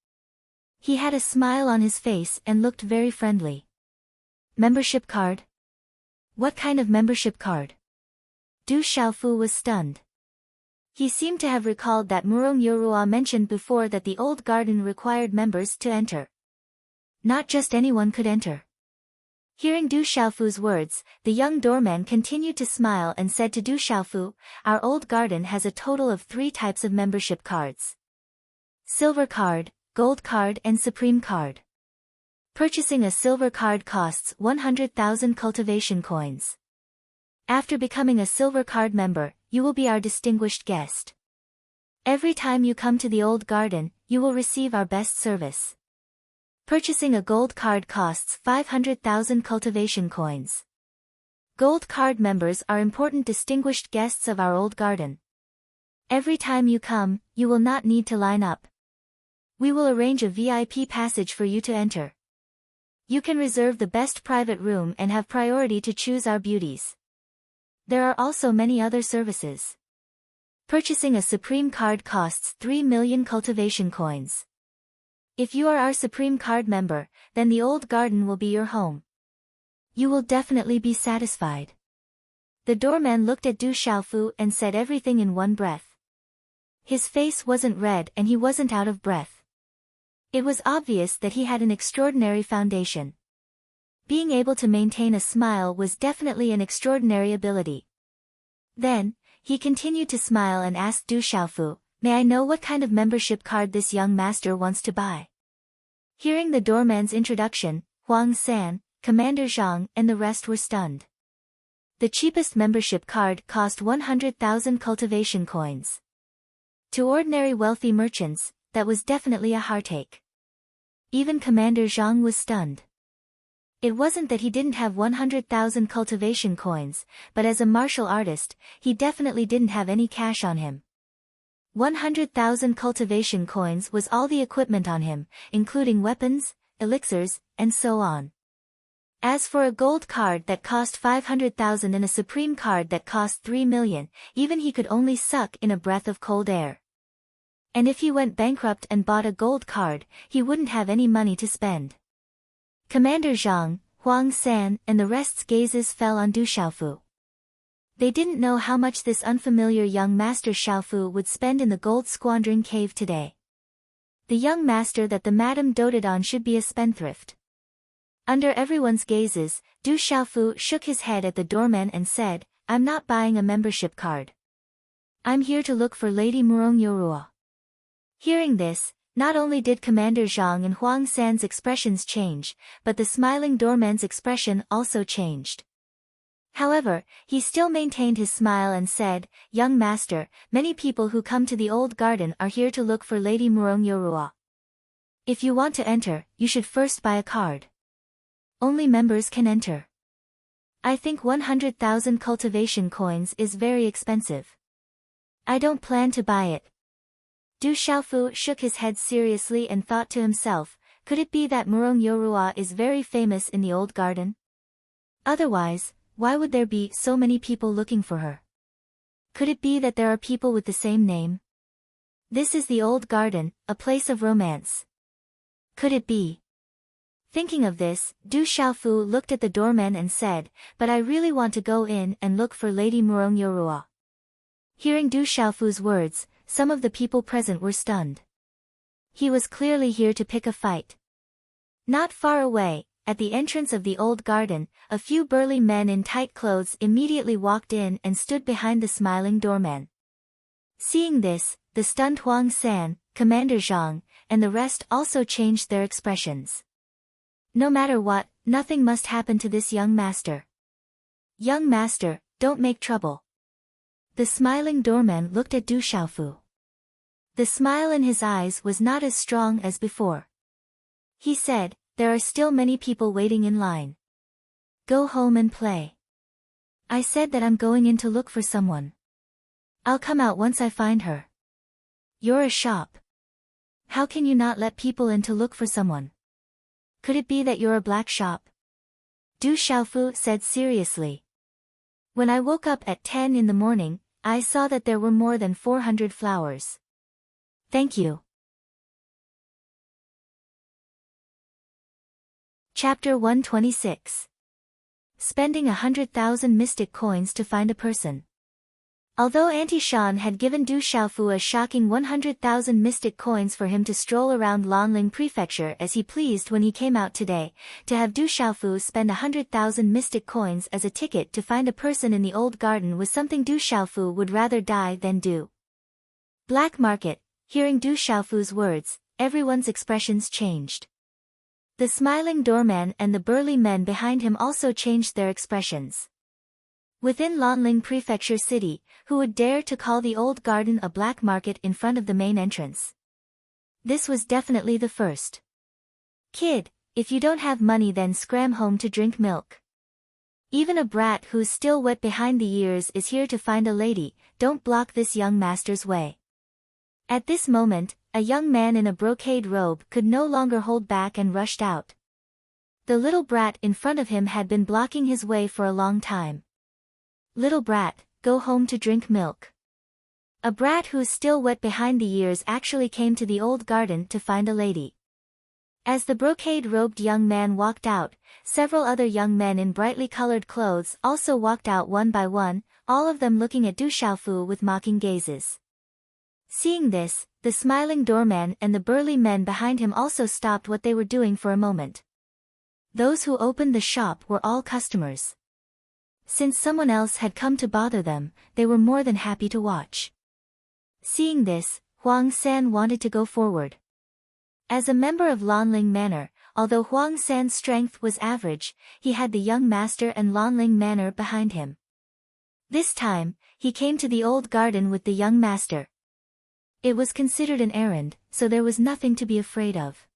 He had a smile on his face and looked very friendly. "Membership card? What kind of membership card?" Du Xiaofu was stunned. He seemed to have recalled that Murong Yorua mentioned before that the old garden required members to enter. Not just anyone could enter. Hearing Du Xiaofu's words, the young doorman continued to smile and said to Du Xiaofu, "Our old garden has a total of 3 types of membership cards. Silver card, gold card and supreme card. Purchasing a silver card costs 100,000 cultivation coins. After becoming a silver card member, you will be our distinguished guest. Every time you come to the old garden, you will receive our best service. Purchasing a gold card costs 500,000 cultivation coins. Gold card members are important distinguished guests of our old garden. Every time you come, you will not need to line up. We will arrange a VIP passage for you to enter. You can reserve the best private room and have priority to choose our beauties. There are also many other services. Purchasing a Supreme card costs 3 million cultivation coins. If you are our Supreme card member, then the old garden will be your home. You will definitely be satisfied." The doorman looked at Du Xiaofu and said everything in one breath. His face wasn't red and he wasn't out of breath. It was obvious that he had an extraordinary foundation. Being able to maintain a smile was definitely an extraordinary ability. Then, he continued to smile and asked Du Xiaofu, "May I know what kind of membership card this young master wants to buy?" Hearing the doorman's introduction, Huang San, Commander Zhang and the rest were stunned. The cheapest membership card cost 100,000 cultivation coins. To ordinary wealthy merchants, that was definitely a heartache. Even Commander Zhang was stunned. It wasn't that he didn't have 100,000 cultivation coins, but as a martial artist, he definitely didn't have any cash on him. 100,000 cultivation coins was all the equipment on him, including weapons, elixirs, and so on. As for a gold card that cost 500,000 and a supreme card that cost 3 million, even he could only suck in a breath of cold air. And if he went bankrupt and bought a gold card, he wouldn't have any money to spend. Commander Zhang, Huang San and the rest's gazes fell on Du Xiaofu. They didn't know how much this unfamiliar young master Xiaofu would spend in the gold-squandering cave today. The young master that the madam doted on should be a spendthrift. Under everyone's gazes, Du Xiaofu shook his head at the doorman and said, "I'm not buying a membership card. I'm here to look for Lady Murong Yorua." Hearing this, not only did Commander Zhang and Huang San's expressions change, but the smiling doorman's expression also changed. However, he still maintained his smile and said, "Young master, many people who come to the old garden are here to look for Lady Murong Yorua. If you want to enter, you should first buy a card. Only members can enter. I think 100,000 cultivation coins is very expensive. I don't plan to buy it." Du Xiaofu shook his head seriously and thought to himself, could it be that Murong Yorua is very famous in the old garden? Otherwise, why would there be so many people looking for her? Could it be that there are people with the same name? This is the old garden, a place of romance. Could it be? Thinking of this, Du Xiaofu looked at the doorman and said, "But I really want to go in and look for Lady Murong Yorua." Hearing Du Xiaofu's words, some of the people present were stunned. He was clearly here to pick a fight. Not far away, at the entrance of the old garden, a few burly men in tight clothes immediately walked in and stood behind the smiling doorman. Seeing this, the stunned Huang San, Commander Zhang, and the rest also changed their expressions. No matter what, nothing must happen to this young master. Young master, don't make trouble. The smiling doorman looked at Du Xiaofu. The smile in his eyes was not as strong as before. He said, "There are still many people waiting in line. Go home and play. I said that I'm going in to look for someone. I'll come out once I find her. You're a shop. How can you not let people in to look for someone? Could it be that you're a black shop?" Du Xiaofu said seriously. "When I woke up at 10 in the morning, I saw that there were more than 400 flowers. Thank you." Chapter 126. Spending 100,000 mystic coins to find a person. Although Auntie Shan had given Du Xiaofu a shocking 100,000 mystic coins for him to stroll around Lanling Prefecture as he pleased when he came out today, to have Du Xiaofu spend 100,000 mystic coins as a ticket to find a person in the old garden was something Du Xiaofu would rather die than do. Black market. Hearing Du Xiaofu's words, everyone's expressions changed. The smiling doorman and the burly men behind him also changed their expressions. Within Lanling Prefecture City, who would dare to call the old garden a black market in front of the main entrance? This was definitely the first. "Kid, if you don't have money then scram home to drink milk. Even a brat who's still wet behind the ears is here to find a lady, don't block this young master's way." At this moment, a young man in a brocade robe could no longer hold back and rushed out. The little brat in front of him had been blocking his way for a long time. "Little brat, go home to drink milk." A brat who's still wet behind the ears actually came to the old garden to find a lady. As the brocade-robed young man walked out, several other young men in brightly colored clothes also walked out one by one, all of them looking at Du Xiaofu with mocking gazes. Seeing this, the smiling doorman and the burly men behind him also stopped what they were doing for a moment. Those who opened the shop were all customers. Since someone else had come to bother them, they were more than happy to watch. Seeing this, Huang San wanted to go forward. As a member of Lanling Manor, although Huang San's strength was average, he had the young master and Lanling Manor behind him. This time, he came to the old garden with the young master. It was considered an errand, so there was nothing to be afraid of.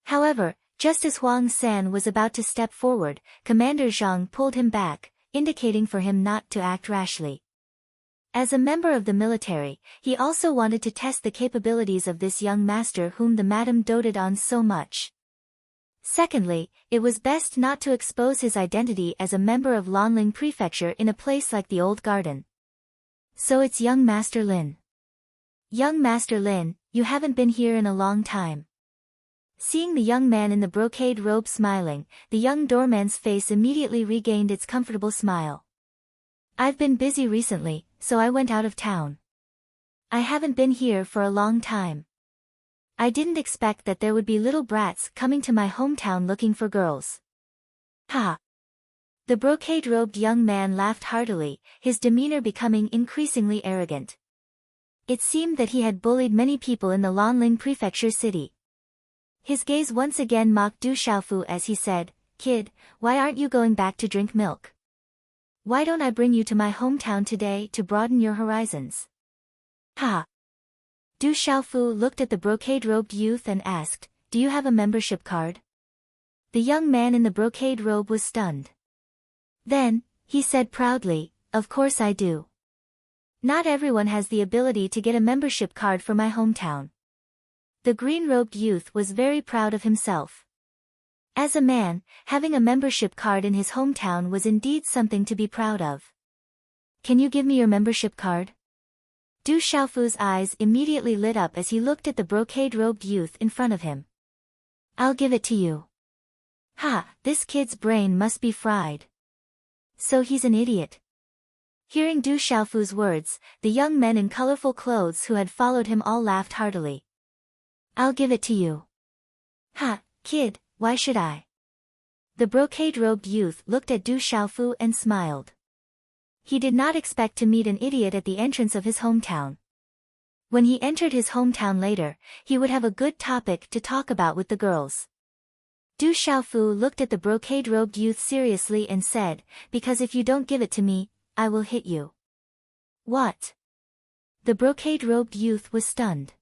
However, just as Huang San was about to step forward, Commander Zhang pulled him back, indicating for him not to act rashly. As a member of the military, he also wanted to test the capabilities of this young master whom the madam doted on so much. Secondly, it was best not to expose his identity as a member of Lanling Prefecture in a place like the old garden. "So it's young Master Lin. Young Master Lin, you haven't been here in a long time." Seeing the young man in the brocade robe smiling, the young doorman's face immediately regained its comfortable smile. I've been busy recently, so I went out of town. I haven't been here for a long time. I didn't expect that there would be little brats coming to my hometown looking for girls. Ha! The brocade-robed young man laughed heartily, his demeanor becoming increasingly arrogant. It seemed that he had bullied many people in the Lanling Prefecture city. His gaze once again mocked Du Xiaofu as he said, "Kid, why aren't you going back to drink milk? Why don't I bring you to my hometown today to broaden your horizons?" Ha! Du Xiaofu looked at the brocade-robed youth and asked, "Do you have a membership card?" The young man in the brocade robe was stunned. Then, he said proudly, "Of course I do. Not everyone has the ability to get a membership card for my hometown." The green-robed youth was very proud of himself. As a man, having a membership card in his hometown was indeed something to be proud of. "Can you give me your membership card?" Du Xiaofu's eyes immediately lit up as he looked at the brocade-robed youth in front of him. "I'll give it to you." Ha, this kid's brain must be fried. So he's an idiot. Hearing Du Xiaofu's words, the young men in colorful clothes who had followed him all laughed heartily. "I'll give it to you." "Ha, kid, why should I?" The brocade-robed youth looked at Du Xiaofu and smiled. He did not expect to meet an idiot at the entrance of his hometown. When he entered his hometown later, he would have a good topic to talk about with the girls. Du Xiaofu looked at the brocade-robed youth seriously and said, "Because if you don't give it to me, I will hit you." "What?" The brocade-robed youth was stunned.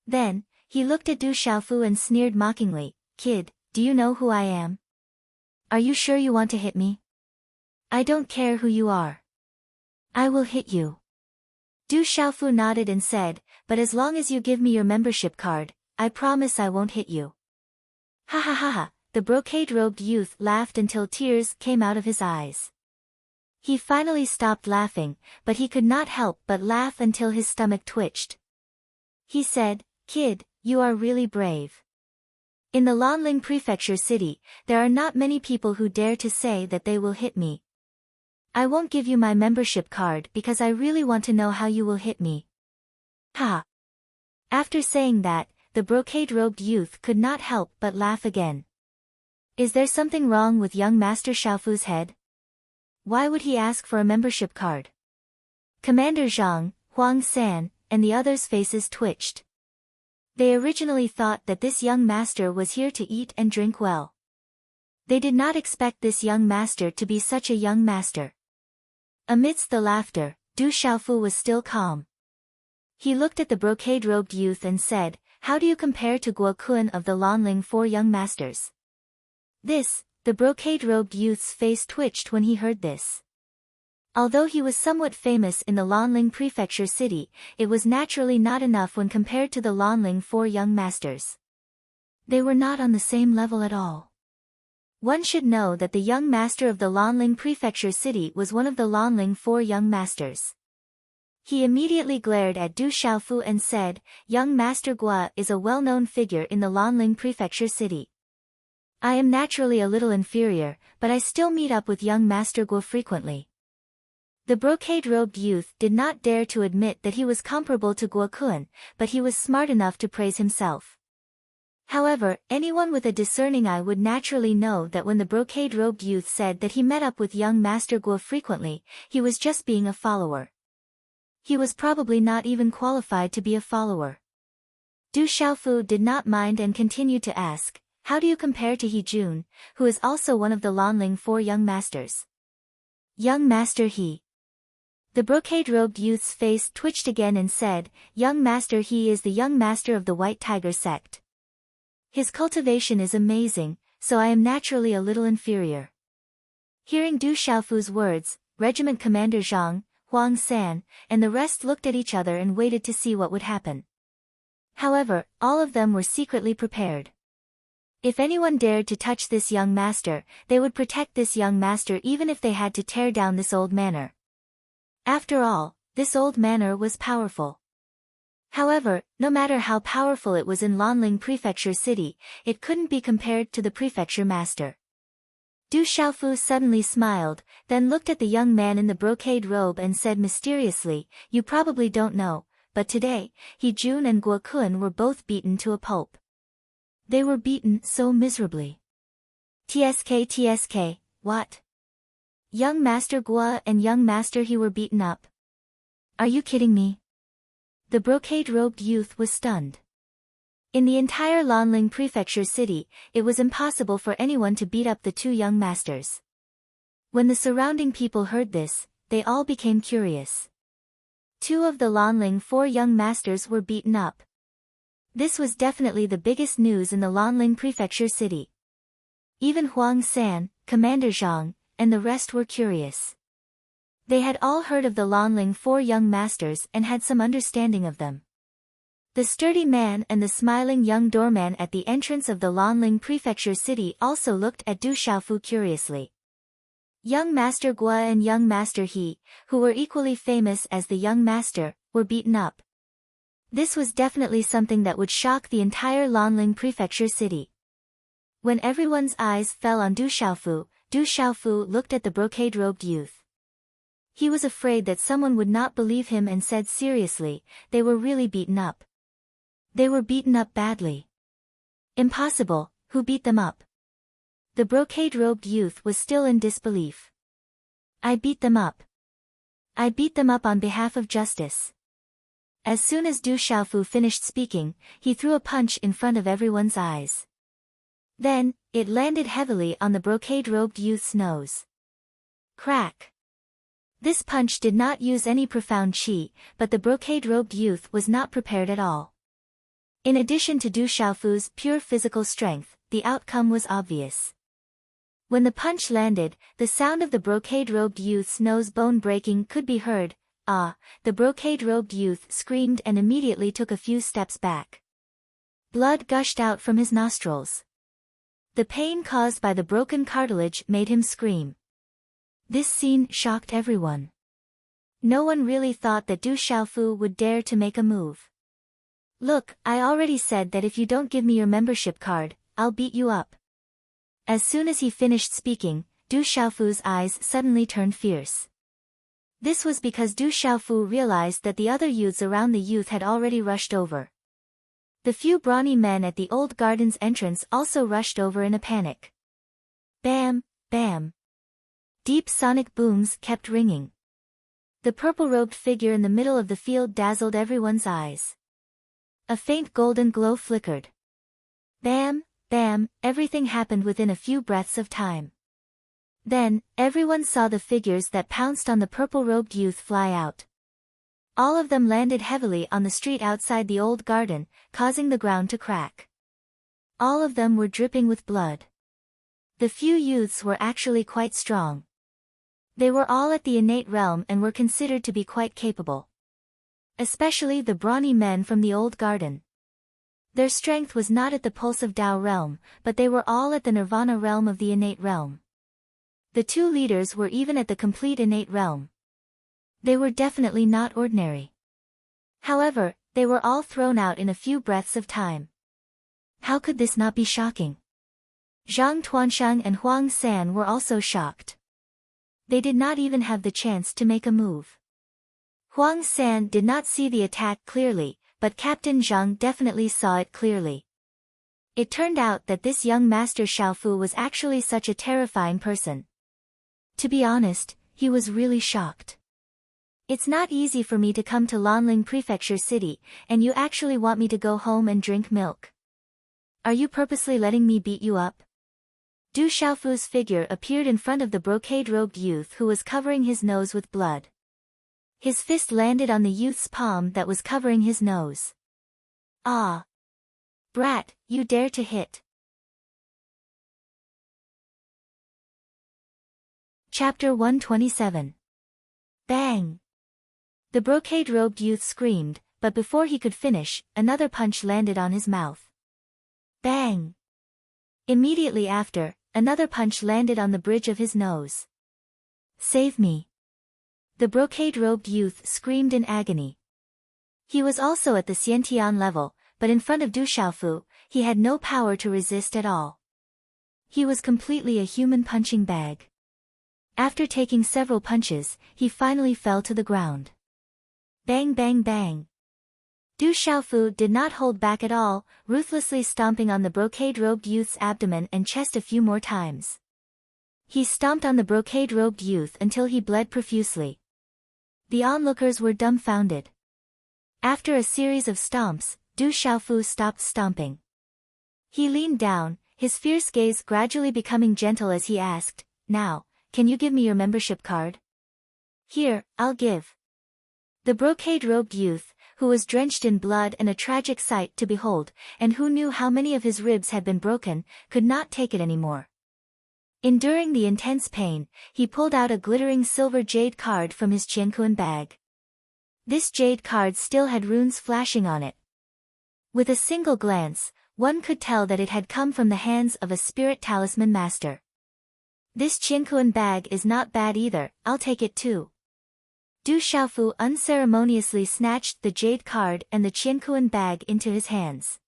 Then, he looked at Du Xiaofu and sneered mockingly, "Kid, do you know who I am? Are you sure you want to hit me? I don't care who you are. I will hit you." Du Xiaofu nodded and said, "But as long as you give me your membership card, I promise I won't hit you." Ha ha ha ha, the brocade-robed youth laughed until tears came out of his eyes. He finally stopped laughing, but he could not help but laugh until his stomach twitched. He said, "Kid, you are really brave. In the Lanling Prefecture city, there are not many people who dare to say that they will hit me. I won't give you my membership card because I really want to know how you will hit me." Ha! After saying that, the brocade-robed youth could not help but laugh again. Is there something wrong with young Master Xiaofu's head? Why would he ask for a membership card? Commander Zhang, Huang San, and the others' faces twitched. They originally thought that this young master was here to eat and drink well. They did not expect this young master to be such a young master. Amidst the laughter, Du Xiaofu was still calm. He looked at the brocade-robed youth and said, "How do you compare to Guo Kun of the Lanling Four Young Masters?" The brocade-robed youth's face twitched when he heard this. Although he was somewhat famous in the Lanling Prefecture city, it was naturally not enough when compared to the Lanling Four Young Masters. They were not on the same level at all. One should know that the young master of the Lanling Prefecture city was one of the Lanling Four Young Masters. He immediately glared at Du Xiaofu and said, "Young Master Guo is a well-known figure in the Lanling Prefecture city. I am naturally a little inferior, but I still meet up with young Master Guo frequently." The brocade-robed youth did not dare to admit that he was comparable to Guo Kun, but he was smart enough to praise himself. However, anyone with a discerning eye would naturally know that when the brocade-robed youth said that he met up with young Master Guo frequently, he was just being a follower. He was probably not even qualified to be a follower. Du Xiaofu did not mind and continued to ask, "How do you compare to He Jun, who is also one of the Lanling Four Young Masters?" "Young Master He." The brocade-robed youth's face twitched again and said, "Young Master He is the young master of the White Tiger sect. His cultivation is amazing, so I am naturally a little inferior." Hearing Du Xiaofu's words, Regiment Commander Zhang, Huang San, and the rest looked at each other and waited to see what would happen. However, all of them were secretly prepared. If anyone dared to touch this young master, they would protect this young master even if they had to tear down this old manor. After all, this old manor was powerful. However, no matter how powerful it was in Lanling Prefecture city, it couldn't be compared to the prefecture master. Du Xiaofu suddenly smiled, then looked at the young man in the brocade robe and said mysteriously, "You probably don't know, but today, He Jun and Guo Kun were both beaten to a pulp. They were beaten so miserably." TSK, what? Young Master Guo and young Master He were beaten up? Are you kidding me? The brocade-robed youth was stunned. In the entire Lanling Prefecture city, it was impossible for anyone to beat up the two young masters. When the surrounding people heard this, they all became curious. Two of the Lanling four young masters were beaten up. This was definitely the biggest news in the Lanling Prefecture city. Even Huang San, Commander Zhang, and the rest were curious. They had all heard of the Lanling four young masters and had some understanding of them. The sturdy man and the smiling young doorman at the entrance of the Lanling Prefecture city also looked at Du Xiaofu curiously. Young Master Guo and young Master He, who were equally famous as the young master, were beaten up. This was definitely something that would shock the entire Lanling Prefecture city. When everyone's eyes fell on Du Xiaofu looked at the brocade-robed youth. He was afraid that someone would not believe him and said seriously, "They were really beaten up." They were beaten up badly. Impossible, who beat them up? The brocade-robed youth was still in disbelief. "I beat them up. I beat them up on behalf of justice." As soon as Du Xiaofu finished speaking, he threw a punch in front of everyone's eyes. Then, it landed heavily on the brocade-robed youth's nose. Crack! This punch did not use any profound qi, but the brocade-robed youth was not prepared at all. In addition to Du Xiaofu's pure physical strength, the outcome was obvious. When the punch landed, the sound of the brocade-robed youth's nose bone breaking could be heard. "Ah!" The brocade-robed youth screamed and immediately took a few steps back. Blood gushed out from his nostrils. The pain caused by the broken cartilage made him scream. This scene shocked everyone. No one really thought that Du Xiaofu would dare to make a move. "Look, I already said that if you don't give me your membership card, I'll beat you up." As soon as he finished speaking, Du Xiaofu's eyes suddenly turned fierce. This was because Du Xiaofu realized that the other youths around the youth had already rushed over. The few brawny men at the old garden's entrance also rushed over in a panic. Bam, bam. Deep sonic booms kept ringing. The purple-robed figure in the middle of the field dazzled everyone's eyes. A faint golden glow flickered. Bam, bam, everything happened within a few breaths of time. Then, everyone saw the figures that pounced on the purple-robed youth fly out. All of them landed heavily on the street outside the old garden, causing the ground to crack. All of them were dripping with blood. The few youths were actually quite strong. They were all at the innate realm and were considered to be quite capable. Especially the brawny men from the old garden. Their strength was not at the pulse of Tao realm, but they were all at the nirvana realm of the innate realm. The two leaders were even at the complete innate realm. They were definitely not ordinary. However, they were all thrown out in a few breaths of time. How could this not be shocking? Zhang Tuanshan and Huang San were also shocked. They did not even have the chance to make a move. Huang San did not see the attack clearly, but Captain Zhang definitely saw it clearly. It turned out that this young Master Xiaofu was actually such a terrifying person. To be honest, he was really shocked. "It's not easy for me to come to Lanling Prefecture City, and you actually want me to go home and drink milk. Are you purposely letting me beat you up?" Du Xiaofu's figure appeared in front of the brocade-robed youth who was covering his nose with blood. His fist landed on the youth's palm that was covering his nose. "Ah! Brat, you dare to hit!" Chapter 127. Bang! The brocade-robed youth screamed, but before he could finish, another punch landed on his mouth. Bang! Immediately after, another punch landed on the bridge of his nose. "Save me!" The brocade-robed youth screamed in agony. He was also at the Xiantian level, but in front of Du Xiaofu, he had no power to resist at all. He was completely a human punching bag. After taking several punches, he finally fell to the ground. Bang bang bang. Du Xiaofu did not hold back at all, ruthlessly stomping on the brocade-robed youth's abdomen and chest a few more times. He stomped on the brocade-robed youth until he bled profusely. The onlookers were dumbfounded. After a series of stomps, Du Xiaofu stopped stomping. He leaned down, his fierce gaze gradually becoming gentle as he asked, "Now, can you give me your membership card?" "Here, I'll give." The brocade-robed youth, who was drenched in blood and a tragic sight to behold, and who knew how many of his ribs had been broken, could not take it anymore. Enduring the intense pain, he pulled out a glittering silver jade card from his qianquan bag. This jade card still had runes flashing on it. With a single glance, one could tell that it had come from the hands of a spirit talisman master. "This qianquan bag is not bad either, I'll take it too." Du Xiaofu unceremoniously snatched the jade card and the qianquan bag into his hands.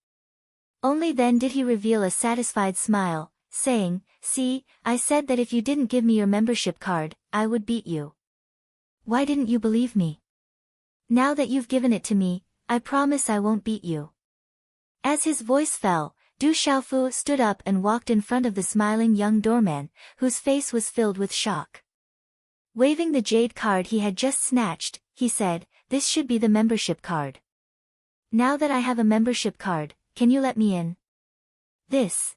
Only then did he reveal a satisfied smile, saying, "See, I said that if you didn't give me your membership card, I would beat you. Why didn't you believe me? Now that you've given it to me, I promise I won't beat you." As his voice fell, Du Xiaofu stood up and walked in front of the smiling young doorman, whose face was filled with shock. Waving the jade card he had just snatched, he said, "This should be the membership card. Now that I have a membership card, can you let me in?" "This."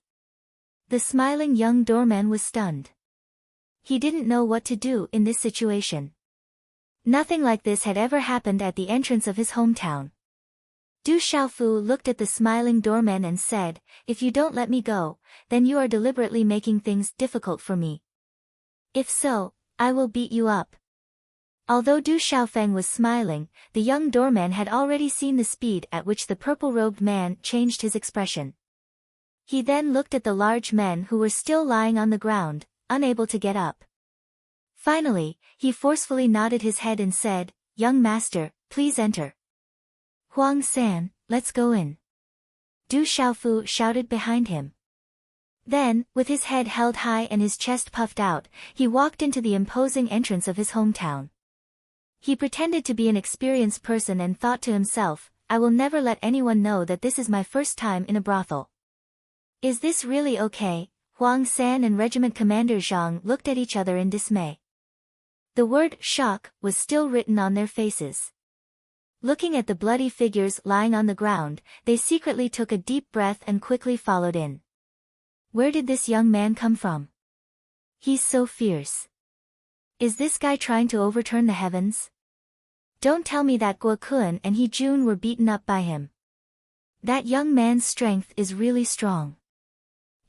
The smiling young doorman was stunned. He didn't know what to do in this situation. Nothing like this had ever happened at the entrance of his hometown. Du Xiaofu looked at the smiling doorman and said, "If you don't let me go, then you are deliberately making things difficult for me. If so, I will beat you up." Although Du Xiaofeng was smiling, the young doorman had already seen the speed at which the purple-robed man changed his expression. He then looked at the large men who were still lying on the ground, unable to get up. Finally, he forcefully nodded his head and said, "Young master, please enter." "Huang San, let's go in." Du Xiaofu shouted behind him. Then, with his head held high and his chest puffed out, he walked into the imposing entrance of his hometown. He pretended to be an experienced person and thought to himself, "I will never let anyone know that this is my first time in a brothel." "Is this really okay?" Huang San and Regiment Commander Zhang looked at each other in dismay. The word shock was still written on their faces. Looking at the bloody figures lying on the ground, they secretly took a deep breath and quickly followed in. Where did this young man come from? He's so fierce. Is this guy trying to overturn the heavens? Don't tell me that Guo Kun and He Jun were beaten up by him. That young man's strength is really strong.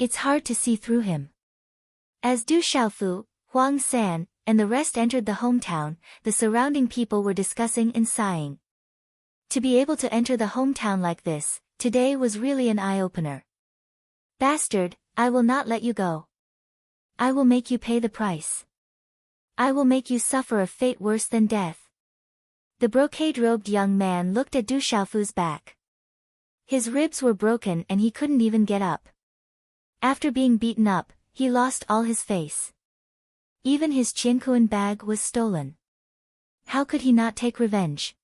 It's hard to see through him. As Du Xiaofu, Huang San, and the rest entered the hometown, the surrounding people were discussing and sighing. To be able to enter the hometown like this, today was really an eye-opener. "Bastard, I will not let you go. I will make you pay the price. I will make you suffer a fate worse than death." The brocade-robed young man looked at Du Xiaofu's back. His ribs were broken and he couldn't even get up. After being beaten up, he lost all his face. Even his qianquan bag was stolen. How could he not take revenge?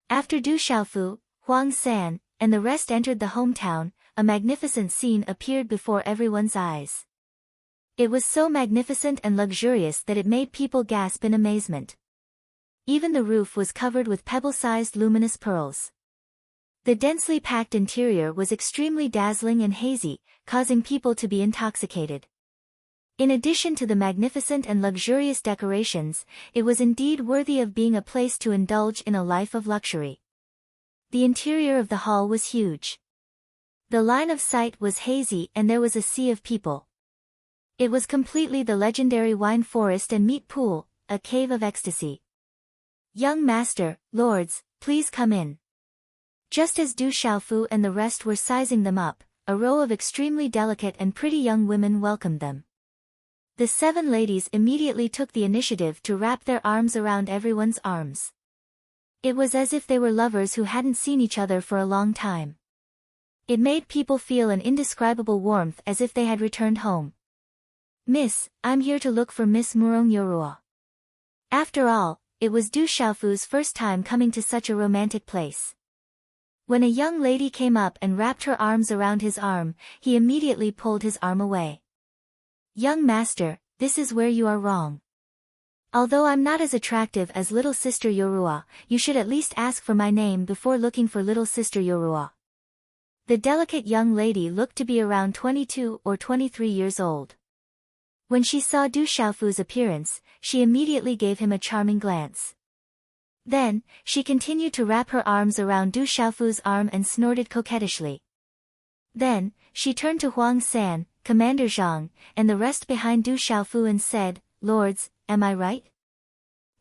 After Du Xiaofu, Huang San, and the rest entered the hometown, a magnificent scene appeared before everyone's eyes. It was so magnificent and luxurious that it made people gasp in amazement. Even the roof was covered with pebble-sized luminous pearls. The densely packed interior was extremely dazzling and hazy, causing people to be intoxicated. In addition to the magnificent and luxurious decorations, it was indeed worthy of being a place to indulge in a life of luxury. The interior of the hall was huge. The line of sight was hazy and there was a sea of people. It was completely the legendary wine forest and meat pool, a cave of ecstasy. "Young master, lords, please come in." Just as Du Xiaofu and the rest were sizing them up, a row of extremely delicate and pretty young women welcomed them. The 7 ladies immediately took the initiative to wrap their arms around everyone's arms. It was as if they were lovers who hadn't seen each other for a long time. It made people feel an indescribable warmth as if they had returned home. Miss, I'm here to look for Miss Murong Yorua. After all, it was Du Xiaofu's first time coming to such a romantic place. When a young lady came up and wrapped her arms around his arm, he immediately pulled his arm away. Young master, this is where you are wrong. Although I'm not as attractive as little sister Yorua, you should at least ask for my name before looking for little sister Yorua. The delicate young lady looked to be around 22 or 23 years old. When she saw Du Xiaofu's appearance, she immediately gave him a charming glance. Then, she continued to wrap her arms around Du Xiaofu's arm and snorted coquettishly. Then, she turned to Huang San, Commander Zhang, and the rest behind Du Xiaofu and said, Lords, am I right?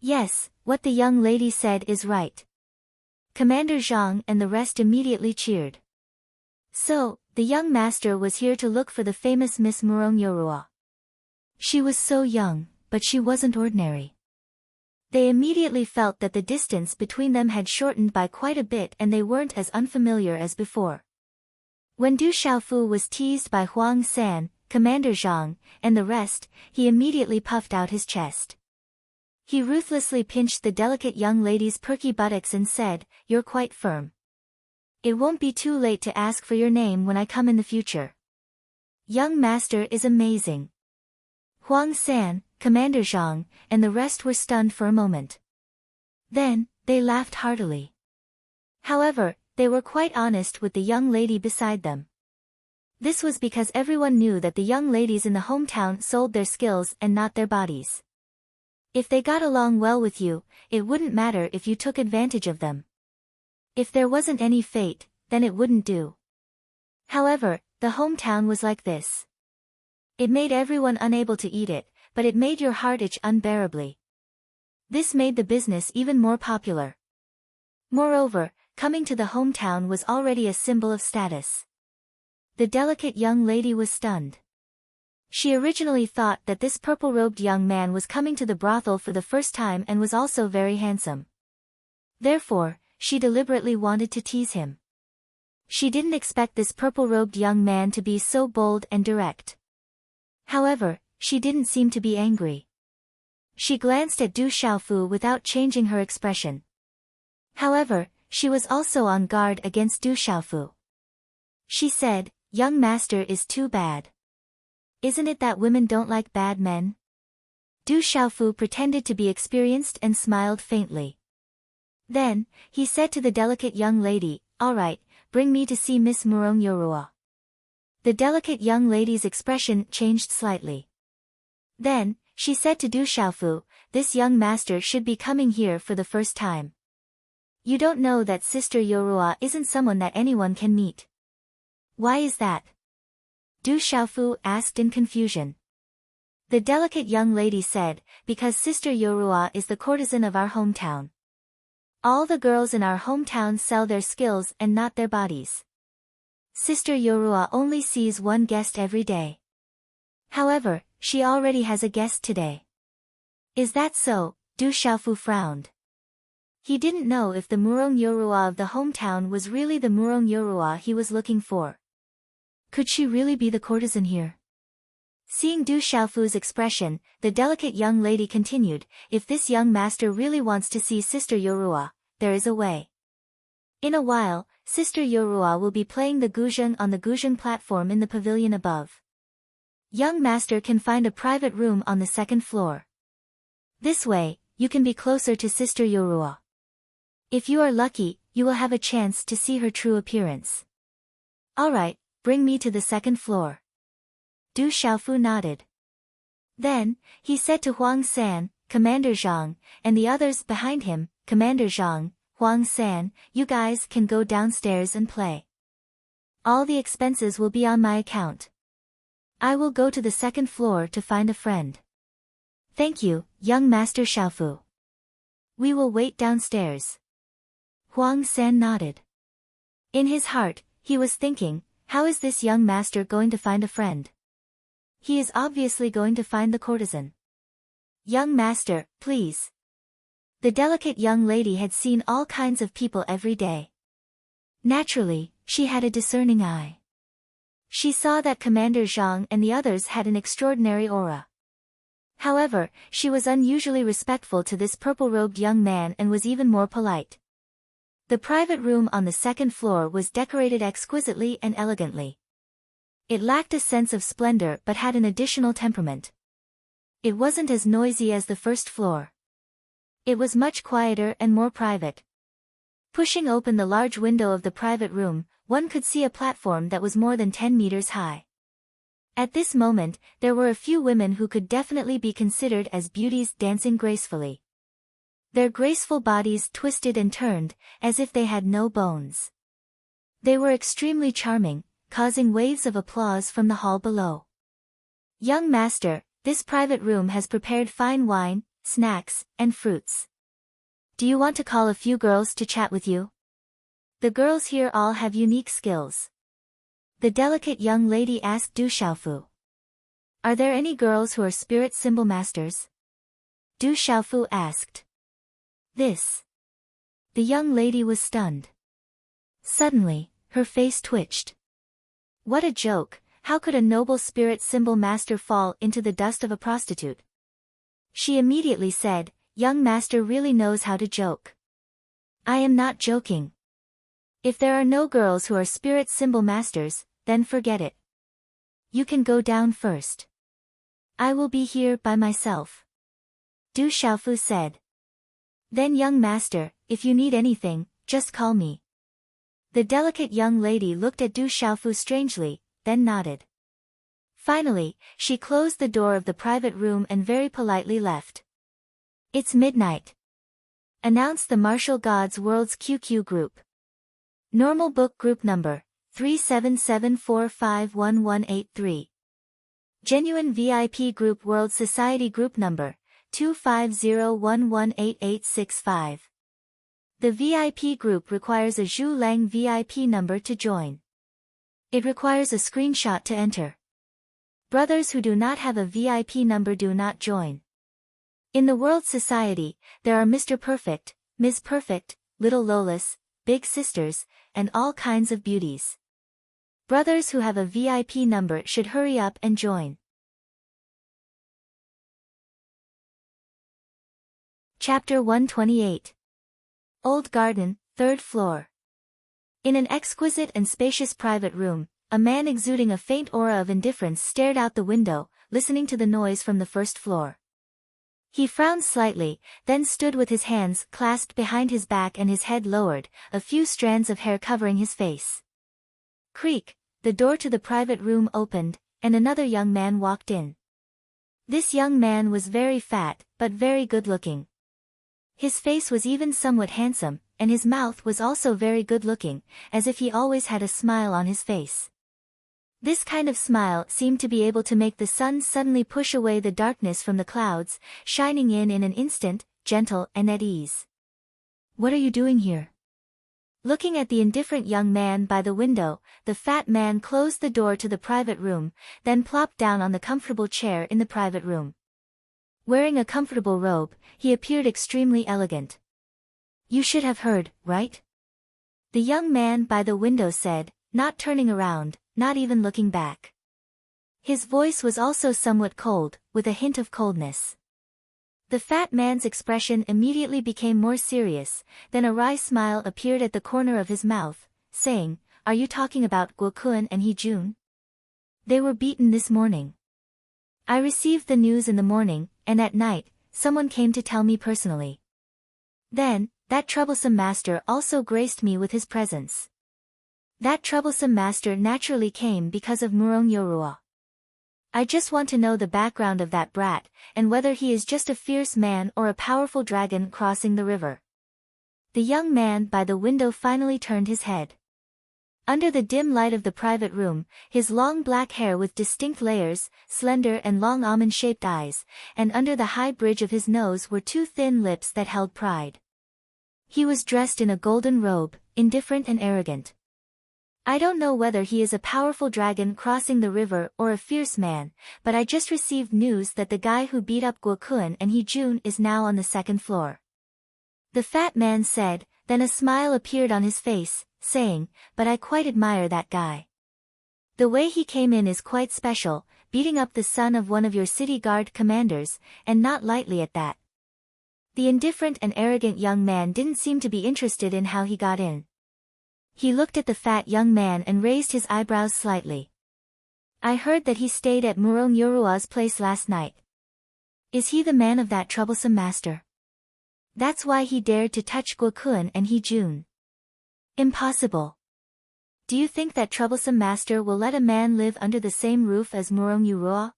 Yes, what the young lady said is right. Commander Zhang and the rest immediately cheered. So, the young master was here to look for the famous Miss Murong Yorua. She was so young, but she wasn't ordinary. They immediately felt that the distance between them had shortened by quite a bit and they weren't as unfamiliar as before. When Du Xiaofu was teased by Huang San, Commander Zhang, and the rest, he immediately puffed out his chest. He ruthlessly pinched the delicate young lady's perky buttocks and said, You're quite firm. It won't be too late to ask for your name when I come in the future. Young master is amazing. Huang San, Commander Zhang, and the rest were stunned for a moment. Then, they laughed heartily. However, they were quite honest with the young lady beside them. This was because everyone knew that the young ladies in the hometown sold their skills and not their bodies. If they got along well with you, it wouldn't matter if you took advantage of them. If there wasn't any fate, then it wouldn't do. However, the hometown was like this. It made everyone unable to eat it, but it made your heart itch unbearably. This made the business even more popular. Moreover, coming to the hometown was already a symbol of status. The delicate young lady was stunned. She originally thought that this purple-robed young man was coming to the brothel for the first time and was also very handsome. Therefore, she deliberately wanted to tease him. She didn't expect this purple-robed young man to be so bold and direct. However, she didn't seem to be angry. She glanced at Du Xiaofu without changing her expression. However, she was also on guard against Du Xiaofu. She said, Young master is too bad. Isn't it that women don't like bad men? Du Xiaofu pretended to be experienced and smiled faintly. Then, he said to the delicate young lady, All right, bring me to see Miss Murong Yorua. The delicate young lady's expression changed slightly. Then, she said to Du Xiaofu, This young master should be coming here for the first time. You don't know that Sister Yorua isn't someone that anyone can meet. Why is that? Du Xiaofu asked in confusion. The delicate young lady said, Because Sister Yorua is the courtesan of our hometown. All the girls in our hometown sell their skills and not their bodies. Sister Yorua only sees one guest every day. However, she already has a guest today. Is that so? Du Xiaofu frowned. He didn't know if the Murong Yorua of the hometown was really the Murong Yorua he was looking for. Could she really be the courtesan here? Seeing Du Xiaofu's expression, the delicate young lady continued, If this young master really wants to see Sister Yorua, there is a way. In a while, Sister Yorua will be playing the guzheng on the guzheng platform in the pavilion above. Young master can find a private room on the second floor. This way, you can be closer to Sister Yorua. If you are lucky, you will have a chance to see her true appearance. Alright, bring me to the second floor. Du Xiaofu nodded. Then, he said to Huang San, Commander Zhang, and the others behind him, Commander Zhang, Huang San, you guys can go downstairs and play. All the expenses will be on my account. I will go to the second floor to find a friend. Thank you, young Master Xiaofu. We will wait downstairs. Huang San nodded. In his heart, he was thinking, how is this young master going to find a friend? He is obviously going to find the courtesan. Young master, please. The delicate young lady had seen all kinds of people every day. Naturally, She had a discerning eye. She saw that Commander Zhang and the others had an extraordinary aura. However, she was unusually respectful to this purple-robed young man and was even more polite. The private room on the second floor was decorated exquisitely and elegantly. It lacked a sense of splendor but had an additional temperament. It wasn't as noisy as the first floor. It was much quieter and more private. Pushing open the large window of the private room, one could see a platform that was more than 10 meters high. At this moment, there were a few women who could definitely be considered as beauties dancing gracefully. Their graceful bodies twisted and turned, as if they had no bones. They were extremely charming, causing waves of applause from the hall below. "Young master, this private room has prepared fine wine, snacks, and fruits. Do you want to call a few girls to chat with you? The girls here all have unique skills." The delicate young lady asked Du Xiaofu. "Are there any girls who are spirit symbol masters?" Du Xiaofu asked. This. The young lady was stunned. Suddenly, her face twitched. What a joke! How could a noble spirit symbol master fall into the dust of a prostitute? She immediately said, "Young master really knows how to joke." "I am not joking. If there are no girls who are spirit symbol masters, then forget it. You can go down first. I will be here by myself." Du Xiaofu said. "Then young master, if you need anything, just call me." The delicate young lady looked at Du Xiaofu strangely, then nodded. Finally, she closed the door of the private room and very politely left. "It's midnight," announced the Martial Gods World's QQ group. Normal book group number 3774511183. Genuine VIP group World Society group number 250118865. The VIP group requires a Zhu Lang VIP number to join. It requires a screenshot to enter. Brothers who do not have a VIP number do not join. In the World Society, there are Mr. Perfect, Ms. Perfect, Little Lolas, Big Sisters, and all kinds of beauties. Brothers who have a VIP number should hurry up and join. Chapter 128. Old Garden, 3rd floor. In an exquisite and spacious private room, a man exuding a faint aura of indifference stared out the window, listening to the noise from the first floor. He frowned slightly, then stood with his hands clasped behind his back and his head lowered, a few strands of hair covering his face. Creak, the door to the private room opened, and another young man walked in. This young man was very fat, but very good-looking. His face was even somewhat handsome, and his mouth was also very good-looking, as if he always had a smile on his face. This kind of smile seemed to be able to make the sun suddenly push away the darkness from the clouds, shining in an instant, gentle and at ease. "What are you doing here?" Looking at the indifferent young man by the window, the fat man closed the door to the private room, then plopped down on the comfortable chair in the private room. Wearing a comfortable robe, he appeared extremely elegant. "You should have heard, right?" The young man by the window said, not turning around, not even looking back. His voice was also somewhat cold, with a hint of coldness. The fat man's expression immediately became more serious, then a wry smile appeared at the corner of his mouth, saying, "Are you talking about Guo Kun and He Jun? They were beaten this morning. I received the news in the morning, and at night, someone came to tell me personally. Then, that troublesome master also graced me with his presence. That troublesome master naturally came because of Murong Yorua. I just want to know the background of that brat, and whether he is just a fierce man or a powerful dragon crossing the river." The young man by the window finally turned his head. Under the dim light of the private room, his long black hair with distinct layers, slender and long almond-shaped eyes, and under the high bridge of his nose were two thin lips that held pride. He was dressed in a golden robe, indifferent and arrogant. "I don't know whether he is a powerful dragon crossing the river or a fierce man, but I just received news that the guy who beat up Guo Kun and He Jun is now on the second floor." The fat man said, then a smile appeared on his face, saying, "But I quite admire that guy. The way he came in is quite special, beating up the son of one of your city guard commanders, and not lightly at that." The indifferent and arrogant young man didn't seem to be interested in how he got in. He looked at the fat young man and raised his eyebrows slightly. "I heard that he stayed at Murong Yorua's place last night. Is he the man of that troublesome master? That's why he dared to touch Guokun and Hee-jun." "Impossible. Do you think that troublesome master will let a man live under the same roof as Murong Yorua?"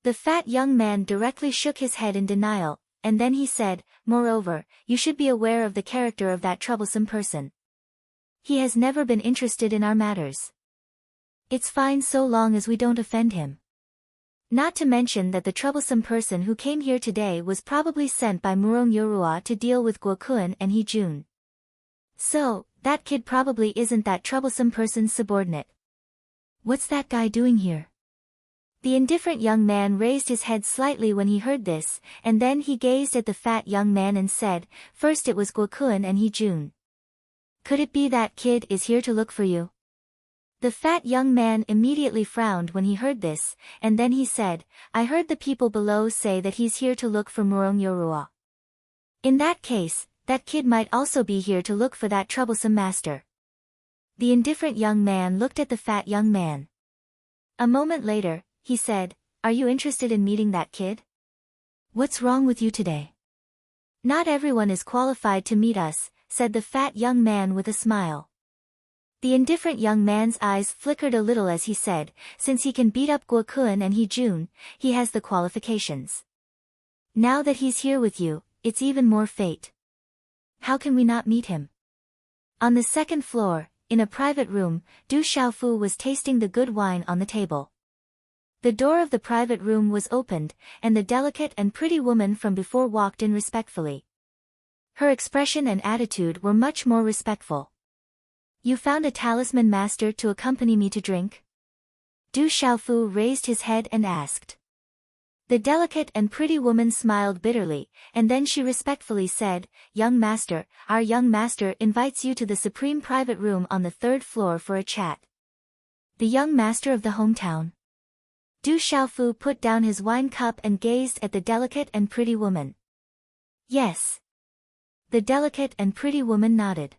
The fat young man directly shook his head in denial, and then he said, "Moreover, you should be aware of the character of that troublesome person. He has never been interested in our matters. It's fine so long as we don't offend him. Not to mention that the troublesome person who came here today was probably sent by Murong Yorua to deal with Guokun and Hee-jun. So, that kid probably isn't that troublesome person's subordinate. What's that guy doing here?" The indifferent young man raised his head slightly when he heard this, and then he gazed at the fat young man and said, "First it was Guokun and Hee-jun. Could it be that kid is here to look for you?" The fat young man immediately frowned when he heard this, and then he said, "I heard the people below say that he's here to look for Murong Yorua. In that case, that kid might also be here to look for that troublesome master." The indifferent young man looked at the fat young man. A moment later, he said, "Are you interested in meeting that kid? What's wrong with you today?" "Not everyone is qualified to meet us," said the fat young man with a smile. The indifferent young man's eyes flickered a little as he said, "Since he can beat up Guokun and Hee-jun, he has the qualifications. Now that he's here with you, it's even more fate. How can we not meet him?" On the second floor, in a private room, Du Xiaofu was tasting the good wine on the table. The door of the private room was opened, and the delicate and pretty woman from before walked in respectfully. Her expression and attitude were much more respectful. "You found a talisman master to accompany me to drink?" Du Xiaofu raised his head and asked. The delicate and pretty woman smiled bitterly, and then she respectfully said, "Young master, our young master invites you to the supreme private room on the third floor for a chat." "The young master of the hometown?" Du Xiaofu put down his wine cup and gazed at the delicate and pretty woman. "Yes." The delicate and pretty woman nodded.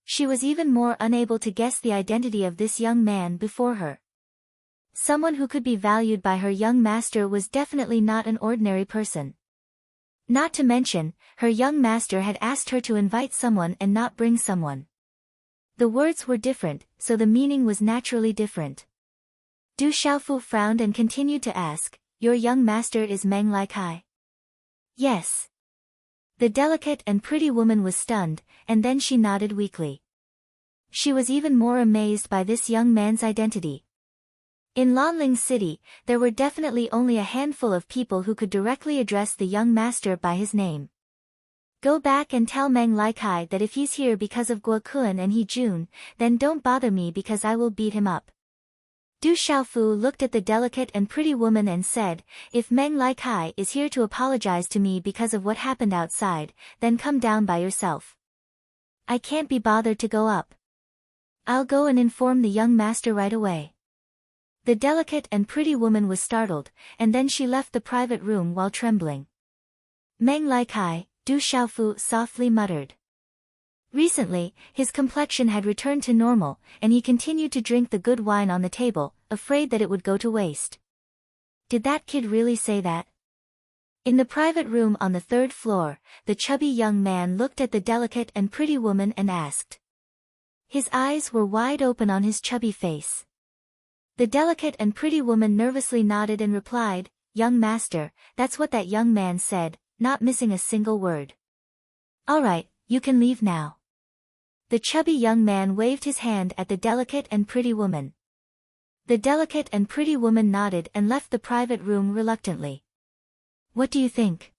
She was even more unable to guess the identity of this young man before her. Someone who could be valued by her young master was definitely not an ordinary person. Not to mention, her young master had asked her to invite someone and not bring someone. The words were different, so the meaning was naturally different. Du Xiaofu frowned and continued to ask, "Your young master is Meng Laikai?" "Yes." The delicate and pretty woman was stunned, and then she nodded weakly. She was even more amazed by this young man's identity. In Lanling City, there were definitely only a handful of people who could directly address the young master by his name. "Go back and tell Meng Laikai that if he's here because of Guokun and Hee-jun, then don't bother me because I will beat him up." Du Xiaofu looked at the delicate and pretty woman and said, "If Meng Laikai is here to apologize to me because of what happened outside, then come down by yourself. I can't be bothered to go up. I'll go and inform the young master right away." The delicate and pretty woman was startled, and then she left the private room while trembling. "Meng Laikai," Du Xiaofu softly muttered. Recently, his complexion had returned to normal, and he continued to drink the good wine on the table, afraid that it would go to waste. Did that kid really say that? In the private room on the third floor, the chubby young man looked at the delicate and pretty woman and asked. His eyes were wide open on his chubby face. The delicate and pretty woman nervously nodded and replied, "Young master, that's what that young man said, not missing a single word." "All right, you can leave now." The chubby young man waved his hand at the delicate and pretty woman. The delicate and pretty woman nodded and left the private room reluctantly. "What do you think?"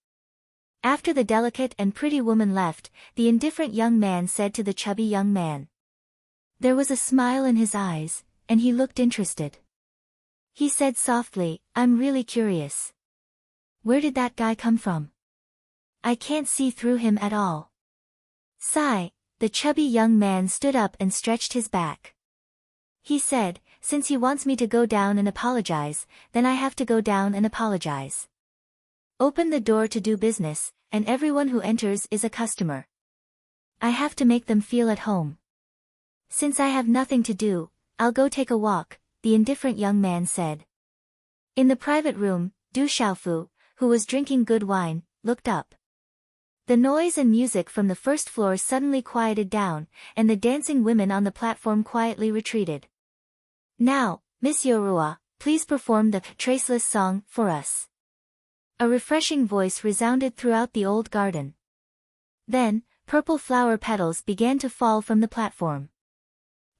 After the delicate and pretty woman left, the indifferent young man said to the chubby young man. There was a smile in his eyes, and he looked interested. He said softly, "I'm really curious. Where did that guy come from? I can't see through him at all." Sigh. the chubby young man stood up and stretched his back. He said, "Since he wants me to go down and apologize, then I have to go down and apologize. Open the door to do business, and everyone who enters is a customer. I have to make them feel at home. Since I have nothing to do, I'll go take a walk," the indifferent young man said. In the private room, Du Xiaofu, who was drinking good wine, looked up. The noise and music from the first floor suddenly quieted down, and the dancing women on the platform quietly retreated. "Now, Miss Yorua, please perform the Traceless song for us." A refreshing voice resounded throughout the old garden. Then, purple flower petals began to fall from the platform.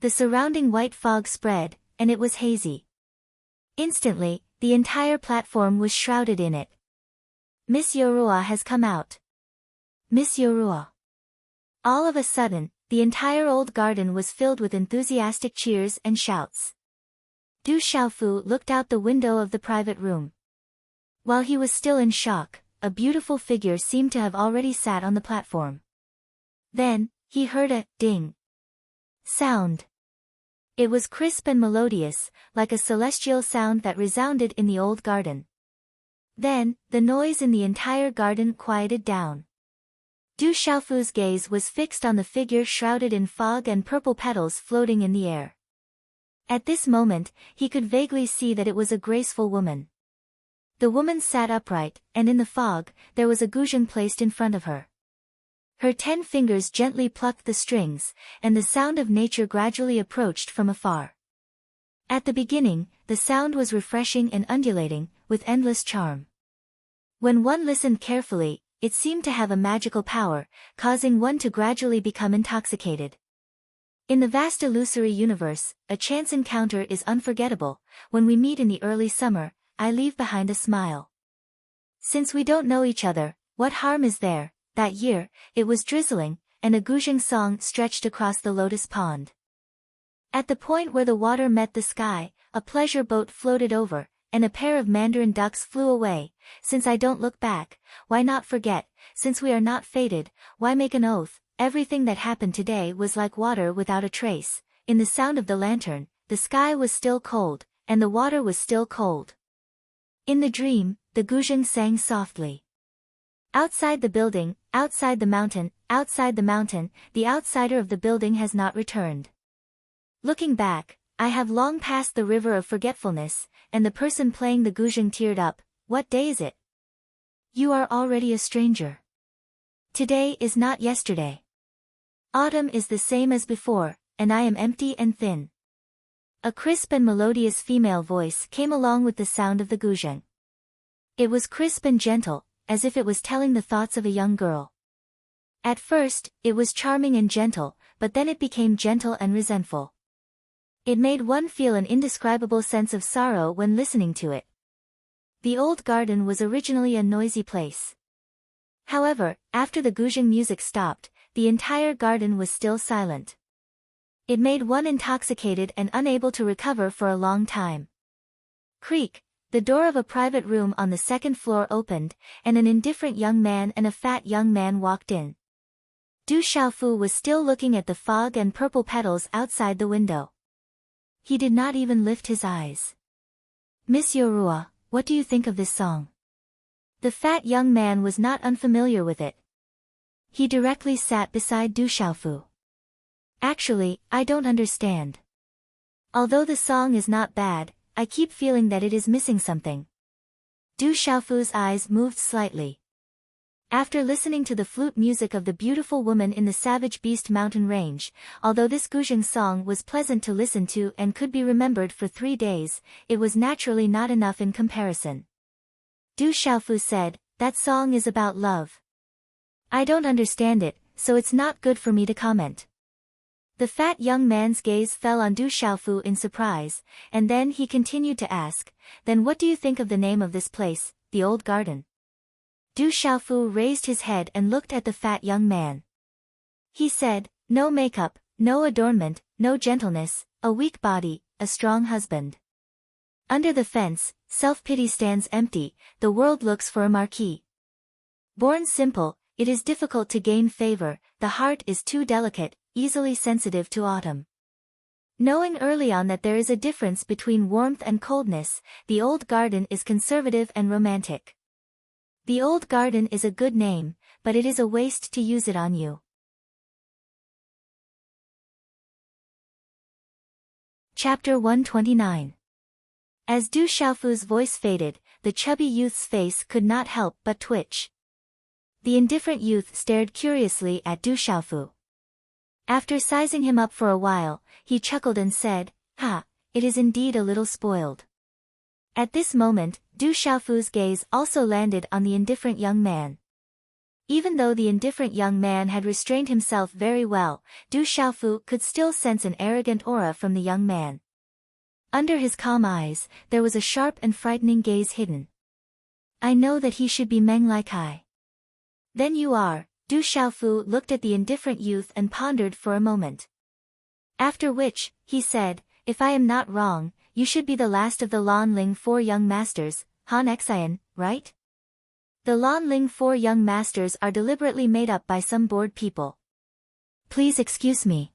The surrounding white fog spread, and it was hazy. Instantly, the entire platform was shrouded in it. "Miss Yorua has come out. Miss Yorua." All of a sudden, the entire old garden was filled with enthusiastic cheers and shouts. Du Xiaofu looked out the window of the private room. While he was still in shock, a beautiful figure seemed to have already sat on the platform. Then, he heard a ding sound. It was crisp and melodious, like a celestial sound that resounded in the old garden. Then, the noise in the entire garden quieted down. Du Xiaofu's gaze was fixed on the figure shrouded in fog and purple petals floating in the air. At this moment, he could vaguely see that it was a graceful woman. The woman sat upright, and in the fog, there was a guzheng placed in front of her. Her 10 fingers gently plucked the strings, and the sound of nature gradually approached from afar. At the beginning, the sound was refreshing and undulating, with endless charm. When one listened carefully, it seemed to have a magical power, causing one to gradually become intoxicated. In the vast illusory universe, a chance encounter is unforgettable. When we meet in the early summer, I leave behind a smile. Since we don't know each other, what harm is there? That year, it was drizzling, and a guzheng song stretched across the lotus pond. At the point where the water met the sky, a pleasure boat floated over, and a pair of mandarin ducks flew away. Since I don't look back, why not forget? Since we are not fated, why make an oath? Everything that happened today was like water without a trace. In the sound of the lantern, the sky was still cold, and the water was still cold. In the dream, the guzheng sang softly. Outside the building, outside the mountain, the outsider of the building has not returned. Looking back, I have long passed the river of forgetfulness, and the person playing the guzheng teared up. What day is it? You are already a stranger. Today is not yesterday. Autumn is the same as before, and I am empty and thin. A crisp and melodious female voice came along with the sound of the guzheng. It was crisp and gentle, as if it was telling the thoughts of a young girl. At first, it was charming and gentle, but then it became gentle and resentful. It made one feel an indescribable sense of sorrow when listening to it. The old garden was originally a noisy place. However, after the guzheng music stopped, the entire garden was still silent. It made one intoxicated and unable to recover for a long time. Creak! The door of a private room on the second floor opened, and an indifferent young man and a fat young man walked in. Du Xiaofu was still looking at the fog and purple petals outside the window. He did not even lift his eyes. "Miss Yorua, what do you think of this song?" The fat young man was not unfamiliar with it. He directly sat beside Du Xiaofu. "Actually, I don't understand. Although the song is not bad, I keep feeling that it is missing something." Du Xiaofu's eyes moved slightly. After listening to the flute music of the beautiful woman in the Savage Beast mountain range, although this guzheng song was pleasant to listen to and could be remembered for 3 days, it was naturally not enough in comparison. Du Xiaofu said, "That song is about love. I don't understand it, so it's not good for me to comment." The fat young man's gaze fell on Du Xiaofu in surprise, and then he continued to ask, "Then what do you think of the name of this place, the old garden?" Du Xiaofu raised his head and looked at the fat young man. He said, "No makeup, no adornment, no gentleness, a weak body, a strong husband. Under the fence, self-pity stands empty, the world looks for a marquis. Born simple, it is difficult to gain favor, the heart is too delicate, easily sensitive to autumn. Knowing early on that there is a difference between warmth and coldness, the old garden is conservative and romantic. The old garden is a good name, but it is a waste to use it on you. Chapter 129. As Du Xiaofu's voice faded, the chubby youth's face could not help but twitch. The indifferent youth stared curiously at Du Xiaofu. After sizing him up for a while, he chuckled and said, "Ha, it is indeed a little spoiled." At this moment, Du Xiaofu's gaze also landed on the indifferent young man. Even though the indifferent young man had restrained himself very well, Du Xiaofu could still sense an arrogant aura from the young man. Under his calm eyes, there was a sharp and frightening gaze hidden. "I know that he should be Meng Laikai." "Then you are." Du Xiaofu looked at the indifferent youth and pondered for a moment. After which, he said, "If I am not wrong, you should be the last of the Lan Ling 4 young masters, Han Xian, right?" The Lan Ling 4 young masters are deliberately made up by some bored people. "Please excuse me."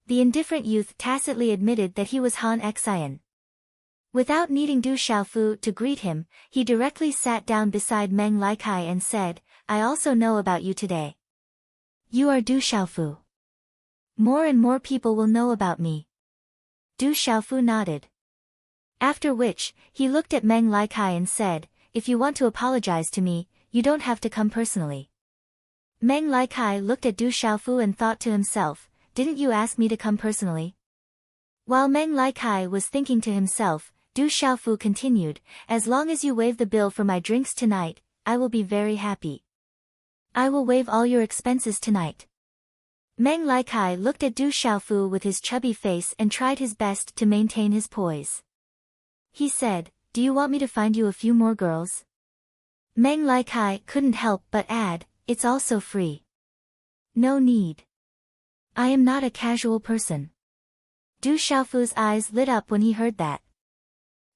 The indifferent youth tacitly admitted that he was Han Xian. Without needing Du Xiaofu to greet him, he directly sat down beside Meng Laikai and said, "I also know about you today. You are Du Xiaofu. More and more people will know about me." Du Xiaofu nodded. After which, he looked at Meng Laikai and said, "If you want to apologize to me, you don't have to come personally." Meng Laikai looked at Du Xiaofu and thought to himself, "Didn't you ask me to come personally?" While Meng Laikai was thinking to himself, Du Xiaofu continued, "As long as you waive the bill for my drinks tonight, I will be very happy. I will waive all your expenses tonight." Meng Laikai looked at Du Xiaofu with his chubby face and tried his best to maintain his poise. He said, "Do you want me to find you a few more girls?" Meng Laikai couldn't help but add, "It's also free." "No need. I am not a casual person." Du Xiaofu's eyes lit up when he heard that.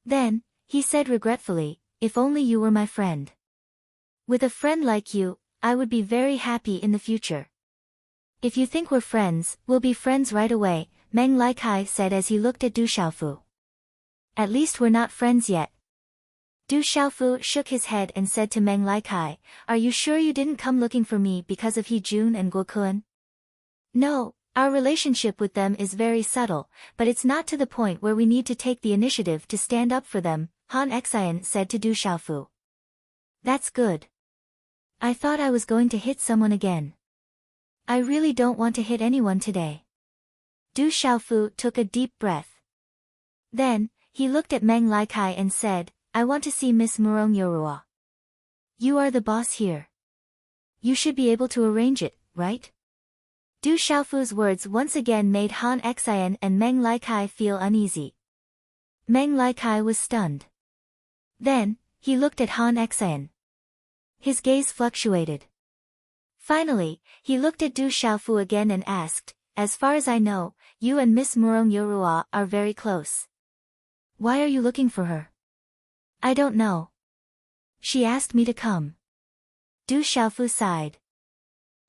Then, he said regretfully, "If only you were my friend. With a friend like you, I would be very happy in the future." "If you think we're friends, we'll be friends right away," Meng Laikai said as he looked at Du Xiaofu. "At least we're not friends yet." Du Xiaofu shook his head and said to Meng Laikai, "Are you sure you didn't come looking for me because of He Jun and Guo Kun?" "No, our relationship with them is very subtle, but it's not to the point where we need to take the initiative to stand up for them," Han Xian said to Du Xiaofu. "That's good. I thought I was going to hit someone again. I really don't want to hit anyone today." Du Xiaofu took a deep breath. Then, he looked at Meng Laikai and said, "I want to see Miss Murong Yorua. You are the boss here. You should be able to arrange it, right?" Du Xiaofu's words once again made Han Xian and Meng Laikai feel uneasy. Meng Laikai was stunned. Then, he looked at Han Xian. His gaze fluctuated. Finally, he looked at Du Xiaofu again and asked, "As far as I know, you and Miss Murong Yorua are very close. Why are you looking for her?" "I don't know. She asked me to come." Du Xiaofu sighed.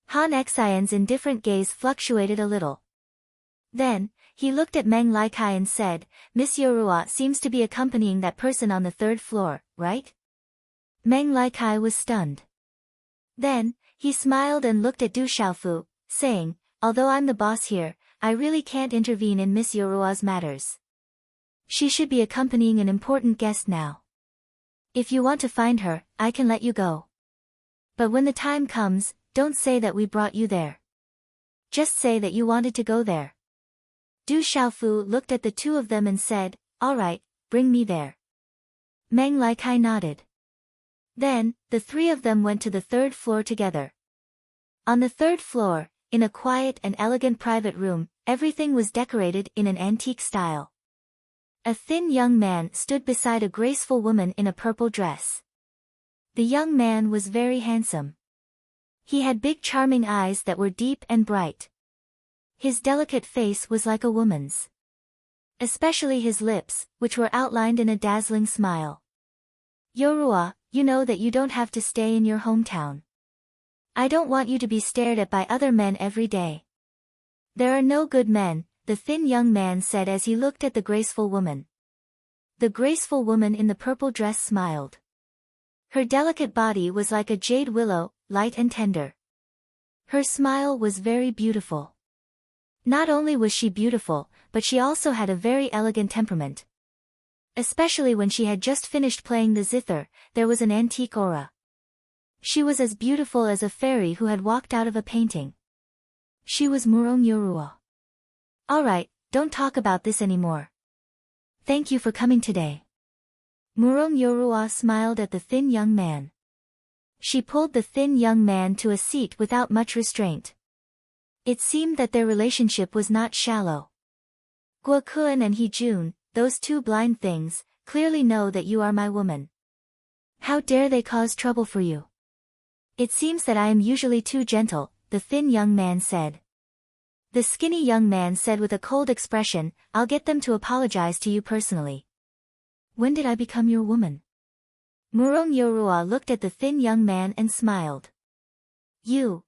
Han Xian's indifferent gaze fluctuated a little. Then, he looked at Meng Laikai and said, "Miss Yorua seems to be accompanying that person on the 3rd floor, right?" Meng Laikai was stunned. Then, he smiled and looked at Du Xiaofu, saying, "Although I'm the boss here, I really can't intervene in Miss Yorua's matters. She should be accompanying an important guest now. If you want to find her, I can let you go. But when the time comes, don't say that we brought you there. Just say that you wanted to go there." Du Xiaofu looked at the two of them and said, "All right, bring me there." Meng Laikai nodded. Then, the three of them went to the 3rd floor together. On the 3rd floor, in a quiet and elegant private room, everything was decorated in an antique style. A thin young man stood beside a graceful woman in a purple dress. The young man was very handsome. He had big charming eyes that were deep and bright. His delicate face was like a woman's. Especially his lips, which were outlined in a dazzling smile. "Yorua, you know that you don't have to stay in your hometown. I don't want you to be stared at by other men every day. There are no good men, the thin young man said as he looked at the graceful woman. The graceful woman in the purple dress smiled. Her delicate body was like a jade willow, light and tender. Her smile was very beautiful. Not only was she beautiful, but she also had a very elegant temperament. Especially when she had just finished playing the zither, there was an antique aura. She was as beautiful as a fairy who had walked out of a painting. She was Murong Yorua. Alright, don't talk about this anymore. Thank you for coming today. Murong Yorua smiled at the thin young man. She pulled the thin young man to a seat without much restraint. It seemed that their relationship was not shallow. Guokun and Hee-jun, those two blind things, clearly know that you are my woman. How dare they cause trouble for you? It seems that I am usually too gentle, the thin young man said. The skinny young man said with a cold expression, I'll get them to apologize to you personally. When did I become your woman? Murong Yorua looked at the thin young man and smiled. You.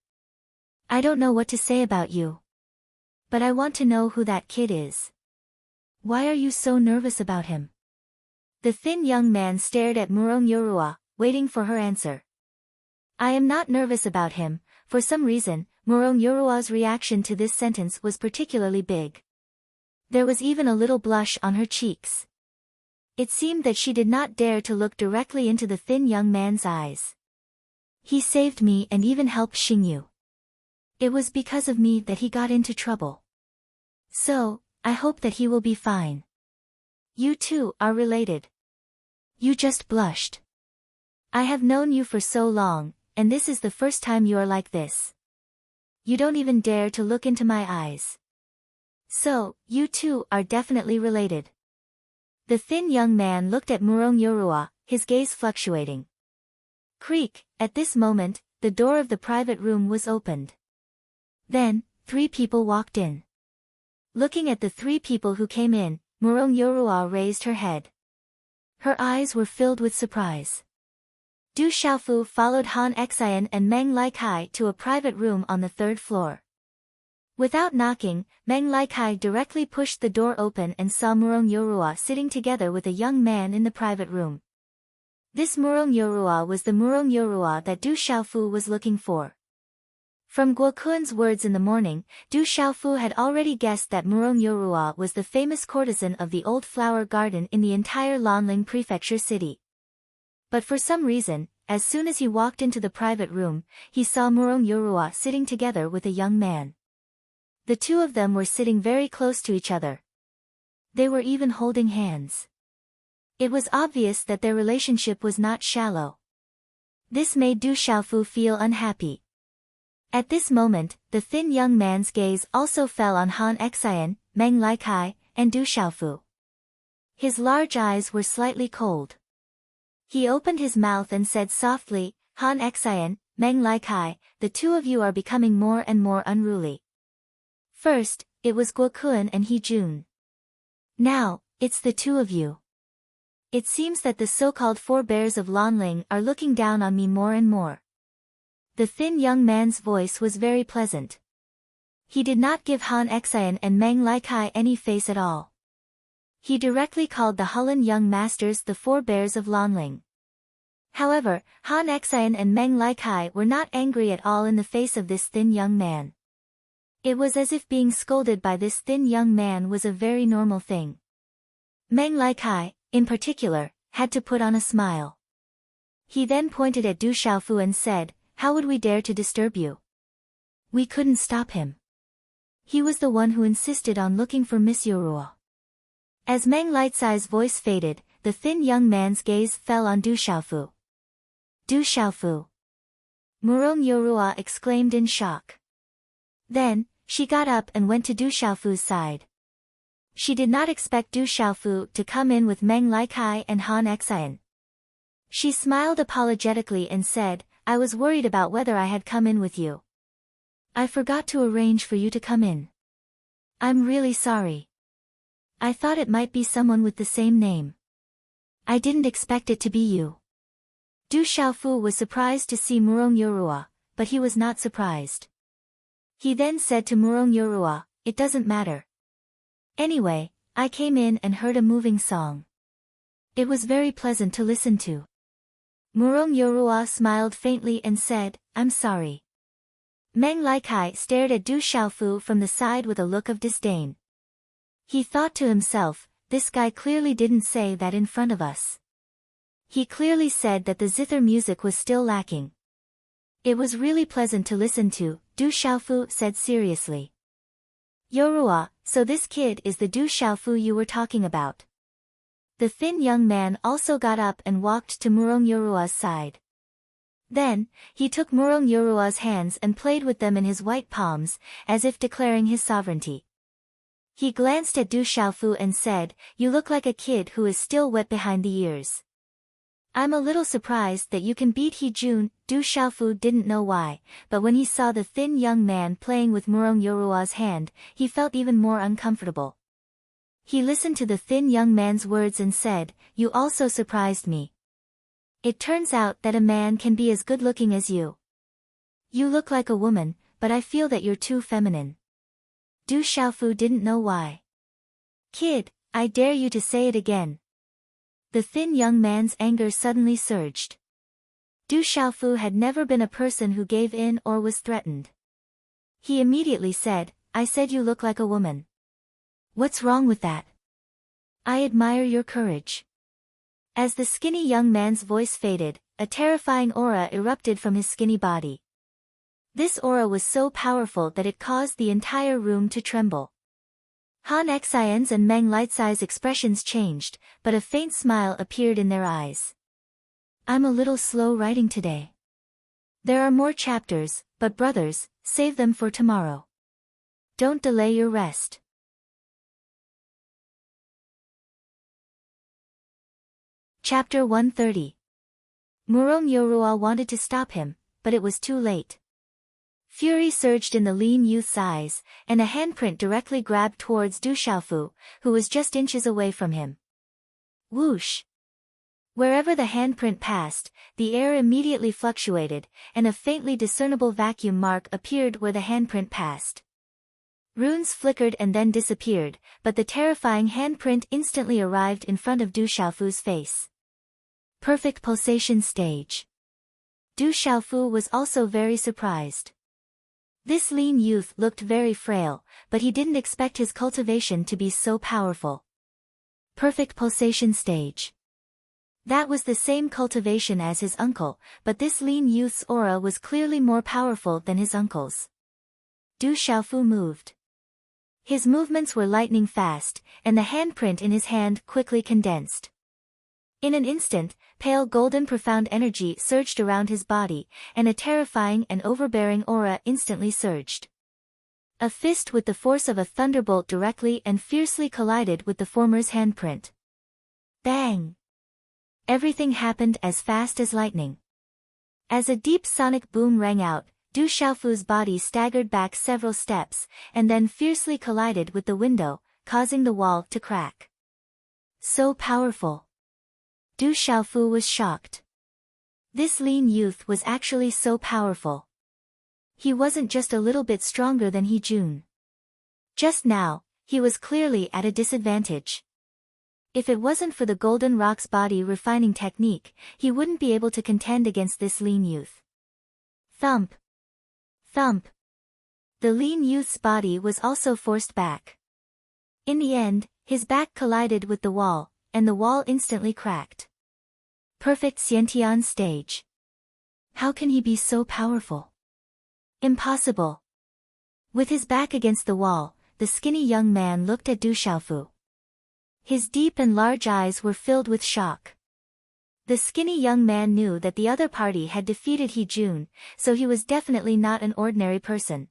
I don't know what to say about you. But I want to know who that kid is. Why are you so nervous about him? The thin young man stared at Murong Yorua, waiting for her answer. I am not nervous about him. For some reason, Murong Yorua's reaction to this sentence was particularly big. There was even a little blush on her cheeks. It seemed that she did not dare to look directly into the thin young man's eyes. He saved me and even helped Xingyu. It was because of me that he got into trouble. So, I hope that he will be fine. You two are related. You just blushed. I have known you for so long, and this is the first time you are like this. You don't even dare to look into my eyes. So, you two are definitely related. The thin young man looked at Murong Yorua, his gaze fluctuating. Creak, at this moment, the door of the private room was opened. Then, 3 people walked in. Looking at the 3 people who came in, Murong Yorua raised her head. Her eyes were filled with surprise. Du Xiaofu followed Han Xian and Meng Laikai to a private room on the 3rd floor. Without knocking, Meng Laikai directly pushed the door open and saw Murong Yorua sitting together with a young man in the private room. This Murong Yorua was the Murong Yorua that Du Xiaofu was looking for. From Guokun's words in the morning, Du Xiaofu had already guessed that Murong Yorua was the famous courtesan of the old flower garden in the entire Lanling prefecture city. But for some reason, as soon as he walked into the private room, he saw Murong Yorua sitting together with a young man. The two of them were sitting very close to each other. They were even holding hands. It was obvious that their relationship was not shallow. This made Du Xiaofu feel unhappy. At this moment, the thin young man's gaze also fell on Han Xian, Meng Laikai, and Du Xiaofu. His large eyes were slightly cold. He opened his mouth and said softly, Han Xian, Meng Laikai, the two of you are becoming more and more unruly. First, it was Guokun and Hee-jun. Now, it's the two of you. It seems that the so-called forebears of Lanling are looking down on me more and more. The thin young man's voice was very pleasant. He did not give Han Xian and Meng Laikai any face at all. He directly called the Hulun young masters the forebears of Lanling. However, Han Xian and Meng Laikai were not angry at all in the face of this thin young man. It was as if being scolded by this thin young man was a very normal thing. Meng Laikai, in particular, had to put on a smile. He then pointed at Du Xiaofu and said, how would we dare to disturb you? We couldn't stop him. He was the one who insisted on looking for Miss Yorua. As Meng Laikai's voice faded, the thin young man's gaze fell on Du Xiaofu. Du Xiaofu! Murong Yorua exclaimed in shock. Then, she got up and went to Du Xiaofu's side. She did not expect Du Xiaofu to come in with Meng Laikai and Han Xian. She smiled apologetically and said, I was worried about whether I had come in with you. I forgot to arrange for you to come in. I'm really sorry. I thought it might be someone with the same name. I didn't expect it to be you. Du Xiaofu was surprised to see Murong Yorua, but he was not surprised. He then said to Murong Yorua, "It doesn't matter. Anyway, I came in and heard a moving song. It was very pleasant to listen to." Murong Yorua smiled faintly and said, "I'm sorry." Meng Laikai stared at Du Xiaofu from the side with a look of disdain. He thought to himself, this guy clearly didn't say that in front of us. He clearly said that the zither music was still lacking. "It was really pleasant to listen to," Du Xiaofu said seriously. "Yorua, so this kid is the Du Xiaofu you were talking about." The thin young man also got up and walked to Murong Yorua's side. Then, he took Murong Yorua's hands and played with them in his white palms, as if declaring his sovereignty. He glanced at Du Xiaofu and said, "You look like a kid who is still wet behind the ears. I'm a little surprised that you can beat He Jun." Du Xiaofu didn't know why, but when he saw the thin young man playing with Murong Yorua's hand, he felt even more uncomfortable. He listened to the thin young man's words and said, "You also surprised me. It turns out that a man can be as good-looking as you. You look like a woman, but I feel that you're too feminine." Du Xiaofu didn't know why. "Kid, I dare you to say it again." The thin young man's anger suddenly surged. Du Xiaofu had never been a person who gave in or was threatened. He immediately said, "I said you look like a woman. What's wrong with that? I admire your courage." As the skinny young man's voice faded, a terrifying aura erupted from his skinny body. This aura was so powerful that it caused the entire room to tremble. Han Xian's and Meng Lightsai's expressions changed, but a faint smile appeared in their eyes. "I'm a little slow writing today. There are more chapters, but brothers, save them for tomorrow. Don't delay your rest." Chapter 130. Murong Yorua wanted to stop him, but it was too late. Fury surged in the lean youth's eyes, and a handprint directly grabbed towards Du Xiaofu, who was just inches away from him. Whoosh! Wherever the handprint passed, the air immediately fluctuated, and a faintly discernible vacuum mark appeared where the handprint passed. Runes flickered and then disappeared, but the terrifying handprint instantly arrived in front of Du Xiaofu's face. Perfect pulsation stage. Du Xiaofu was also very surprised. This lean youth looked very frail, but he didn't expect his cultivation to be so powerful. Perfect pulsation stage. That was the same cultivation as his uncle, but this lean youth's aura was clearly more powerful than his uncle's. Du Xiaofu moved. His movements were lightning fast, and the handprint in his hand quickly condensed. In an instant, pale golden profound energy surged around his body, and a terrifying and overbearing aura instantly surged. A fist with the force of a thunderbolt directly and fiercely collided with the former's handprint. Bang! Everything happened as fast as lightning. As a deep sonic boom rang out, Du Xiaofu's body staggered back several steps, and then fiercely collided with the window, causing the wall to crack. So powerful. Du Xiaofu was shocked. This lean youth was actually so powerful. He wasn't just a little bit stronger than He Jun. Just now, he was clearly at a disadvantage. If it wasn't for the golden rock's body refining technique, he wouldn't be able to contend against this lean youth. Thump! Thump! The lean youth's body was also forced back. In the end, his back collided with the wall, and the wall instantly cracked. Perfect Xiantian stage. How can he be so powerful? Impossible. With his back against the wall, the skinny young man looked at Du Xiaofu. His deep and large eyes were filled with shock. The skinny young man knew that the other party had defeated He Jun, so he was definitely not an ordinary person.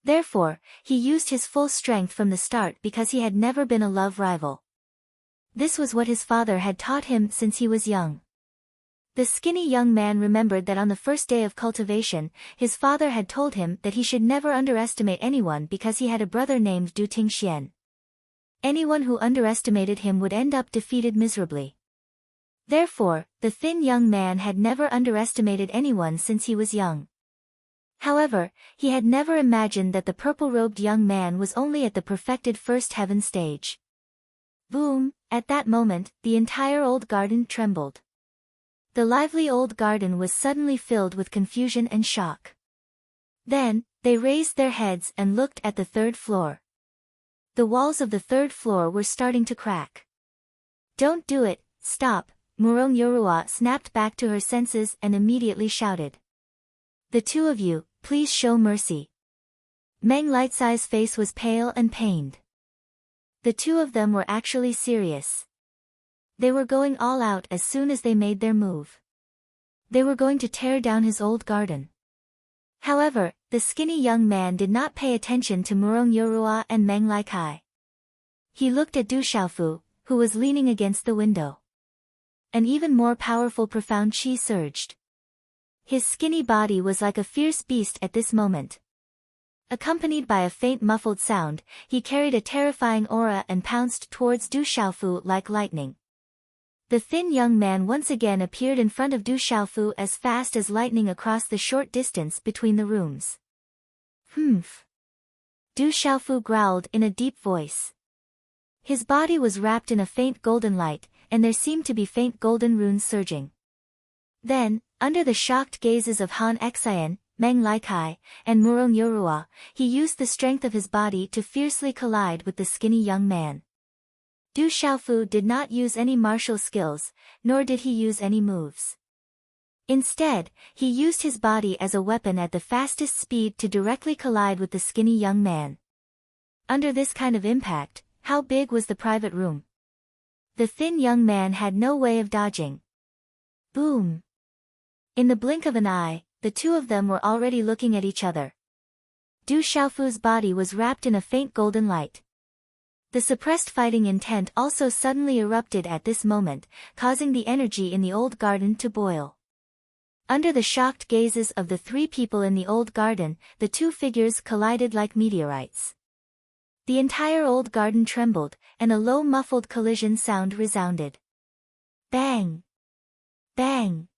Therefore, he used his full strength from the start because he had never been a love rival. This was what his father had taught him since he was young. The skinny young man remembered that on the first day of cultivation, his father had told him that he should never underestimate anyone because he had a brother named Du Tingxian. Anyone who underestimated him would end up defeated miserably. Therefore, the thin young man had never underestimated anyone since he was young. However, he had never imagined that the purple-robed young man was only at the perfected first heaven stage. Boom! At that moment, the entire old garden trembled. The lively old garden was suddenly filled with confusion and shock. Then, they raised their heads and looked at the third floor. The walls of the third floor were starting to crack. "Don't do it, stop," Murong Yorua snapped back to her senses and immediately shouted. "The two of you, please show mercy." Meng Lightsai's face was pale and pained. The two of them were actually serious. They were going all out as soon as they made their move. They were going to tear down his old garden. However, the skinny young man did not pay attention to Murong Yorua and Meng Likai. He looked at Du Xiaofu, who was leaning against the window. An even more powerful profound qi surged. His skinny body was like a fierce beast at this moment. Accompanied by a faint muffled sound, he carried a terrifying aura and pounced towards Du Xiaofu like lightning. The thin young man once again appeared in front of Du Xiaofu as fast as lightning across the short distance between the rooms. "Humph." Du Xiaofu growled in a deep voice. His body was wrapped in a faint golden light, and there seemed to be faint golden runes surging. Then, under the shocked gazes of Han Xian, Meng Likai, and Murong Yorua, he used the strength of his body to fiercely collide with the skinny young man. Du Xiaofu did not use any martial skills, nor did he use any moves. Instead, he used his body as a weapon at the fastest speed to directly collide with the skinny young man. Under this kind of impact, how big was the private room? The thin young man had no way of dodging. Boom! In the blink of an eye, the two of them were already looking at each other. Du Xiaofu's body was wrapped in a faint golden light. The suppressed fighting intent also suddenly erupted at this moment, causing the energy in the old garden to boil. Under the shocked gazes of the three people in the old garden, the two figures collided like meteorites. The entire old garden trembled, and a low muffled collision sound resounded. Bang! Bang!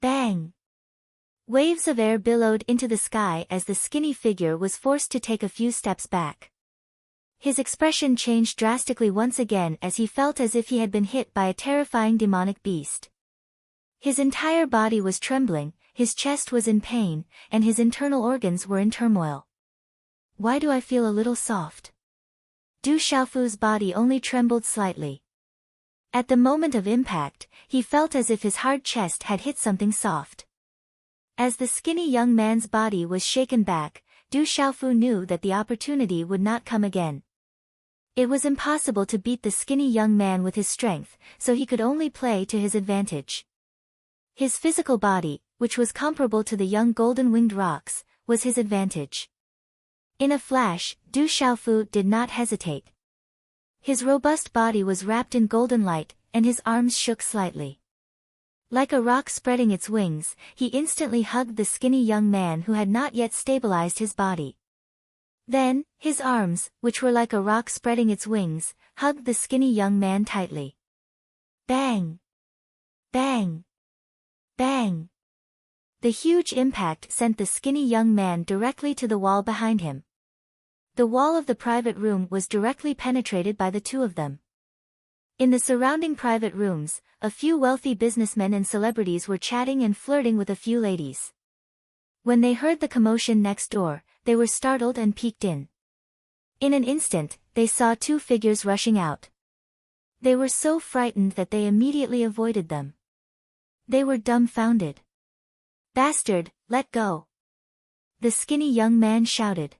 Bang! Waves of air billowed into the sky as the skinny figure was forced to take a few steps back. His expression changed drastically once again as he felt as if he had been hit by a terrifying demonic beast. His entire body was trembling, his chest was in pain, and his internal organs were in turmoil. Why do I feel a little soft? Du Xiaofu's body only trembled slightly. At the moment of impact, he felt as if his hard chest had hit something soft. As the skinny young man's body was shaken back, Du Xiaofu knew that the opportunity would not come again. It was impossible to beat the skinny young man with his strength, so he could only play to his advantage. His physical body, which was comparable to the young golden-winged rocks, was his advantage. In a flash, Du Xiaofu did not hesitate. His robust body was wrapped in golden light, and his arms shook slightly. Like a rock spreading its wings, he instantly hugged the skinny young man who had not yet stabilized his body. Then, his arms, which were like a rock spreading its wings, hugged the skinny young man tightly. Bang! Bang! Bang! The huge impact sent the skinny young man directly to the wall behind him. The wall of the private room was directly penetrated by the two of them. In the surrounding private rooms, a few wealthy businessmen and celebrities were chatting and flirting with a few ladies. When they heard the commotion next door, they were startled and peeked in. In an instant, they saw two figures rushing out. They were so frightened that they immediately avoided them. They were dumbfounded. "Bastard, let go!" the skinny young man shouted.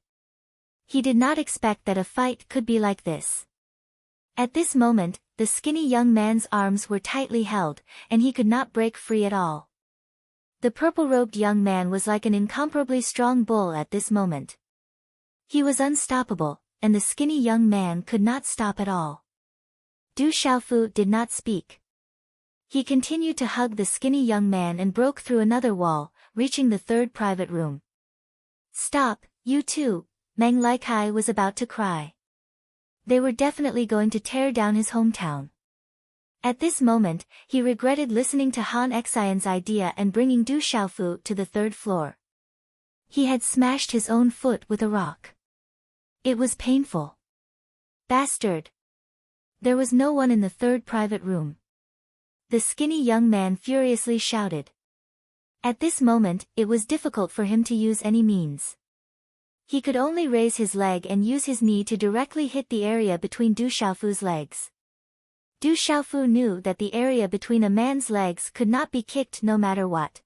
He did not expect that a fight could be like this. At this moment, the skinny young man's arms were tightly held, and he could not break free at all. The purple-robed young man was like an incomparably strong bull at this moment. He was unstoppable, and the skinny young man could not stop at all. Du Xiaofu did not speak. He continued to hug the skinny young man and broke through another wall, reaching the third private room. "Stop, you two," Meng Likai was about to cry. They were definitely going to tear down his hometown. At this moment, he regretted listening to Han Xian's idea and bringing Du Xiaofu to the third floor. He had smashed his own foot with a rock. It was painful. Bastard! There was no one in the third private room. The skinny young man furiously shouted. At this moment, it was difficult for him to use any means. He could only raise his leg and use his knee to directly hit the area between Du Xiaofu's legs. Du Xiaofu knew that the area between a man's legs could not be kicked no matter what.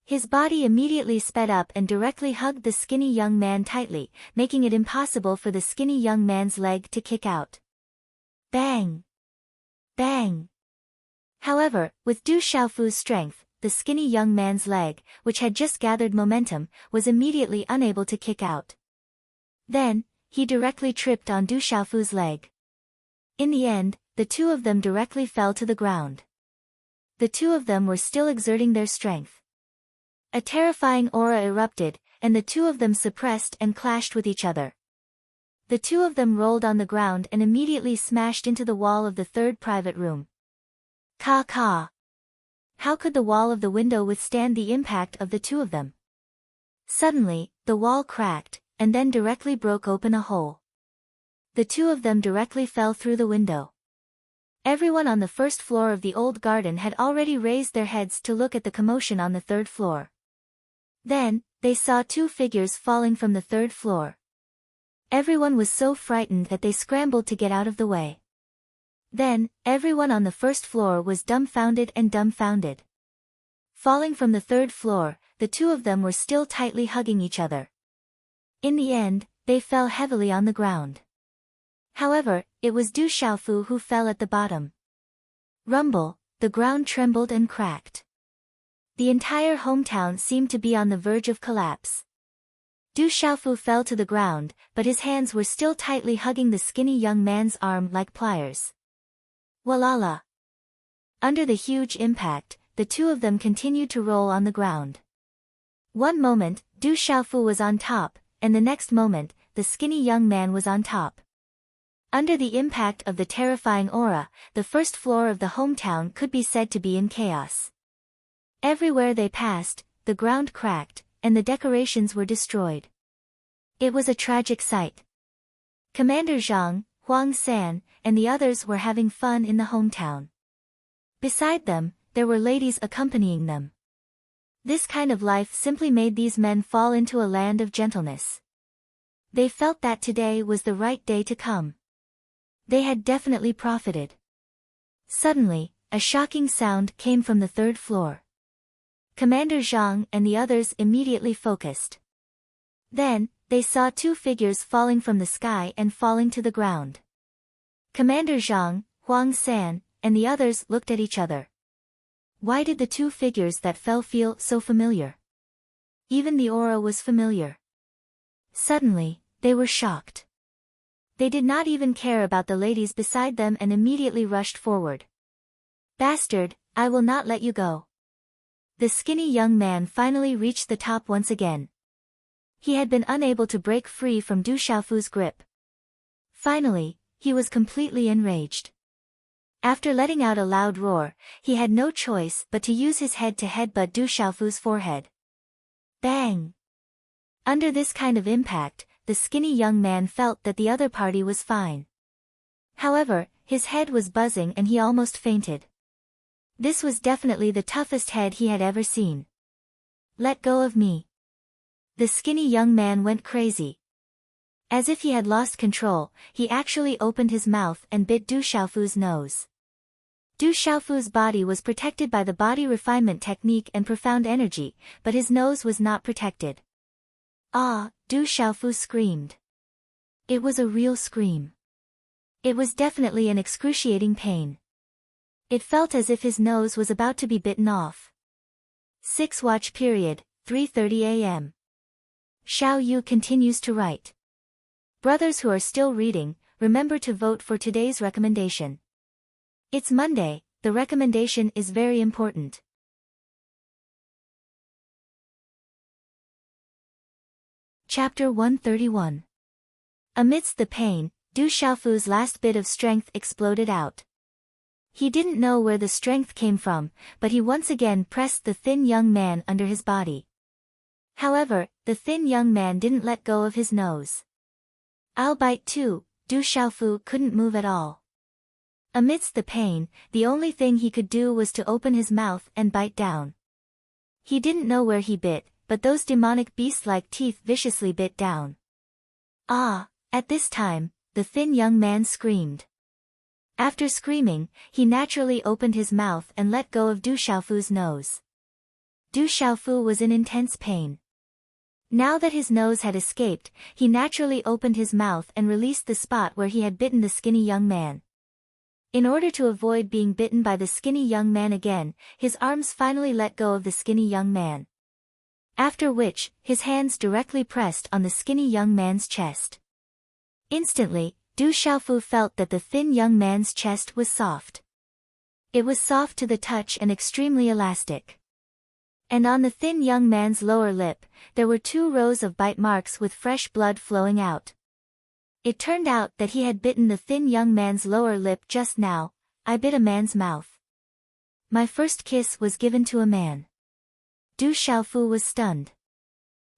His body immediately sped up and directly hugged the skinny young man tightly, making it impossible for the skinny young man's leg to kick out. Bang! Bang! However, with Du Xiaofu's strength, the skinny young man's leg, which had just gathered momentum, was immediately unable to kick out. Then, he directly tripped on Du Xiaofu's leg. In the end, the two of them directly fell to the ground. The two of them were still exerting their strength. A terrifying aura erupted, and the two of them suppressed and clashed with each other. The two of them rolled on the ground and immediately smashed into the wall of the third private room. Ka! How could the wall of the window withstand the impact of the two of them? Suddenly, the wall cracked, and then directly broke open a hole. The two of them directly fell through the window. Everyone on the first floor of the old garden had already raised their heads to look at the commotion on the third floor. Then, they saw two figures falling from the third floor. Everyone was so frightened that they scrambled to get out of the way. Then, everyone on the first floor was dumbfounded and dumbfounded. Falling from the third floor, the two of them were still tightly hugging each other. In the end, they fell heavily on the ground. However, it was Du Xiaofu who fell at the bottom. Rumble, the ground trembled and cracked. The entire hometown seemed to be on the verge of collapse. Du Xiaofu fell to the ground, but his hands were still tightly hugging the skinny young man's arm like pliers. Walala! Under the huge impact, the two of them continued to roll on the ground. One moment, Du Xiaofu was on top, and the next moment, the skinny young man was on top. Under the impact of the terrifying aura, the first floor of the hometown could be said to be in chaos. Everywhere they passed, the ground cracked, and the decorations were destroyed. It was a tragic sight. Commander Zhang, Huang San, and the others were having fun in the hometown. Beside them, there were ladies accompanying them. This kind of life simply made these men fall into a land of gentleness. They felt that today was the right day to come. They had definitely profited. Suddenly, a shocking sound came from the third floor. Commander Zhang and the others immediately focused. Then, they saw two figures falling from the sky and falling to the ground. Commander Zhang, Huang San, and the others looked at each other. Why did the two figures that fell feel so familiar? Even the aura was familiar. Suddenly, they were shocked. They did not even care about the ladies beside them and immediately rushed forward. Bastard, I will not let you go. The skinny young man finally reached the top once again. He had been unable to break free from Du Xiaofu's grip. Finally, he was completely enraged. After letting out a loud roar, he had no choice but to use his head to headbutt Du Xiaofu's forehead. Bang! Under this kind of impact, the skinny young man felt that the other party was fine. However, his head was buzzing and he almost fainted. This was definitely the toughest head he had ever seen. Let go of me. The skinny young man went crazy. As if he had lost control, he actually opened his mouth and bit Du Xiaofu's nose. Du Xiaofu's body was protected by the body refinement technique and profound energy, but his nose was not protected. Ah, Du Xiaofu screamed. It was a real scream. It was definitely an excruciating pain. It felt as if his nose was about to be bitten off. 6 Watch period, 3:30 a.m. Xiao Yu continues to write. Brothers who are still reading, remember to vote for today's recommendation. It's Monday, the recommendation is very important. Chapter 131. Amidst the pain, Du Xiaofu's last bit of strength exploded out. He didn't know where the strength came from, but he once again pressed the thin young man under his body. However, the thin young man didn't let go of his nose. "I'll bite too." Du Xiaofu couldn't move at all. Amidst the pain, the only thing he could do was to open his mouth and bite down. He didn't know where he bit, but those demonic beast-like teeth viciously bit down. Ah! At this time, the thin young man screamed. After screaming, he naturally opened his mouth and let go of Du Xiaofu's nose. Du Xiaofu was in intense pain. Now that his nose had escaped, he naturally opened his mouth and released the spot where he had bitten the skinny young man. In order to avoid being bitten by the skinny young man again, his arms finally let go of the skinny young man. After which, his hands directly pressed on the skinny young man's chest. Instantly, Du Xiaofu felt that the thin young man's chest was soft. It was soft to the touch and extremely elastic. And on the thin young man's lower lip, there were 2 rows of bite marks with fresh blood flowing out. It turned out that he had bitten the thin young man's lower lip just now. "I bit a man's mouth. My first kiss was given to a man." Du Xiaofu was stunned.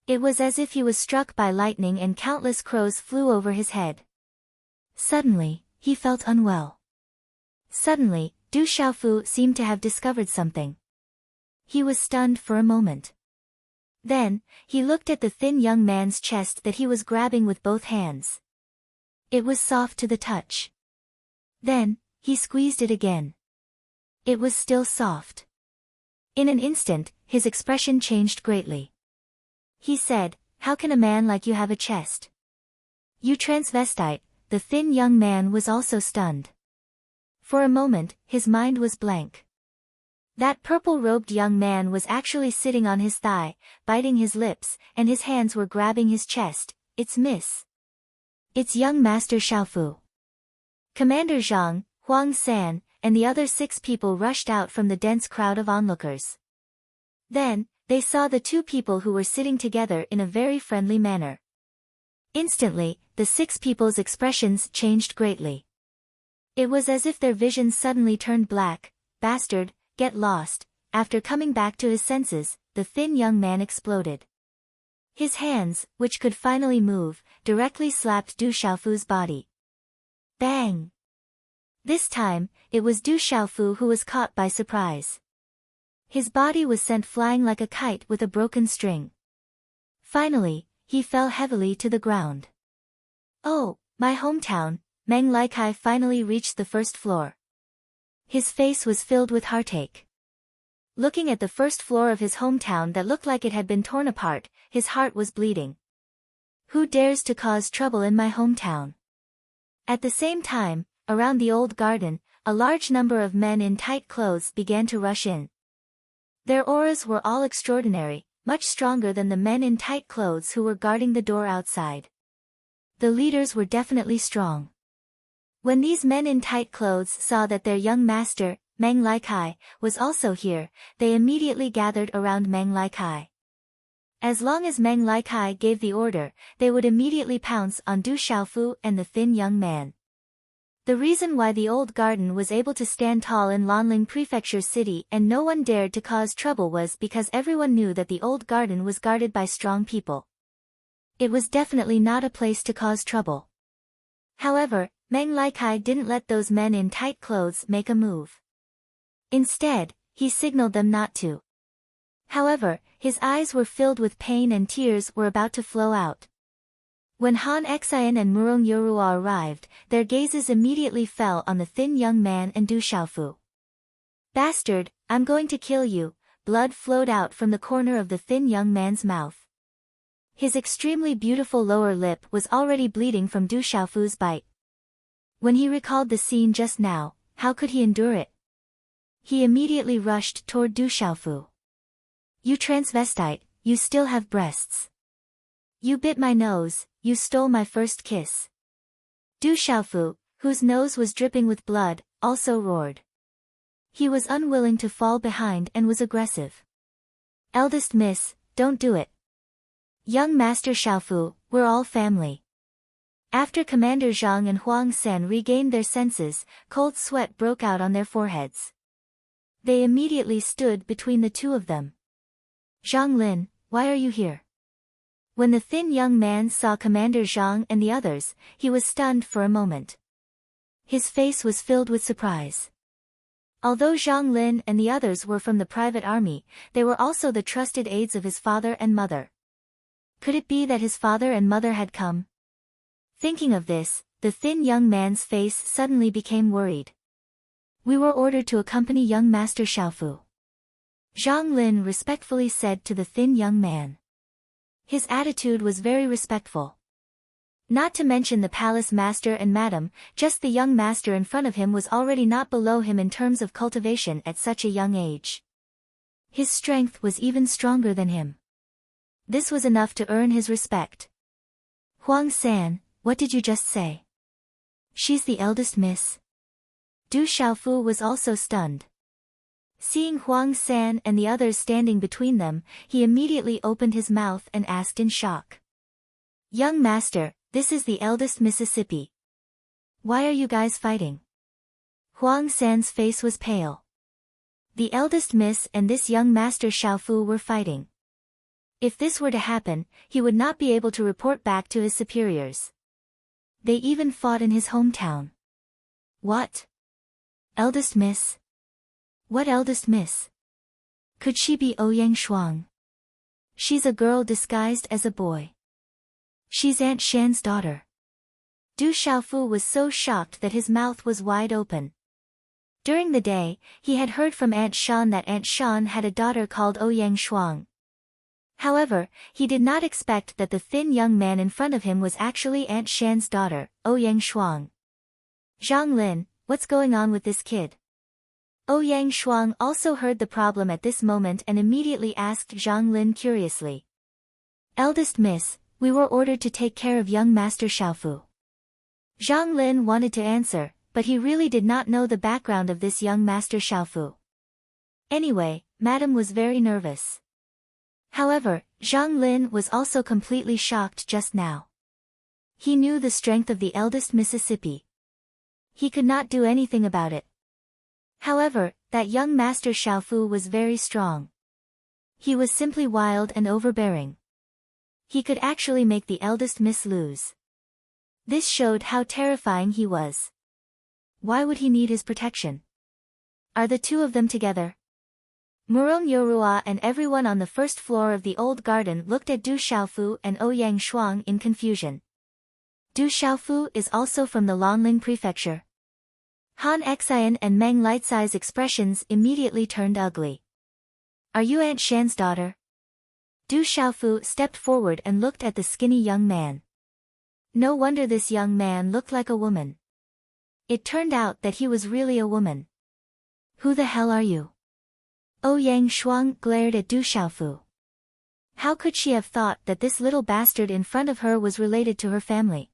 It was as if he was struck by lightning and countless crows flew over his head. Suddenly, he felt unwell. Suddenly, Du Xiaofu seemed to have discovered something. He was stunned for a moment. Then, he looked at the thin young man's chest that he was grabbing with both hands. It was soft to the touch. Then, he squeezed it again. It was still soft. In an instant, his expression changed greatly. He said, "How can a man like you have a chest? You transvestite." The thin young man was also stunned. For a moment, his mind was blank. That purple-robed young man was actually sitting on his thigh, biting his lips, and his hands were grabbing his chest. It's young Master Xiaofu. Commander Zhang, Huang San, and the other 6 people rushed out from the dense crowd of onlookers. Then, they saw the 2 people who were sitting together in a very friendly manner. Instantly, the 6 people's expressions changed greatly. It was as if their visions suddenly turned black. "Bastard, get lost." After coming back to his senses, the thin young man exploded. His hands, which could finally move, directly slapped Du Xiaofu's body. Bang! This time, it was Du Xiaofu who was caught by surprise. His body was sent flying like a kite with a broken string. Finally, he fell heavily to the ground. "Oh, my hometown." Meng Laikai finally reached the first floor. His face was filled with heartache. Looking at the first floor of his hometown that looked like it had been torn apart, his heart was bleeding. "Who dares to cause trouble in my hometown?" At the same time, around the old garden, a large number of men in tight clothes began to rush in. Their auras were all extraordinary, much stronger than the men in tight clothes who were guarding the door outside. The leaders were definitely strong. When these men in tight clothes saw that their young master, Meng Laikai, was also here, they immediately gathered around Meng Laikai. As long as Meng Laikai gave the order, they would immediately pounce on Du Xiaofu and the thin young man. The reason why the old garden was able to stand tall in Lanling Prefecture City and no one dared to cause trouble was because everyone knew that the old garden was guarded by strong people. It was definitely not a place to cause trouble. However, Meng Laikai didn't let those men in tight clothes make a move. Instead, he signaled them not to. However, his eyes were filled with pain and tears were about to flow out. When Han Xian and Murong Yorua arrived, their gazes immediately fell on the thin young man and Du Xiaofu. "Bastard, I'm going to kill you." Blood flowed out from the corner of the thin young man's mouth. His extremely beautiful lower lip was already bleeding from Du Xiaofu's bite. When he recalled the scene just now, how could he endure it? He immediately rushed toward Du Xiaofu. "You transvestite, you still have breasts. You bit my nose, you stole my first kiss." Du Xiaofu, whose nose was dripping with blood, also roared. He was unwilling to fall behind and was aggressive. "Eldest miss, don't do it. Young Master Xiaofu, we're all family." After Commander Zhang and Huang San regained their senses, cold sweat broke out on their foreheads. They immediately stood between the two of them. "Zhang Lin, why are you here?" When the thin young man saw Commander Zhang and the others, he was stunned for a moment. His face was filled with surprise. Although Zhang Lin and the others were from the private army, they were also the trusted aides of his father and mother. Could it be that his father and mother had come? Thinking of this, the thin young man's face suddenly became worried. We were ordered to accompany young Master Xiaofu. Zhang Lin respectfully said to the thin young man. His attitude was very respectful. Not to mention the palace master and madam, just the young master in front of him was already not below him in terms of cultivation at such a young age. His strength was even stronger than him. This was enough to earn his respect. Huang San, what did you just say? She's the eldest miss. Du Xiaofu was also stunned. Seeing Huang San and the others standing between them, he immediately opened his mouth and asked in shock. Young master, this is the eldest Mississippi. Why are you guys fighting? Huang San's face was pale. The eldest miss and this young master Xiaofu were fighting. If this were to happen, he would not be able to report back to his superiors. They even fought in his hometown. What? Eldest miss? What eldest miss? Could she be Ouyang Shuang? She's a girl disguised as a boy. She's Aunt Shan's daughter. Du Xiaofu was so shocked that his mouth was wide open. During the day, he had heard from Aunt Shan that Aunt Shan had a daughter called Ouyang Shuang. However, he did not expect that the thin young man in front of him was actually Aunt Shan's daughter, Ouyang Shuang. Zhang Lin, what's going on with this kid? Ouyang Shuang also heard the problem at this moment and immediately asked Zhang Lin curiously. Eldest miss, we were ordered to take care of young Master Xiaofu. Zhang Lin wanted to answer, but he really did not know the background of this young Master Xiaofu. Anyway, Madam was very nervous. However, Zhang Lin was also completely shocked just now. He knew the strength of the eldest Mississippi. He could not do anything about it. However, that young Master Xiaofu was very strong. He was simply wild and overbearing. He could actually make the eldest miss lose. This showed how terrifying he was. Why would he need his protection? Are the two of them together? Murong Yorua and everyone on the first floor of the old garden looked at Du Xiaofu and Ouyang Shuang in confusion. Du Xiaofu is also from the Lonling Prefecture. Han Xian and Meng Lightsai's expressions immediately turned ugly. Are you Aunt Shan's daughter? Du Xiaofu stepped forward and looked at the skinny young man. No wonder this young man looked like a woman. It turned out that he was really a woman. Who the hell are you? Ouyang Shuang glared at Du Xiaofu. How could she have thought that this little bastard in front of her was related to her family?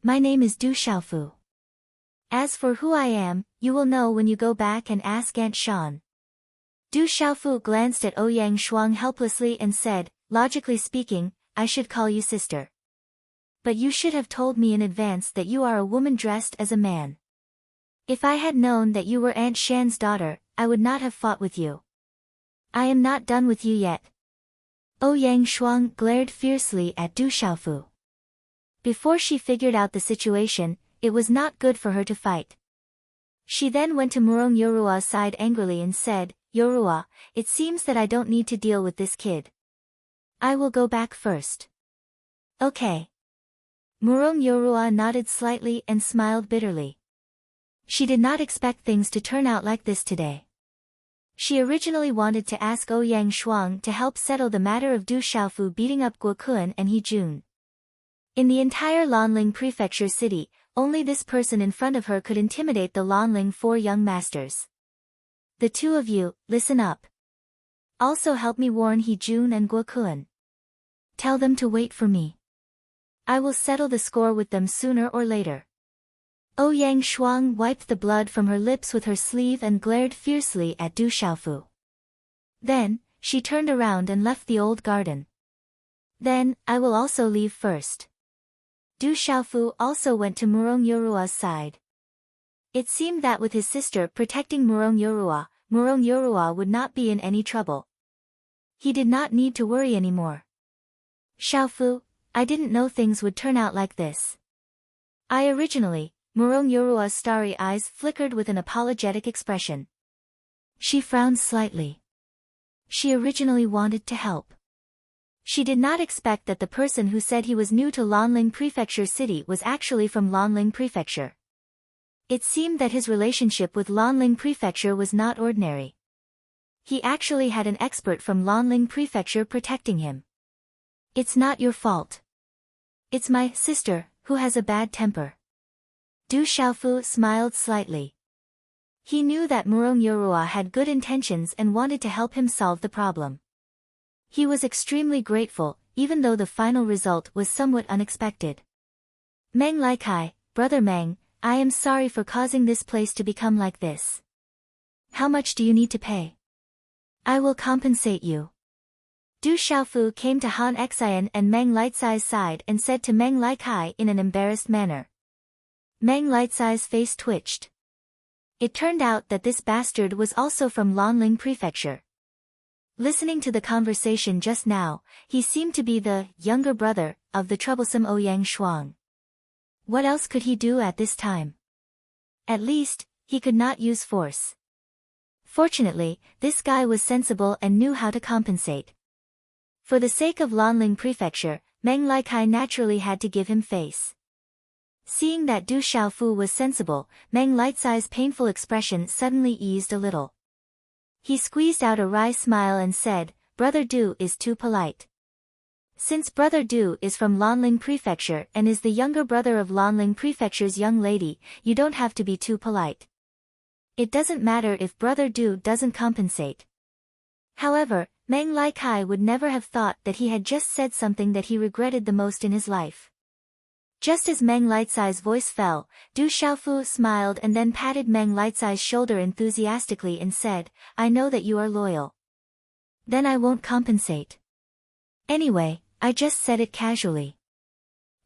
My name is Du Xiaofu. As for who I am, you will know when you go back and ask Aunt Shan. Du Xiaofu glanced at Ouyang Shuang helplessly and said, logically speaking, I should call you sister. But you should have told me in advance that you are a woman dressed as a man. If I had known that you were Aunt Shan's daughter, I would not have fought with you. I am not done with you yet. Ouyang Shuang glared fiercely at Du Xiaofu. Before she figured out the situation, it was not good for her to fight. She then went to Murong Yorua's side angrily and said, Yorua, it seems that I don't need to deal with this kid. I will go back first. Okay. Murong Yorua nodded slightly and smiled bitterly. She did not expect things to turn out like this today. She originally wanted to ask Ouyang Shuang to help settle the matter of Du Xiaofu beating up Guokun and He Jun. In the entire Lanling Prefecture city, only this person in front of her could intimidate the Lanling four young masters. The two of you, listen up. Also help me warn He Jun and Guokun. Tell them to wait for me. I will settle the score with them sooner or later. Ouyang Shuang wiped the blood from her lips with her sleeve and glared fiercely at Du Xiaofu. Then, she turned around and left the old garden. Then, I will also leave first. Du Xiaofu also went to Murong Yorua's side. It seemed that with his sister protecting Murong Yorua would not be in any trouble. He did not need to worry anymore. Xiaofu, I didn't know things would turn out like this. Murong Yorua's starry eyes flickered with an apologetic expression. She frowned slightly. She originally wanted to help. She did not expect that the person who said he was new to Lanling Prefecture City was actually from Lanling Prefecture. It seemed that his relationship with Lanling Prefecture was not ordinary. He actually had an expert from Lanling Prefecture protecting him. It's not your fault. It's my sister, who has a bad temper. Du Xiaofu smiled slightly. He knew that Murong Yorua had good intentions and wanted to help him solve the problem. He was extremely grateful, even though the final result was somewhat unexpected. Meng Laikai, Brother Meng, I am sorry for causing this place to become like this. How much do you need to pay? I will compensate you. Du Xiaofu came to Han Xian and Meng Lightsai's side and said to Meng Laikai in an embarrassed manner. Meng Lightsai's face twitched. It turned out that this bastard was also from Lanling Prefecture. Listening to the conversation just now, he seemed to be the younger brother of the troublesome Ouyang Shuang. What else could he do at this time? At least, he could not use force. Fortunately, this guy was sensible and knew how to compensate. For the sake of Lanling Prefecture, Meng Laikai naturally had to give him face. Seeing that Du Xiaofu was sensible, Meng Lightsai's painful expression suddenly eased a little. He squeezed out a wry smile and said, Brother Du is too polite. Since Brother Du is from Lanling Prefecture and is the younger brother of Lanling Prefecture's young lady, you don't have to be too polite. It doesn't matter if Brother Du doesn't compensate. However, Meng Laikai would never have thought that he had just said something that he regretted the most in his life. Just as Meng Lightsai's voice fell, Du Xiaofu smiled and then patted Meng Lightsai's shoulder enthusiastically and said, I know that you are loyal. Then I won't compensate. Anyway, I just said it casually.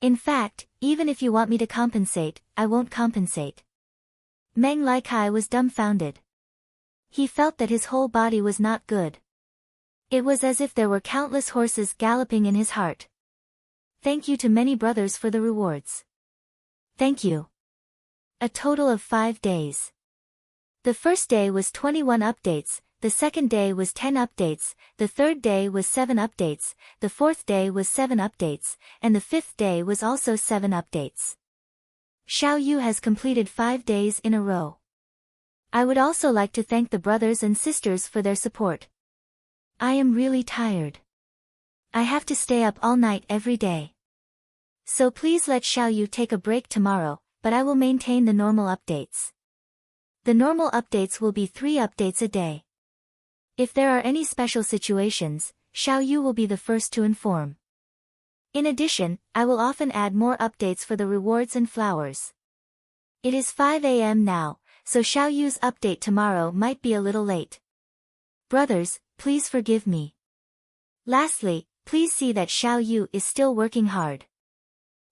In fact, even if you want me to compensate, I won't compensate. Meng Laikai was dumbfounded. He felt that his whole body was not good. It was as if there were countless horses galloping in his heart. Thank you to many brothers for the rewards. Thank you. A total of 5 days. The first day was 21 updates, the second day was 10 updates, the third day was 7 updates, the fourth day was 7 updates, and the fifth day was also 7 updates. Xiao Yu has completed 5 days in a row. I would also like to thank the brothers and sisters for their support. I am really tired. I have to stay up all night every day. So please let Xiao Yu take a break tomorrow, but I will maintain the normal updates. The normal updates will be 3 updates a day. If there are any special situations, Xiao Yu will be the first to inform. In addition, I will often add more updates for the rewards and flowers. It is 5 a.m. now, so Xiao Yu's update tomorrow might be a little late. Brothers, please forgive me. Lastly, please see that Xiao Yu is still working hard.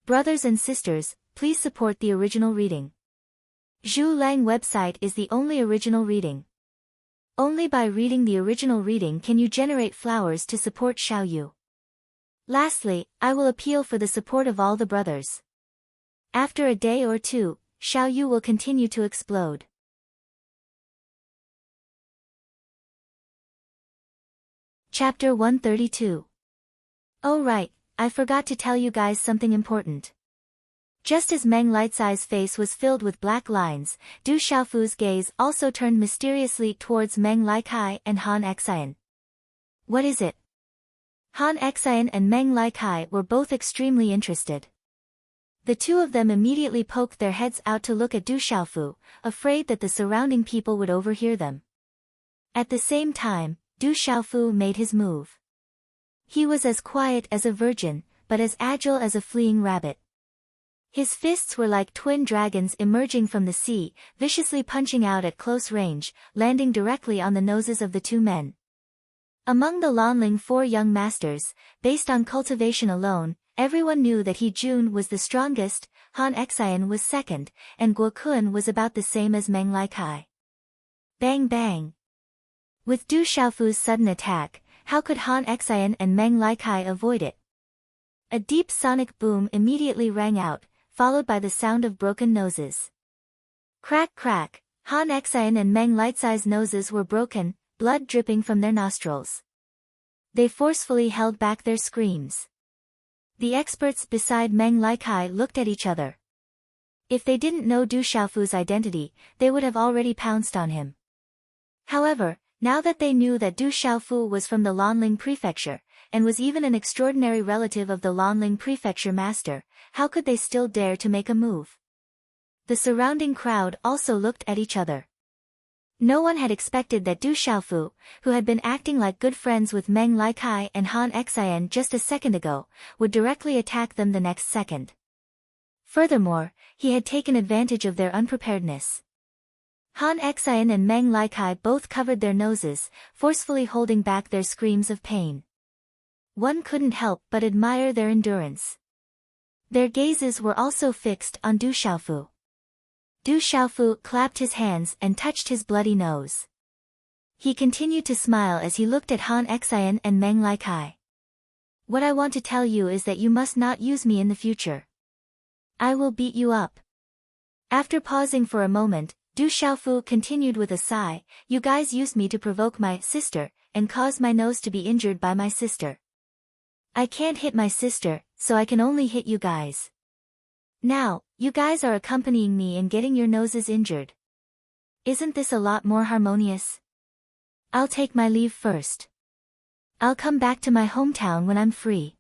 Brothers and sisters, please support the original reading. Zhu Lang website is the only original reading. Only by reading the original reading can you generate flowers to support Xiao Yu. Lastly, I will appeal for the support of all the brothers. After a day or two, Xiao Yu will continue to explode. Chapter 132. Oh right, I forgot to tell you guys something important. Just as Meng Lightsai's face was filled with black lines, Du Xiaofu's gaze also turned mysteriously towards Meng Laikai and Han Xian. What is it? Han Xian and Meng Laikai were both extremely interested. The two of them immediately poked their heads out to look at Du Xiaofu, afraid that the surrounding people would overhear them. At the same time, Du Xiaofu made his move. He was as quiet as a virgin, but as agile as a fleeing rabbit. His fists were like twin dragons emerging from the sea, viciously punching out at close range, landing directly on the noses of the two men. Among the Lanling 4 young masters, based on cultivation alone, everyone knew that He Jun was the strongest, Han Xian was second, and Guo Kun was about the same as Meng Laikai. Bang bang! With Du Xiaofu's sudden attack, how could Han Xian and Meng Laikai avoid it? A deep sonic boom immediately rang out, followed by the sound of broken noses. Crack crack, Han Xian and Meng Lightsai's noses were broken, blood dripping from their nostrils. They forcefully held back their screams. The experts beside Meng Likai looked at each other. If they didn't know Du Xiaofu's identity, they would have already pounced on him. However, now that they knew that Du Xiaofu was from the Lanling Prefecture, and was even an extraordinary relative of the Lanling Prefecture master, how could they still dare to make a move? The surrounding crowd also looked at each other. No one had expected that Du Xiaofu, who had been acting like good friends with Meng Likai and Han Xian just a second ago, would directly attack them the next second. Furthermore, he had taken advantage of their unpreparedness. Han Xian and Meng Likai both covered their noses, forcefully holding back their screams of pain. One couldn't help but admire their endurance. Their gazes were also fixed on Du Xiaofu. Du Xiaofu clapped his hands and touched his bloody nose. He continued to smile as he looked at Han Xian and Meng Likai. What I want to tell you is that you must not use me in the future. I will beat you up. After pausing for a moment, Du Xiaofu continued with a sigh, you guys used me to provoke my sister, and cause my nose to be injured by my sister. I can't hit my sister, so I can only hit you guys. Now, you guys are accompanying me in getting your noses injured. Isn't this a lot more harmonious? I'll take my leave first. I'll come back to my hometown when I'm free.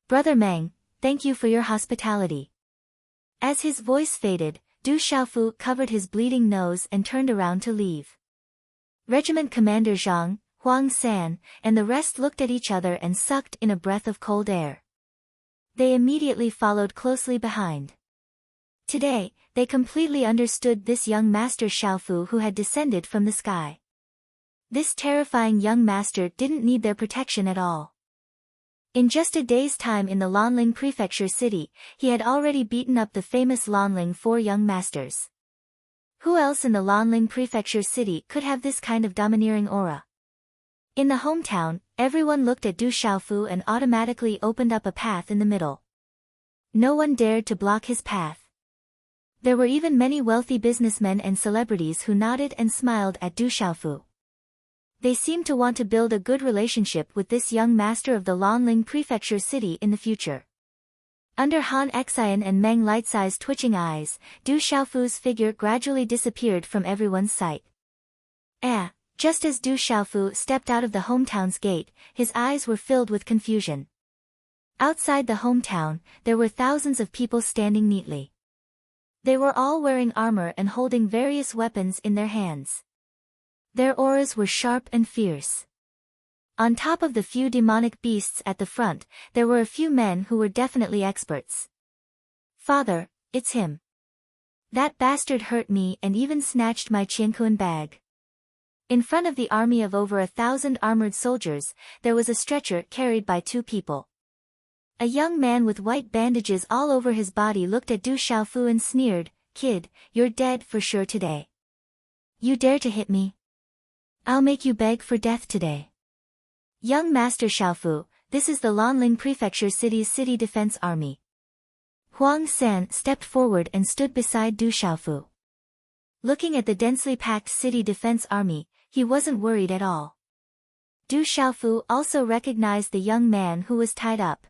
Brother Meng, thank you for your hospitality. As his voice faded, Du Xiaofu covered his bleeding nose and turned around to leave. Regiment Commander Zhang, Huang San, and the rest looked at each other and sucked in a breath of cold air. They immediately followed closely behind. Today, they completely understood this young master Xiaofu who had descended from the sky. This terrifying young master didn't need their protection at all. In just a day's time in the Lanling Prefecture city, he had already beaten up the famous Lanling four young masters. Who else in the Lanling Prefecture city could have this kind of domineering aura? In the hometown, everyone looked at Du Xiaofu and automatically opened up a path in the middle. No one dared to block his path. There were even many wealthy businessmen and celebrities who nodded and smiled at Du Xiaofu. They seemed to want to build a good relationship with this young master of the Lanling Prefecture city in the future. Under Han Xian and Meng Lightsai's twitching eyes, Du Xiaofu's figure gradually disappeared from everyone's sight. Just as Du Xiaofu stepped out of the hometown's gate, his eyes were filled with confusion. Outside the hometown, there were thousands of people standing neatly. They were all wearing armor and holding various weapons in their hands. Their auras were sharp and fierce. On top of the few demonic beasts at the front, there were a few men who were definitely experts. Father, it's him. That bastard hurt me and even snatched my Qiankuan bag. In front of the army of over 1,000 armored soldiers, there was a stretcher carried by two people. A young man with white bandages all over his body looked at Du Xiaofu and sneered, "Kid, you're dead for sure today. You dare to hit me? I'll make you beg for death today." Young Master Xiaofu, this is the Lanling Prefecture City's City Defense Army. Huang San stepped forward and stood beside Du Xiaofu. Looking at the densely packed City Defense Army, he wasn't worried at all. Du Xiaofu also recognized the young man who was tied up.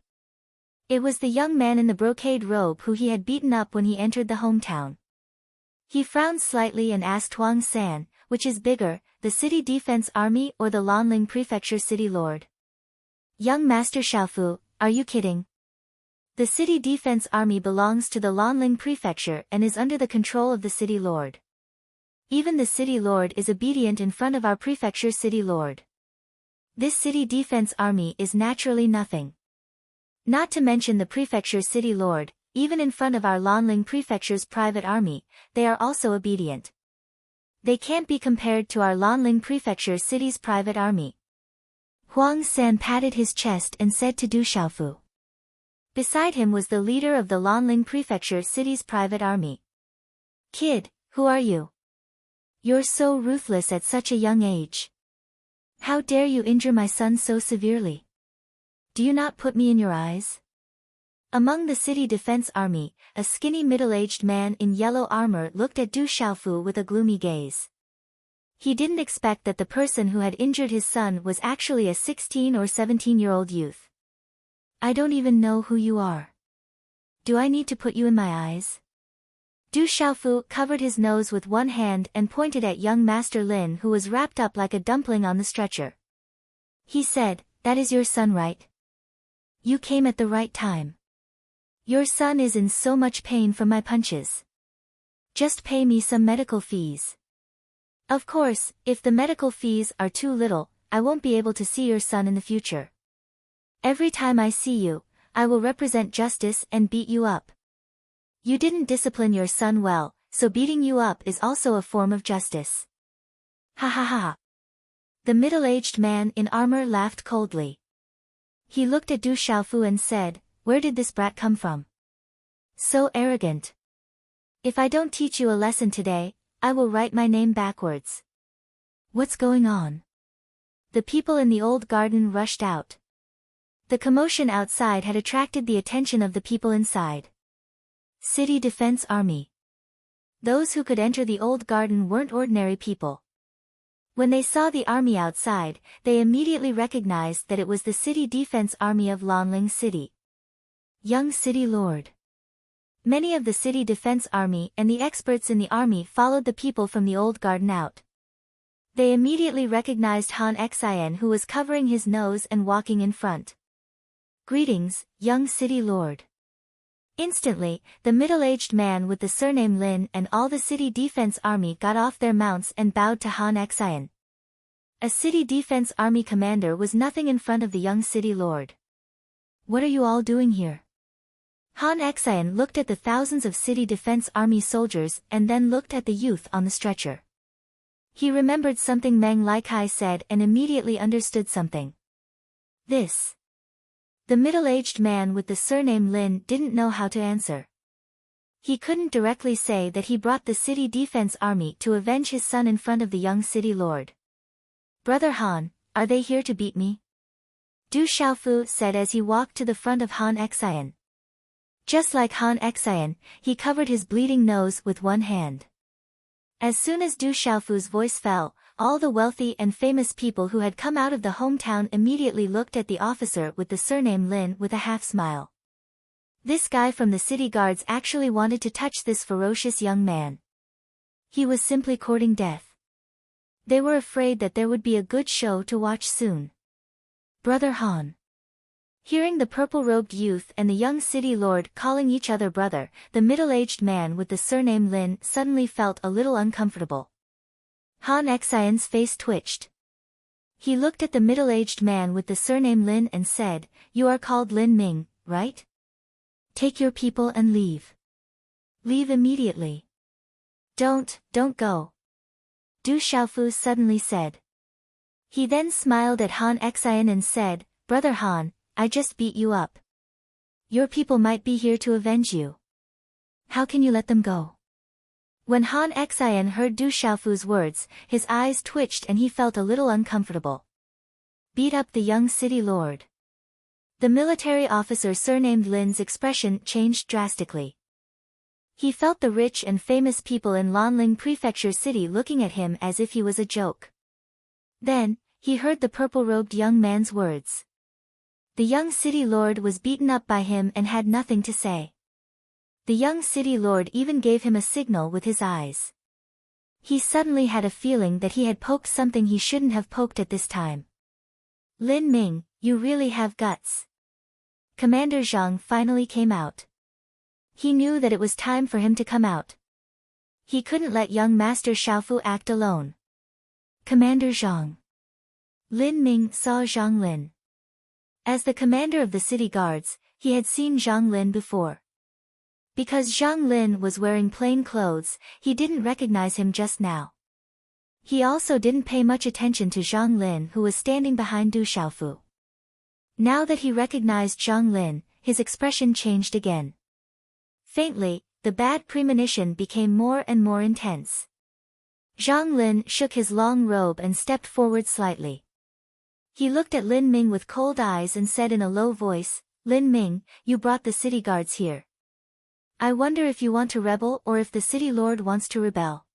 It was the young man in the brocade robe who he had beaten up when he entered the hometown. He frowned slightly and asked Huang San, which is bigger, the City Defense Army or the Lanling Prefecture City Lord? Young Master Xiaofu, are you kidding? The City Defense Army belongs to the Lanling Prefecture and is under the control of the City Lord. Even the City Lord is obedient in front of our Prefecture City Lord. This City Defense Army is naturally nothing. Not to mention the Prefecture City Lord, even in front of our Lanling Prefecture's private army, they are also obedient. They can't be compared to our Lanling Prefecture City's private army. Huang San patted his chest and said to Du Xiaofu. Beside him was the leader of the Lanling Prefecture City's private army. Kid, who are you? You're so ruthless at such a young age. How dare you injure my son so severely? Do you not put me in your eyes? Among the city defense army, a skinny middle-aged man in yellow armor looked at Du Xiaofu with a gloomy gaze. He didn't expect that the person who had injured his son was actually a 16 or 17-year-old youth. I don't even know who you are. Do I need to put you in my eyes? Du Xiaofu covered his nose with one hand and pointed at young Master Lin, who was wrapped up like a dumpling on the stretcher. He said, "That is your son, right? You came at the right time. Your son is in so much pain from my punches. Just pay me some medical fees." Of course, if the medical fees are too little, I won't be able to see your son in the future. Every time I see you, I will represent justice and beat you up. You didn't discipline your son well, so beating you up is also a form of justice. Ha ha ha. The middle-aged man in armor laughed coldly. He looked at Du Xiaofu and said, "Where did this brat come from? So arrogant. If I don't teach you a lesson today, I will write my name backwards." What's going on? The people in the old garden rushed out. The commotion outside had attracted the attention of the people inside. City Defense Army. Those who could enter the old garden weren't ordinary people. When they saw the army outside, they immediately recognized that it was the City Defense Army of Lanling City. Young City Lord. Many of the City Defense Army and the experts in the army followed the people from the old garden out. They immediately recognized Han Xian, who was covering his nose and walking in front. "Greetings, young City Lord." Instantly, the middle-aged man with the surname Lin and all the City Defense Army got off their mounts and bowed to Han Xian. A City Defense Army commander was nothing in front of the young City Lord. "What are you all doing here?" Han Xian looked at the thousands of City Defense Army soldiers and then looked at the youth on the stretcher. He remembered something Meng Likai said and immediately understood something. This. The middle-aged man with the surname Lin didn't know how to answer. He couldn't directly say that he brought the City Defense Army to avenge his son in front of the young City Lord. "Brother Han, are they here to beat me?" Du Xiaofu said as he walked to the front of Han Xian. Just like Han Xian, he covered his bleeding nose with one hand. As soon as Du Xiaofu's voice fell, all the wealthy and famous people who had come out of the hometown immediately looked at the officer with the surname Lin with a half-smile. This guy from the city guards actually wanted to touch this ferocious young man. He was simply courting death. They were afraid that there would be a good show to watch soon. "Brother Han." Hearing the purple-robed youth and the young city lord calling each other brother, the middle-aged man with the surname Lin suddenly felt a little uncomfortable. Han Xian's face twitched. He looked at the middle-aged man with the surname Lin and said, "You are called Lin Ming, right? Take your people and leave. Leave immediately. Don't go." Du Xiaofu suddenly said. He then smiled at Han Xian and said, "Brother Han, I just beat you up. Your people might be here to avenge you. How can you let them go?" When Han Xian heard Du Xiaofu's words, his eyes twitched and he felt a little uncomfortable. Beat up the young city lord. The military officer surnamed Lin's expression changed drastically. He felt the rich and famous people in Lanling Prefecture City looking at him as if he was a joke. Then, he heard the purple-robed young man's words. The young city lord was beaten up by him and had nothing to say. The young city lord even gave him a signal with his eyes. He suddenly had a feeling that he had poked something he shouldn't have poked at this time. "Lin Ming, you really have guts." Commander Zhang finally came out. He knew that it was time for him to come out. He couldn't let young Master Xiaofu act alone. "Commander Zhang." Lin Ming saw Zhang Lin. As the commander of the city guards, he had seen Zhang Lin before. Because Zhang Lin was wearing plain clothes, he didn't recognize him just now. He also didn't pay much attention to Zhang Lin, who was standing behind Du Xiaofu. Now that he recognized Zhang Lin, his expression changed again. Faintly, the bad premonition became more and more intense. Zhang Lin shook his long robe and stepped forward slightly. He looked at Lin Ming with cold eyes and said in a low voice, Lin Ming, you brought the city guards here. I wonder if you want to rebel or if the city lord wants to rebel.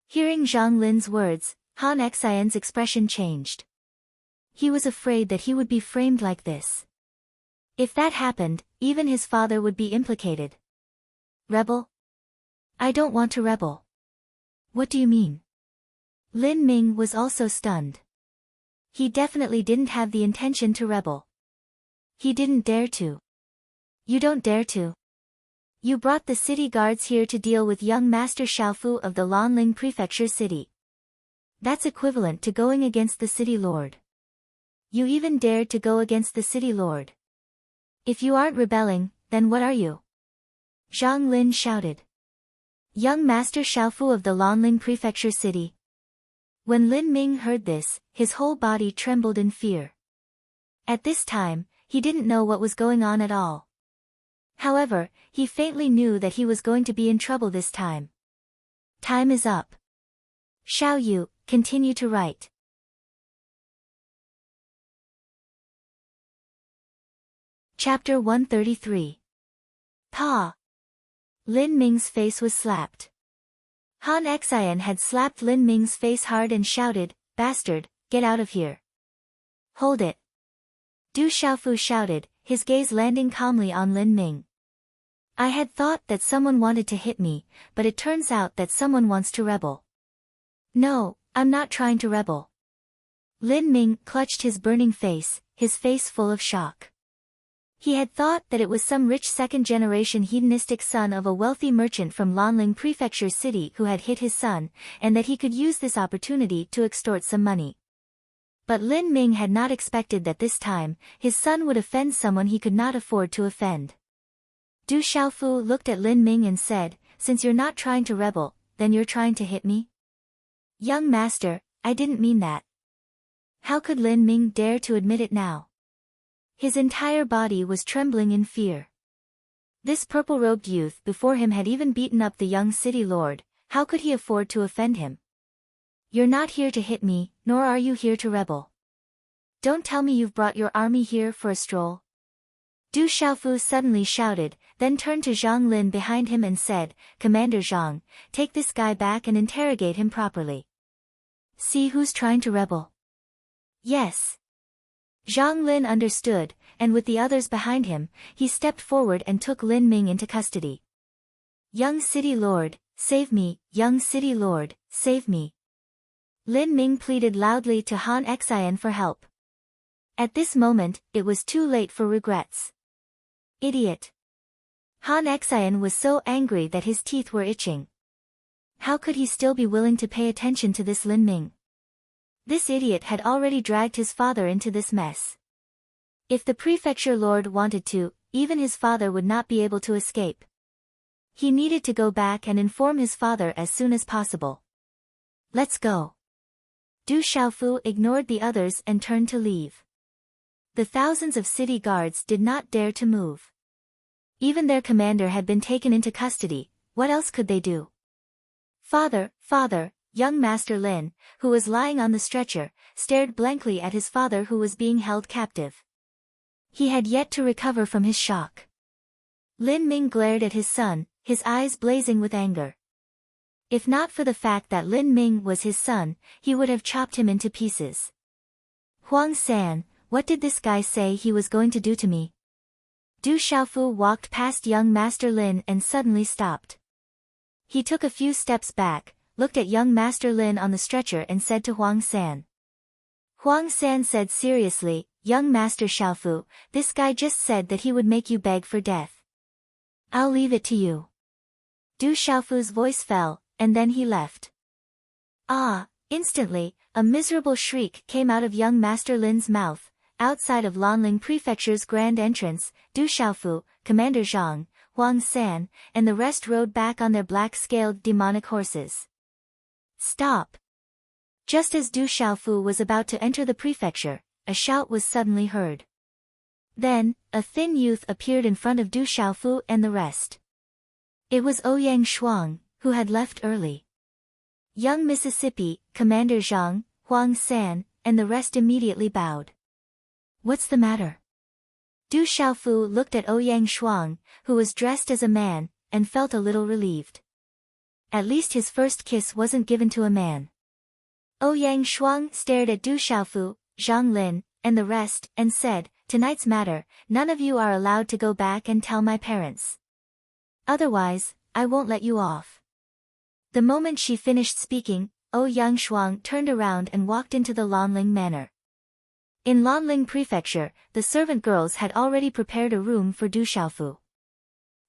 Hearing Zhang Lin's words, Han Xian's expression changed. He was afraid that he would be framed like this. If that happened, even his father would be implicated. Rebel? I don't want to rebel. What do you mean? Lin Ming was also stunned. He definitely didn't have the intention to rebel. He didn't dare to. You don't dare to. You brought the city guards here to deal with young Master Xiaofu of the Lanling Prefecture city. That's equivalent to going against the city lord. You even dared to go against the city lord. If you aren't rebelling, then what are you? Zhang Lin shouted. Young Master Xiaofu of the Lanling Prefecture city. When Lin Ming heard this, his whole body trembled in fear. At this time, he didn't know what was going on at all. However, he faintly knew that he was going to be in trouble this time. Time is up. Xiao Yu, continue to write. Chapter 133. Pa. Lin Ming's face was slapped. Han Xian had slapped Lin Ming's face hard and shouted, "Bastard, get out of here." Hold it. Du Xiaofu shouted, his gaze landing calmly on Lin Ming. I had thought that someone wanted to hit me, but it turns out that someone wants to rebel. No, I'm not trying to rebel. Lin Ming clutched his burning face, his face full of shock. He had thought that it was some rich second-generation hedonistic son of a wealthy merchant from Lanling Prefecture city who had hit his son, and that he could use this opportunity to extort some money. But Lin Ming had not expected that this time, his son would offend someone he could not afford to offend. Du Xiaofu looked at Lin Ming and said, "Since you're not trying to rebel, then you're trying to hit me?" "Young master, I didn't mean that." How could Lin Ming dare to admit it now? His entire body was trembling in fear. This purple-robed youth before him had even beaten up the young city lord, how could he afford to offend him? "You're not here to hit me, nor are you here to rebel. Don't tell me you've brought your army here for a stroll." Du Xiaofu suddenly shouted, then turned to Zhang Lin behind him and said, "Commander Zhang, take this guy back and interrogate him properly. See who's trying to rebel." "Yes." Zhang Lin understood, and with the others behind him, he stepped forward and took Lin Ming into custody. "Young city lord, save me, young city lord, save me." Lin Ming pleaded loudly to Han Xian for help. At this moment, it was too late for regrets. Idiot. Han Xian was so angry that his teeth were itching. How could he still be willing to pay attention to this Lin Ming? This idiot had already dragged his father into this mess. If the prefecture lord wanted to, even his father would not be able to escape. He needed to go back and inform his father as soon as possible. "Let's go." Du Xiaofu ignored the others and turned to leave. The thousands of city guards did not dare to move. Even their commander had been taken into custody, what else could they do? "Father, father," young Master Lin, who was lying on the stretcher, stared blankly at his father who was being held captive. He had yet to recover from his shock. Lin Ming glared at his son, his eyes blazing with anger. If not for the fact that Lin Ming was his son, he would have chopped him into pieces. "Huang San, what did this guy say he was going to do to me?" Du Xiaofu walked past young Master Lin and suddenly stopped. He took a few steps back, looked at young Master Lin on the stretcher and said to Huang San. Huang San said seriously, "Young Master Xiaofu, this guy just said that he would make you beg for death. I'll leave it to you." Du Xiaofu's voice fell, and then he left. Ah! Instantly, a miserable shriek came out of young Master Lin's mouth. Outside of Lanling Prefecture's grand entrance, Du Xiaofu, Commander Zhang, Huang San, and the rest rode back on their black-scaled demonic horses. "Stop!" Just as Du Xiaofu was about to enter the prefecture, a shout was suddenly heard. Then, a thin youth appeared in front of Du Xiaofu and the rest. It was Ouyang Shuang, who had left early. Young Mississippi, Commander Zhang, Huang San, and the rest immediately bowed. "What's the matter?" Du Xiaofu looked at Ouyang Shuang, who was dressed as a man, and felt a little relieved. At least his first kiss wasn't given to a man. Ouyang Shuang stared at Du Xiaofu, Zhang Lin, and the rest, and said, "Tonight's matter, none of you are allowed to go back and tell my parents. Otherwise, I won't let you off." The moment she finished speaking, Ouyang Shuang turned around and walked into the Lanling manor. In Lanling Prefecture, the servant girls had already prepared a room for Du Xiaofu.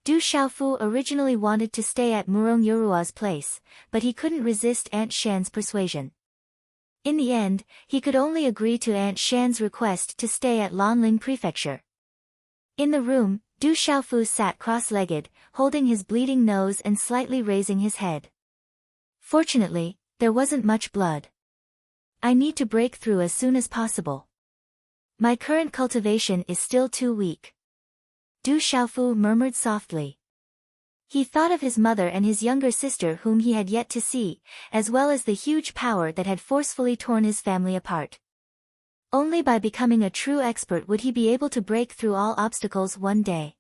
Du Xiaofu originally wanted to stay at Murong Yorua's place, but he couldn't resist Aunt Shan's persuasion. In the end, he could only agree to Aunt Shan's request to stay at Lanling Prefecture. In the room, Du Xiaofu sat cross-legged, holding his bleeding nose and slightly raising his head. Fortunately, there wasn't much blood. "I need to break through as soon as possible. My current cultivation is still too weak," Du Xiaofu murmured softly. He thought of his mother and his younger sister whom he had yet to see, as well as the huge power that had forcefully torn his family apart. Only by becoming a true expert would he be able to break through all obstacles one day.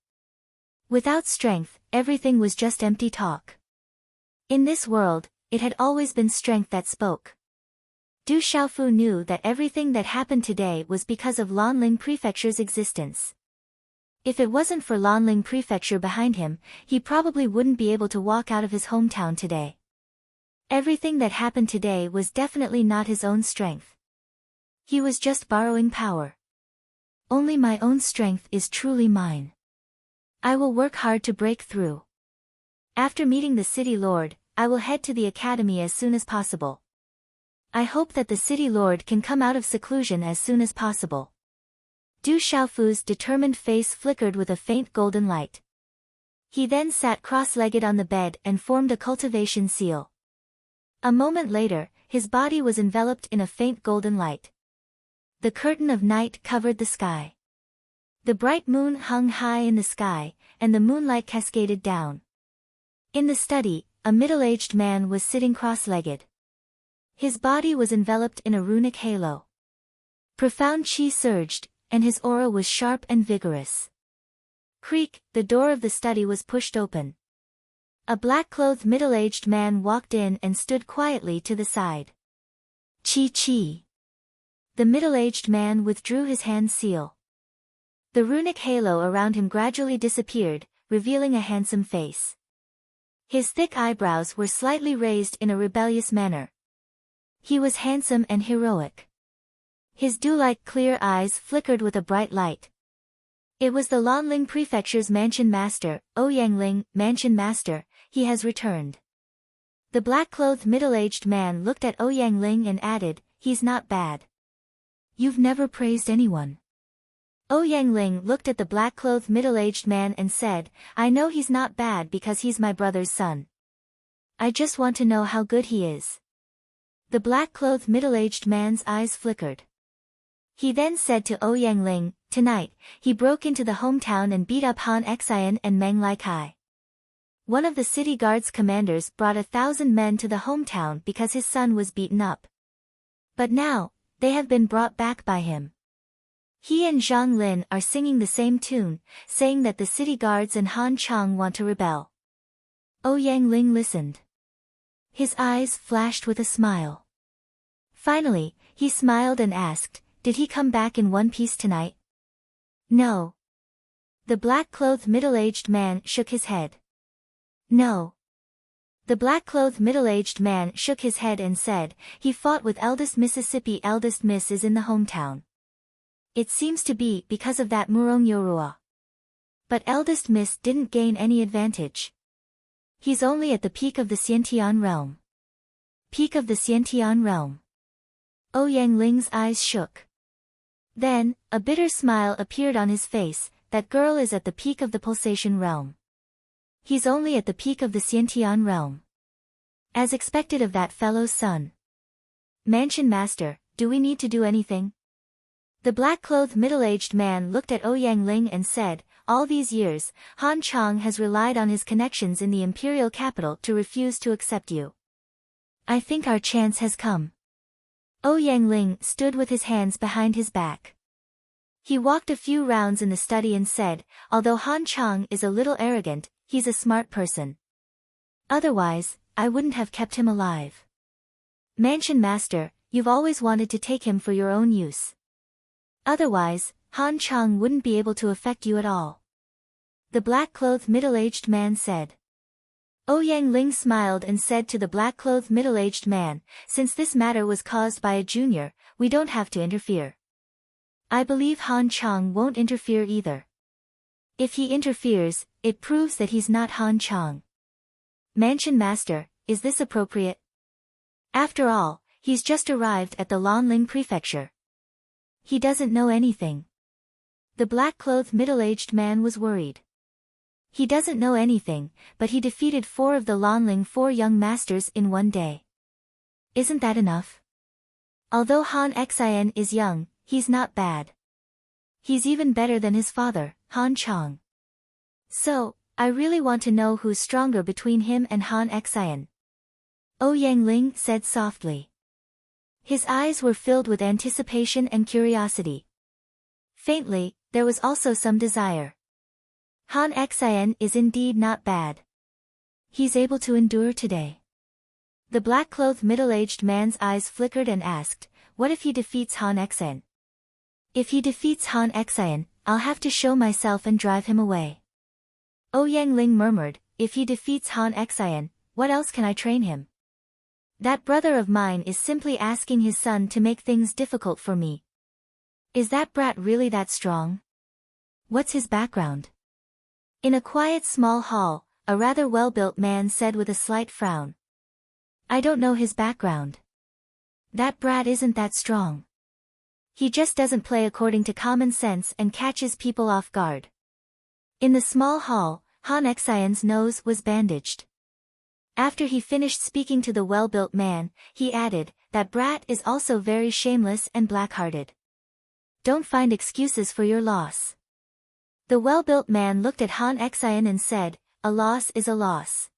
Without strength, everything was just empty talk. In this world, it had always been strength that spoke. Du Xiaofu knew that everything that happened today was because of Lanling Prefecture's existence. If it wasn't for Lanling Prefecture behind him, he probably wouldn't be able to walk out of his hometown today. Everything that happened today was definitely not his own strength. He was just borrowing power. "Only my own strength is truly mine. I will work hard to break through. After meeting the city lord, I will head to the academy as soon as possible. I hope that the city lord can come out of seclusion as soon as possible." Du Xiaofu's determined face flickered with a faint golden light. He then sat cross-legged on the bed and formed a cultivation seal. A moment later, his body was enveloped in a faint golden light. The curtain of night covered the sky. The bright moon hung high in the sky, and the moonlight cascaded down. In the study, a middle-aged man was sitting cross-legged. His body was enveloped in a runic halo. Profound chi surged, and his aura was sharp and vigorous. Creak, the door of the study was pushed open. A black-clothed middle-aged man walked in and stood quietly to the side. "Chi. The middle-aged man withdrew his hand seal. The runic halo around him gradually disappeared, revealing a handsome face. His thick eyebrows were slightly raised in a rebellious manner. He was handsome and heroic. His dew-like clear eyes flickered with a bright light. It was the Lanling Prefecture's mansion master, Ouyang Ling, mansion master. He has returned. The black-clothed middle-aged man looked at Ouyang Ling and added, "He's not bad." "You've never praised anyone." Ouyang Ling looked at the black-clothed middle-aged man and said, "I know he's not bad because he's my brother's son. I just want to know how good he is." The black-clothed middle-aged man's eyes flickered. He then said to Ouyang Ling, "Tonight, he broke into the hometown and beat up Han Xian and Meng Laikai. One of the city guard's commanders brought 1,000 men to the hometown because his son was beaten up. But now, they have been brought back by him. He and Zhang Lin are singing the same tune, saying that the city guards and Han Chang want to rebel." Ouyang Ling listened. His eyes flashed with a smile. Finally, he smiled and asked, "Did he come back in one piece tonight?" "No." The black-clothed middle-aged man shook his head. "No." The black-clothed middle-aged man shook his head and said, "He fought with eldest Mississippi. Eldest Miss is in the hometown. It seems to be because of that Murong Yorua. But eldest Miss didn't gain any advantage. He's only at the peak of the Xiantian realm." "Peak of the Xiantian realm?" Ouyang Ling's eyes shook. Then, a bitter smile appeared on his face. "That girl is at the peak of the pulsation realm. He's only at the peak of the Xiantian realm. As expected of that fellow's son. Mansion master, do we need to do anything?" The black-clothed middle-aged man looked at Ouyang Ling and said, "All these years, Han Chang has relied on his connections in the imperial capital to refuse to accept you. I think our chance has come." Ouyang Ling stood with his hands behind his back. He walked a few rounds in the study and said, although Han Chang is a little arrogant, he's a smart person. Otherwise, I wouldn't have kept him alive. Mansion Master, you've always wanted to take him for your own use. Otherwise, Han Chang wouldn't be able to affect you at all. The black-clothed middle-aged man said. Ouyang Ling smiled and said to the black-clothed middle-aged man, since this matter was caused by a junior, we don't have to interfere. I believe Han Chang won't interfere either. If he interferes, it proves that he's not Han Chang. Mansion Master, is this appropriate? After all, he's just arrived at the Lanling Prefecture. He doesn't know anything. The black-clothed middle-aged man was worried. He doesn't know anything, but he defeated 4 of the Lanling 4 young masters in one day. Isn't that enough? Although Han Xian is young, he's not bad. He's even better than his father, Han Chang. So, I really want to know who's stronger between him and Han Xian. Ouyang Ling said softly. His eyes were filled with anticipation and curiosity. Faintly, there was also some desire. Han Xian is indeed not bad. He's able to endure today. The black-clothed middle-aged man's eyes flickered and asked, what if he defeats Han Xian? If he defeats Han Xian, I'll have to show myself and drive him away. Ouyang Ling murmured, if he defeats Han Xian, what else can I train him? That brother of mine is simply asking his son to make things difficult for me. Is that brat really that strong? What's his background? In a quiet small hall, a rather well-built man said with a slight frown. I don't know his background. That brat isn't that strong. He just doesn't play according to common sense and catches people off guard. In the small hall, Han Xian's nose was bandaged. After he finished speaking to the well-built man, he added, that brat is also very shameless and black-hearted. Don't find excuses for your loss. The well-built man looked at Han Xian and said, a loss is a loss.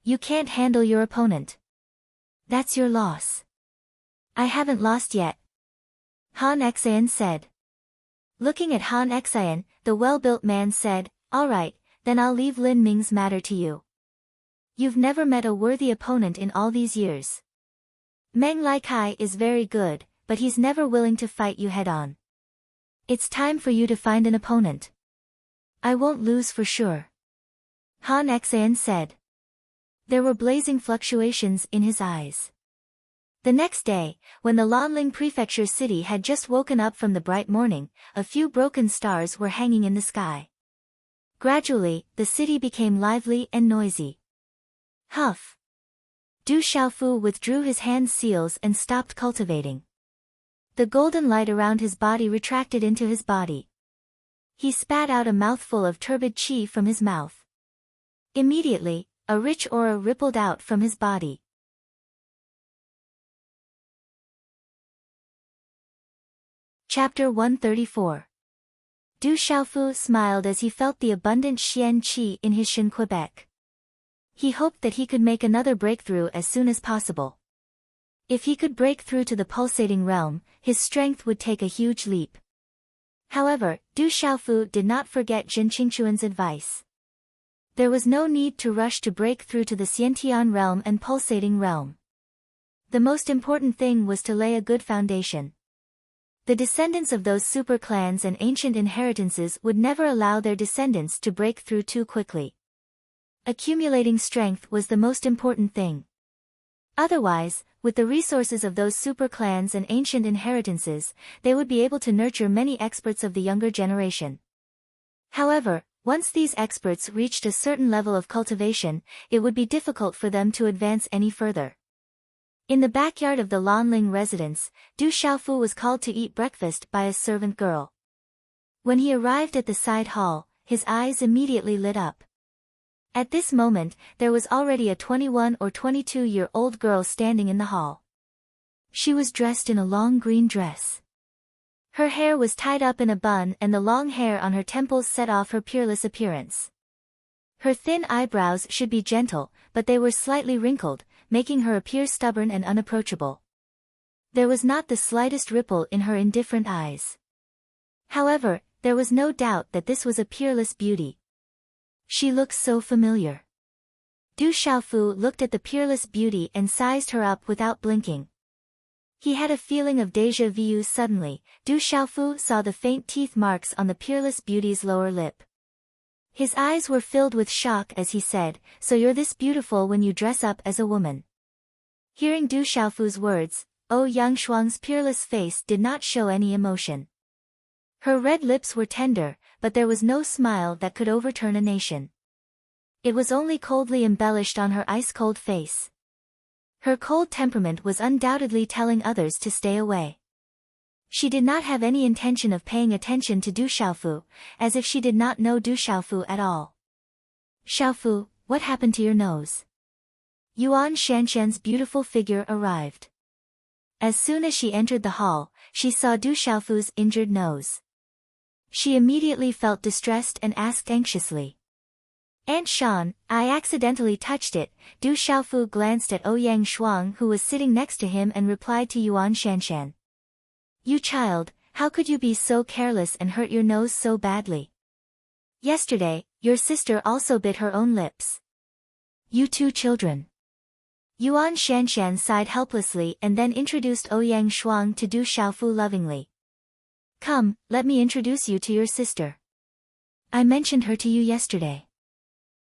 You can't handle your opponent. That's your loss. I haven't lost yet. Han Xian said. Looking at Han Xian, the well-built man said, all right, then I'll leave Lin Ming's matter to you. You've never met a worthy opponent in all these years. Meng Laikai is very good, but he's never willing to fight you head-on. It's time for you to find an opponent. I won't lose for sure. Han Xian said. There were blazing fluctuations in his eyes. The next day, when the Lanling Prefecture city had just woken up from the bright morning, a few broken stars were hanging in the sky. Gradually, the city became lively and noisy. Huff. Du Xiaofu withdrew his hand seals and stopped cultivating. The golden light around his body retracted into his body. He spat out a mouthful of turbid qi from his mouth. Immediately, a rich aura rippled out from his body. Chapter 134. Du Xiaofu smiled as he felt the abundant Xian qi in his Shin Quebec. He hoped that he could make another breakthrough as soon as possible. If he could break through to the pulsating realm, his strength would take a huge leap. However, Du Xiaofu did not forget Jin Qingquan's advice. There was no need to rush to break through to the Xiantian realm and pulsating realm. The most important thing was to lay a good foundation. The descendants of those super clans and ancient inheritances would never allow their descendants to break through too quickly. Accumulating strength was the most important thing. Otherwise, with the resources of those super clans and ancient inheritances, they would be able to nurture many experts of the younger generation. However, once these experts reached a certain level of cultivation, it would be difficult for them to advance any further. In the backyard of the Lanling residence, Du Xiaofu was called to eat breakfast by a servant girl. When he arrived at the side hall, his eyes immediately lit up. At this moment, there was already a 21 or 22-year-old girl standing in the hall. She was dressed in a long green dress. Her hair was tied up in a bun and the long hair on her temples set off her peerless appearance. Her thin eyebrows should be gentle, but they were slightly wrinkled, making her appear stubborn and unapproachable. There was not the slightest ripple in her indifferent eyes. However, there was no doubt that this was a peerless beauty. She looked so familiar. Du Xiaofu looked at the peerless beauty and sized her up without blinking. He had a feeling of déjà vu suddenly. Du Xiaofu saw the faint teeth marks on the peerless beauty's lower lip. His eyes were filled with shock as he said, "So you're this beautiful when you dress up as a woman." Hearing Du Xiaofu's words, Yang Shuang's peerless face did not show any emotion. Her red lips were tender, but there was no smile that could overturn a nation. It was only coldly embellished on her ice-cold face. Her cold temperament was undoubtedly telling others to stay away. She did not have any intention of paying attention to Du Xiaofu, as if she did not know Du Xiaofu at all. "Xiaofu, what happened to your nose?" Yuan Shanshan's beautiful figure arrived. As soon as she entered the hall, she saw Du Xiaofu's injured nose. She immediately felt distressed and asked anxiously, "Aunt Shan, I accidentally touched it." Du Xiaofu glanced at Yang Shuang who was sitting next to him and replied to Yuan Shanshan, "You child, how could you be so careless and hurt your nose so badly? Yesterday, your sister also bit her own lips. You two children." Yuan Shanshan sighed helplessly and then introduced Yang Shuang to Du Xiaofu lovingly. "Come, let me introduce you to your sister. I mentioned her to you yesterday.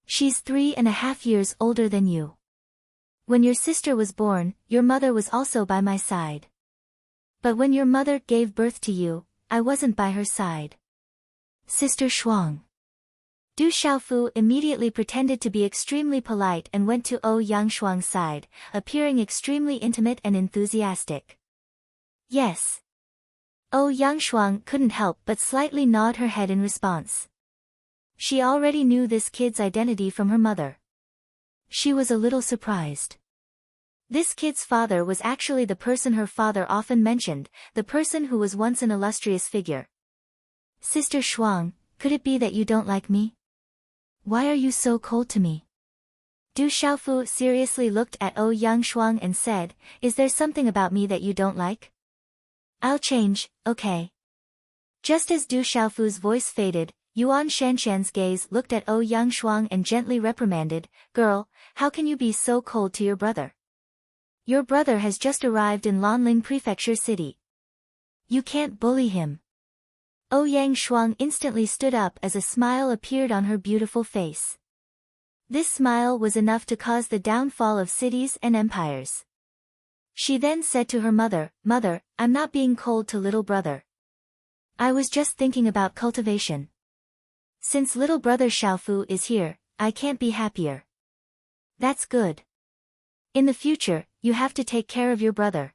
She's 3.5 years older than you. When your sister was born, your mother was also by my side. But when your mother gave birth to you, I wasn't by her side. Sister Shuang." Du Xiaofu immediately pretended to be extremely polite and went to Yang Shuang's side, appearing extremely intimate and enthusiastic. "Yes." Yang Shuang couldn't help but slightly nod her head in response. She already knew this kid's identity from her mother. She was a little surprised. This kid's father was actually the person her father often mentioned, the person who was once an illustrious figure. "Sister Shuang, could it be that you don't like me? Why are you so cold to me?" Du Xiaofu seriously looked at Yang Shuang and said, "Is there something about me that you don't like? I'll change, okay?" Just as Du Xiaofu's voice faded, Yuan Shanshan's gaze looked at Yang Shuang and gently reprimanded, "Girl, how can you be so cold to your brother? Your brother has just arrived in Lanling Prefecture City. You can't bully him." Yang Shuang instantly stood up as a smile appeared on her beautiful face. This smile was enough to cause the downfall of cities and empires. She then said to her mother, "Mother, I'm not being cold to little brother. I was just thinking about cultivation. Since little brother Xiaofu is here, I can't be happier." "That's good. In the future, you have to take care of your brother.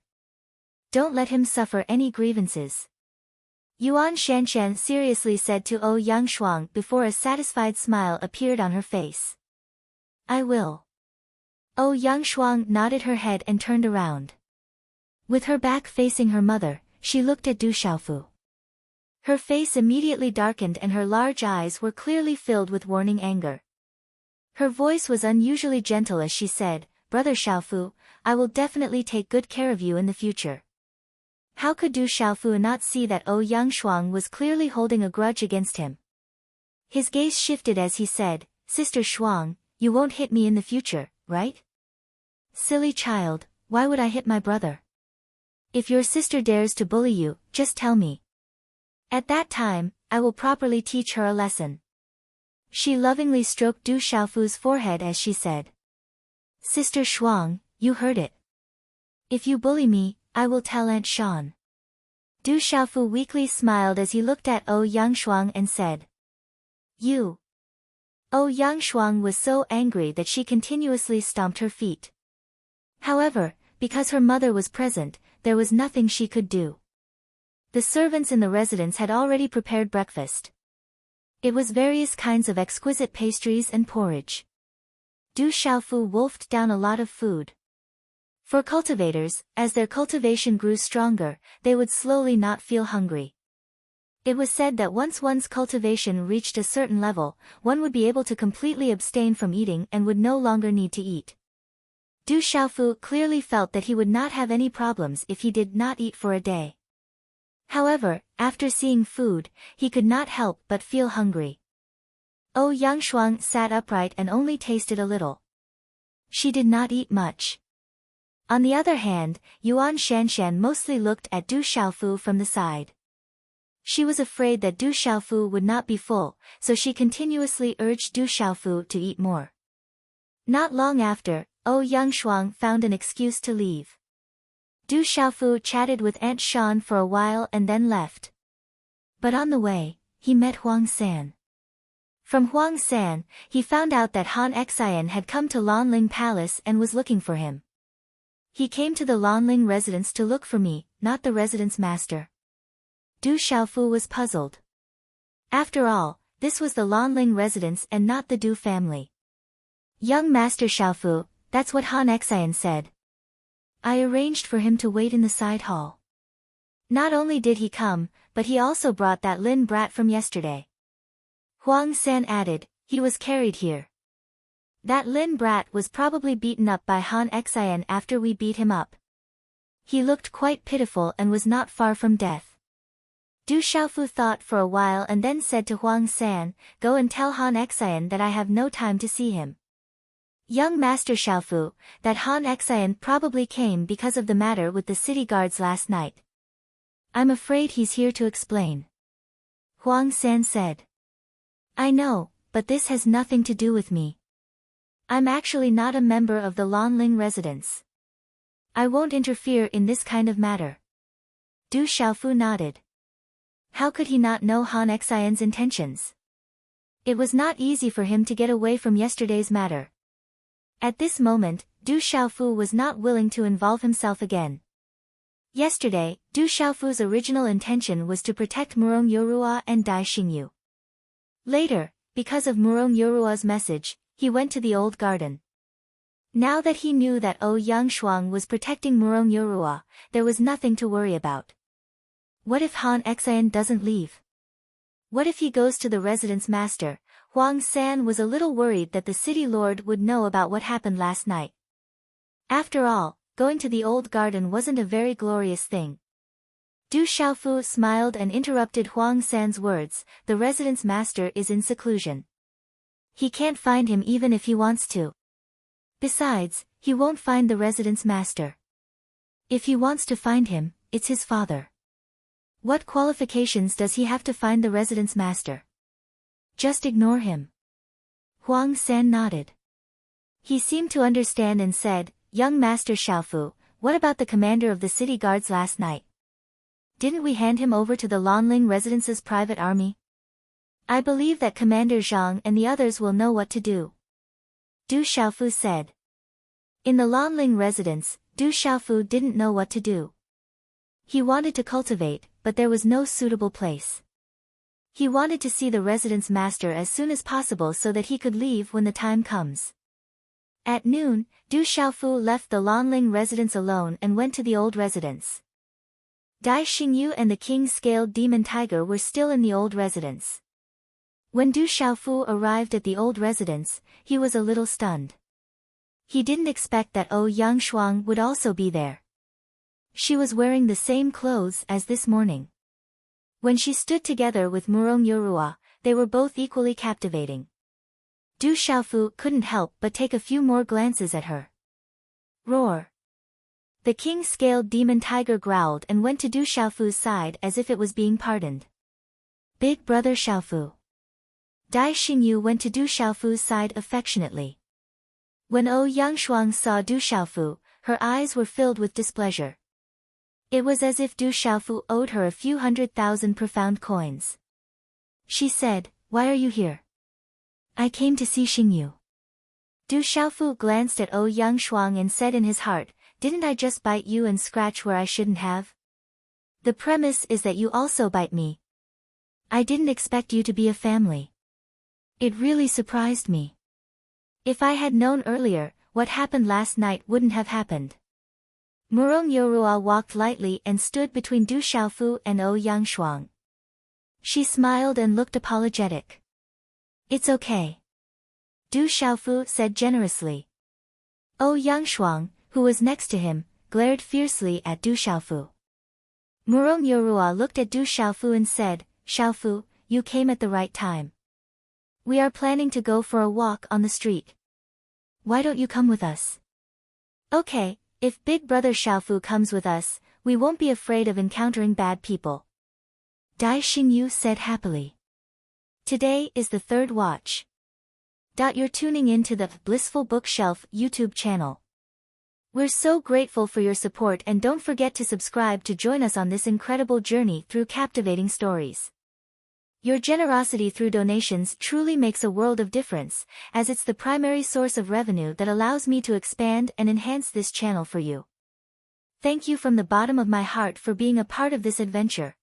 Don't let him suffer any grievances." Yuan Shanshan seriously said to Yang Shuang before a satisfied smile appeared on her face. "I will." Yang Shuang nodded her head and turned around. With her back facing her mother, she looked at Du Xiaofu. Her face immediately darkened and her large eyes were clearly filled with warning anger. Her voice was unusually gentle as she said, "Brother Xiaofu, I will definitely take good care of you in the future." How could Du Xiaofu not see that Yang Shuang was clearly holding a grudge against him? His gaze shifted as he said, "Sister Shuang, you won't hit me in the future, right?" "Silly child, why would I hit my brother? If your sister dares to bully you, just tell me. At that time, I will properly teach her a lesson." She lovingly stroked Du Xiaofu's forehead as she said, "Sister Shuang, you heard it. If you bully me, I will tell Aunt Shan." Du Xiaofu weakly smiled as he looked at Yang Shuang and said, "You." Yang Shuang was so angry that she continuously stomped her feet. However, because her mother was present, there was nothing she could do. The servants in the residence had already prepared breakfast. It was various kinds of exquisite pastries and porridge. Du Xiaofu wolfed down a lot of food. For cultivators, as their cultivation grew stronger, they would slowly not feel hungry. It was said that once one's cultivation reached a certain level, one would be able to completely abstain from eating and would no longer need to eat. Du Xiaofu clearly felt that he would not have any problems if he did not eat for a day. However, after seeing food, he could not help but feel hungry. Oh Yangshuang sat upright and only tasted a little. She did not eat much. On the other hand, Yuan Shanshan mostly looked at Du Xiaofu from the side. She was afraid that Du Xiaofu would not be full, so she continuously urged Du Xiaofu to eat more. Not long after, Oh Yangshuang found an excuse to leave. Du Xiaofu chatted with Aunt Shan for a while and then left. But on the way, he met Huang San. From Huang San, he found out that Han Xian had come to Lanling Palace and was looking for him. He came to the Lanling residence to look for me, not the residence master. Du Xiaofu was puzzled. After all, this was the Lanling residence and not the Du family. Young Master Xiaofu, that's what Han Xian said. I arranged for him to wait in the side hall. Not only did he come, but he also brought that Lin brat from yesterday. Huang San added, he was carried here. That Lin brat was probably beaten up by Han Xian after we beat him up. He looked quite pitiful and was not far from death. Du Xiaofu thought for a while and then said to Huang San, go and tell Han Xian that I have no time to see him. Young Master Xiaofu, that Han Xian probably came because of the matter with the city guards last night. I'm afraid he's here to explain. Huang San said. I know, but this has nothing to do with me. I'm actually not a member of the Lanling residence. I won't interfere in this kind of matter. Du Xiaofu nodded. How could he not know Han Xian's intentions? It was not easy for him to get away from yesterday's matter. At this moment, Du Xiaofu was not willing to involve himself again. Yesterday, Du Xiaofu's original intention was to protect Murong Yorua and Dai Xingyu. Later, because of Murong Yorua's message, he went to the old garden. Now that he knew that Oh Yangshuang was protecting Murong Yorua, there was nothing to worry about. What if Han Xian doesn't leave? What if he goes to the residence master? Huang San was a little worried that the city lord would know about what happened last night. After all, going to the old garden wasn't a very glorious thing. Du Xiaofu smiled and interrupted Huang San's words, the residence master is in seclusion. He can't find him even if he wants to. Besides, he won't find the residence master. If he wants to find him, it's his father. What qualifications does he have to find the residence master? Just ignore him. Huang San nodded. He seemed to understand and said, Young Master Xiaofu, what about the commander of the city guards last night? Didn't we hand him over to the Lanling residence's private army? I believe that Commander Zhang and the others will know what to do. Du Xiaofu said. In the Lanling residence, Du Xiaofu didn't know what to do. He wanted to cultivate, but there was no suitable place. He wanted to see the residence master as soon as possible so that he could leave when the time comes. At noon, Du Xiaofu left the Lanling residence alone and went to the old residence. Dai Xingyu and the king-scaled demon tiger were still in the old residence. When Du Xiaofu arrived at the old residence, he was a little stunned. He didn't expect that Oh Yangshuang would also be there. She was wearing the same clothes as this morning. When she stood together with Murong Yorua, they were both equally captivating. Du Xiaofu couldn't help but take a few more glances at her. Roar! The king-scaled demon tiger growled and went to Du Xiaofu's side as if it was being pardoned. Big brother Xiaofu. Dai Xingyu went to Du Xiaofu's side affectionately. When Oh Yangshuang saw Du Xiaofu, her eyes were filled with displeasure. It was as if Du Xiaofu owed her a few 100,000 profound coins. She said, Why are you here? I came to see Xingyu. Du Xiaofu glanced at Oh Yangshuang and said in his heart, Didn't I just bite you and scratch where I shouldn't have? The premise is that you also bite me. I didn't expect you to be a family. It really surprised me. If I had known earlier, what happened last night wouldn't have happened. Murong Yorua walked lightly and stood between Du Xiaofu and Oh Yangshuang. She smiled and looked apologetic. It's okay. Du Xiaofu said generously. Oh Yangshuang, who was next to him, glared fiercely at Du Xiaofu. Murong Yorua looked at Du Xiaofu and said, Xiaofu, you came at the right time. We are planning to go for a walk on the street. Why don't you come with us? Okay, if Big Brother Xiaofu comes with us, we won't be afraid of encountering bad people. Dai Xinyu said happily. Today is the third watch. You're tuning in to the Blissful Bookshelf YouTube channel. We're so grateful for your support, and don't forget to subscribe to join us on this incredible journey through captivating stories. Your generosity through donations truly makes a world of difference, as it's the primary source of revenue that allows me to expand and enhance this channel for you. Thank you from the bottom of my heart for being a part of this adventure.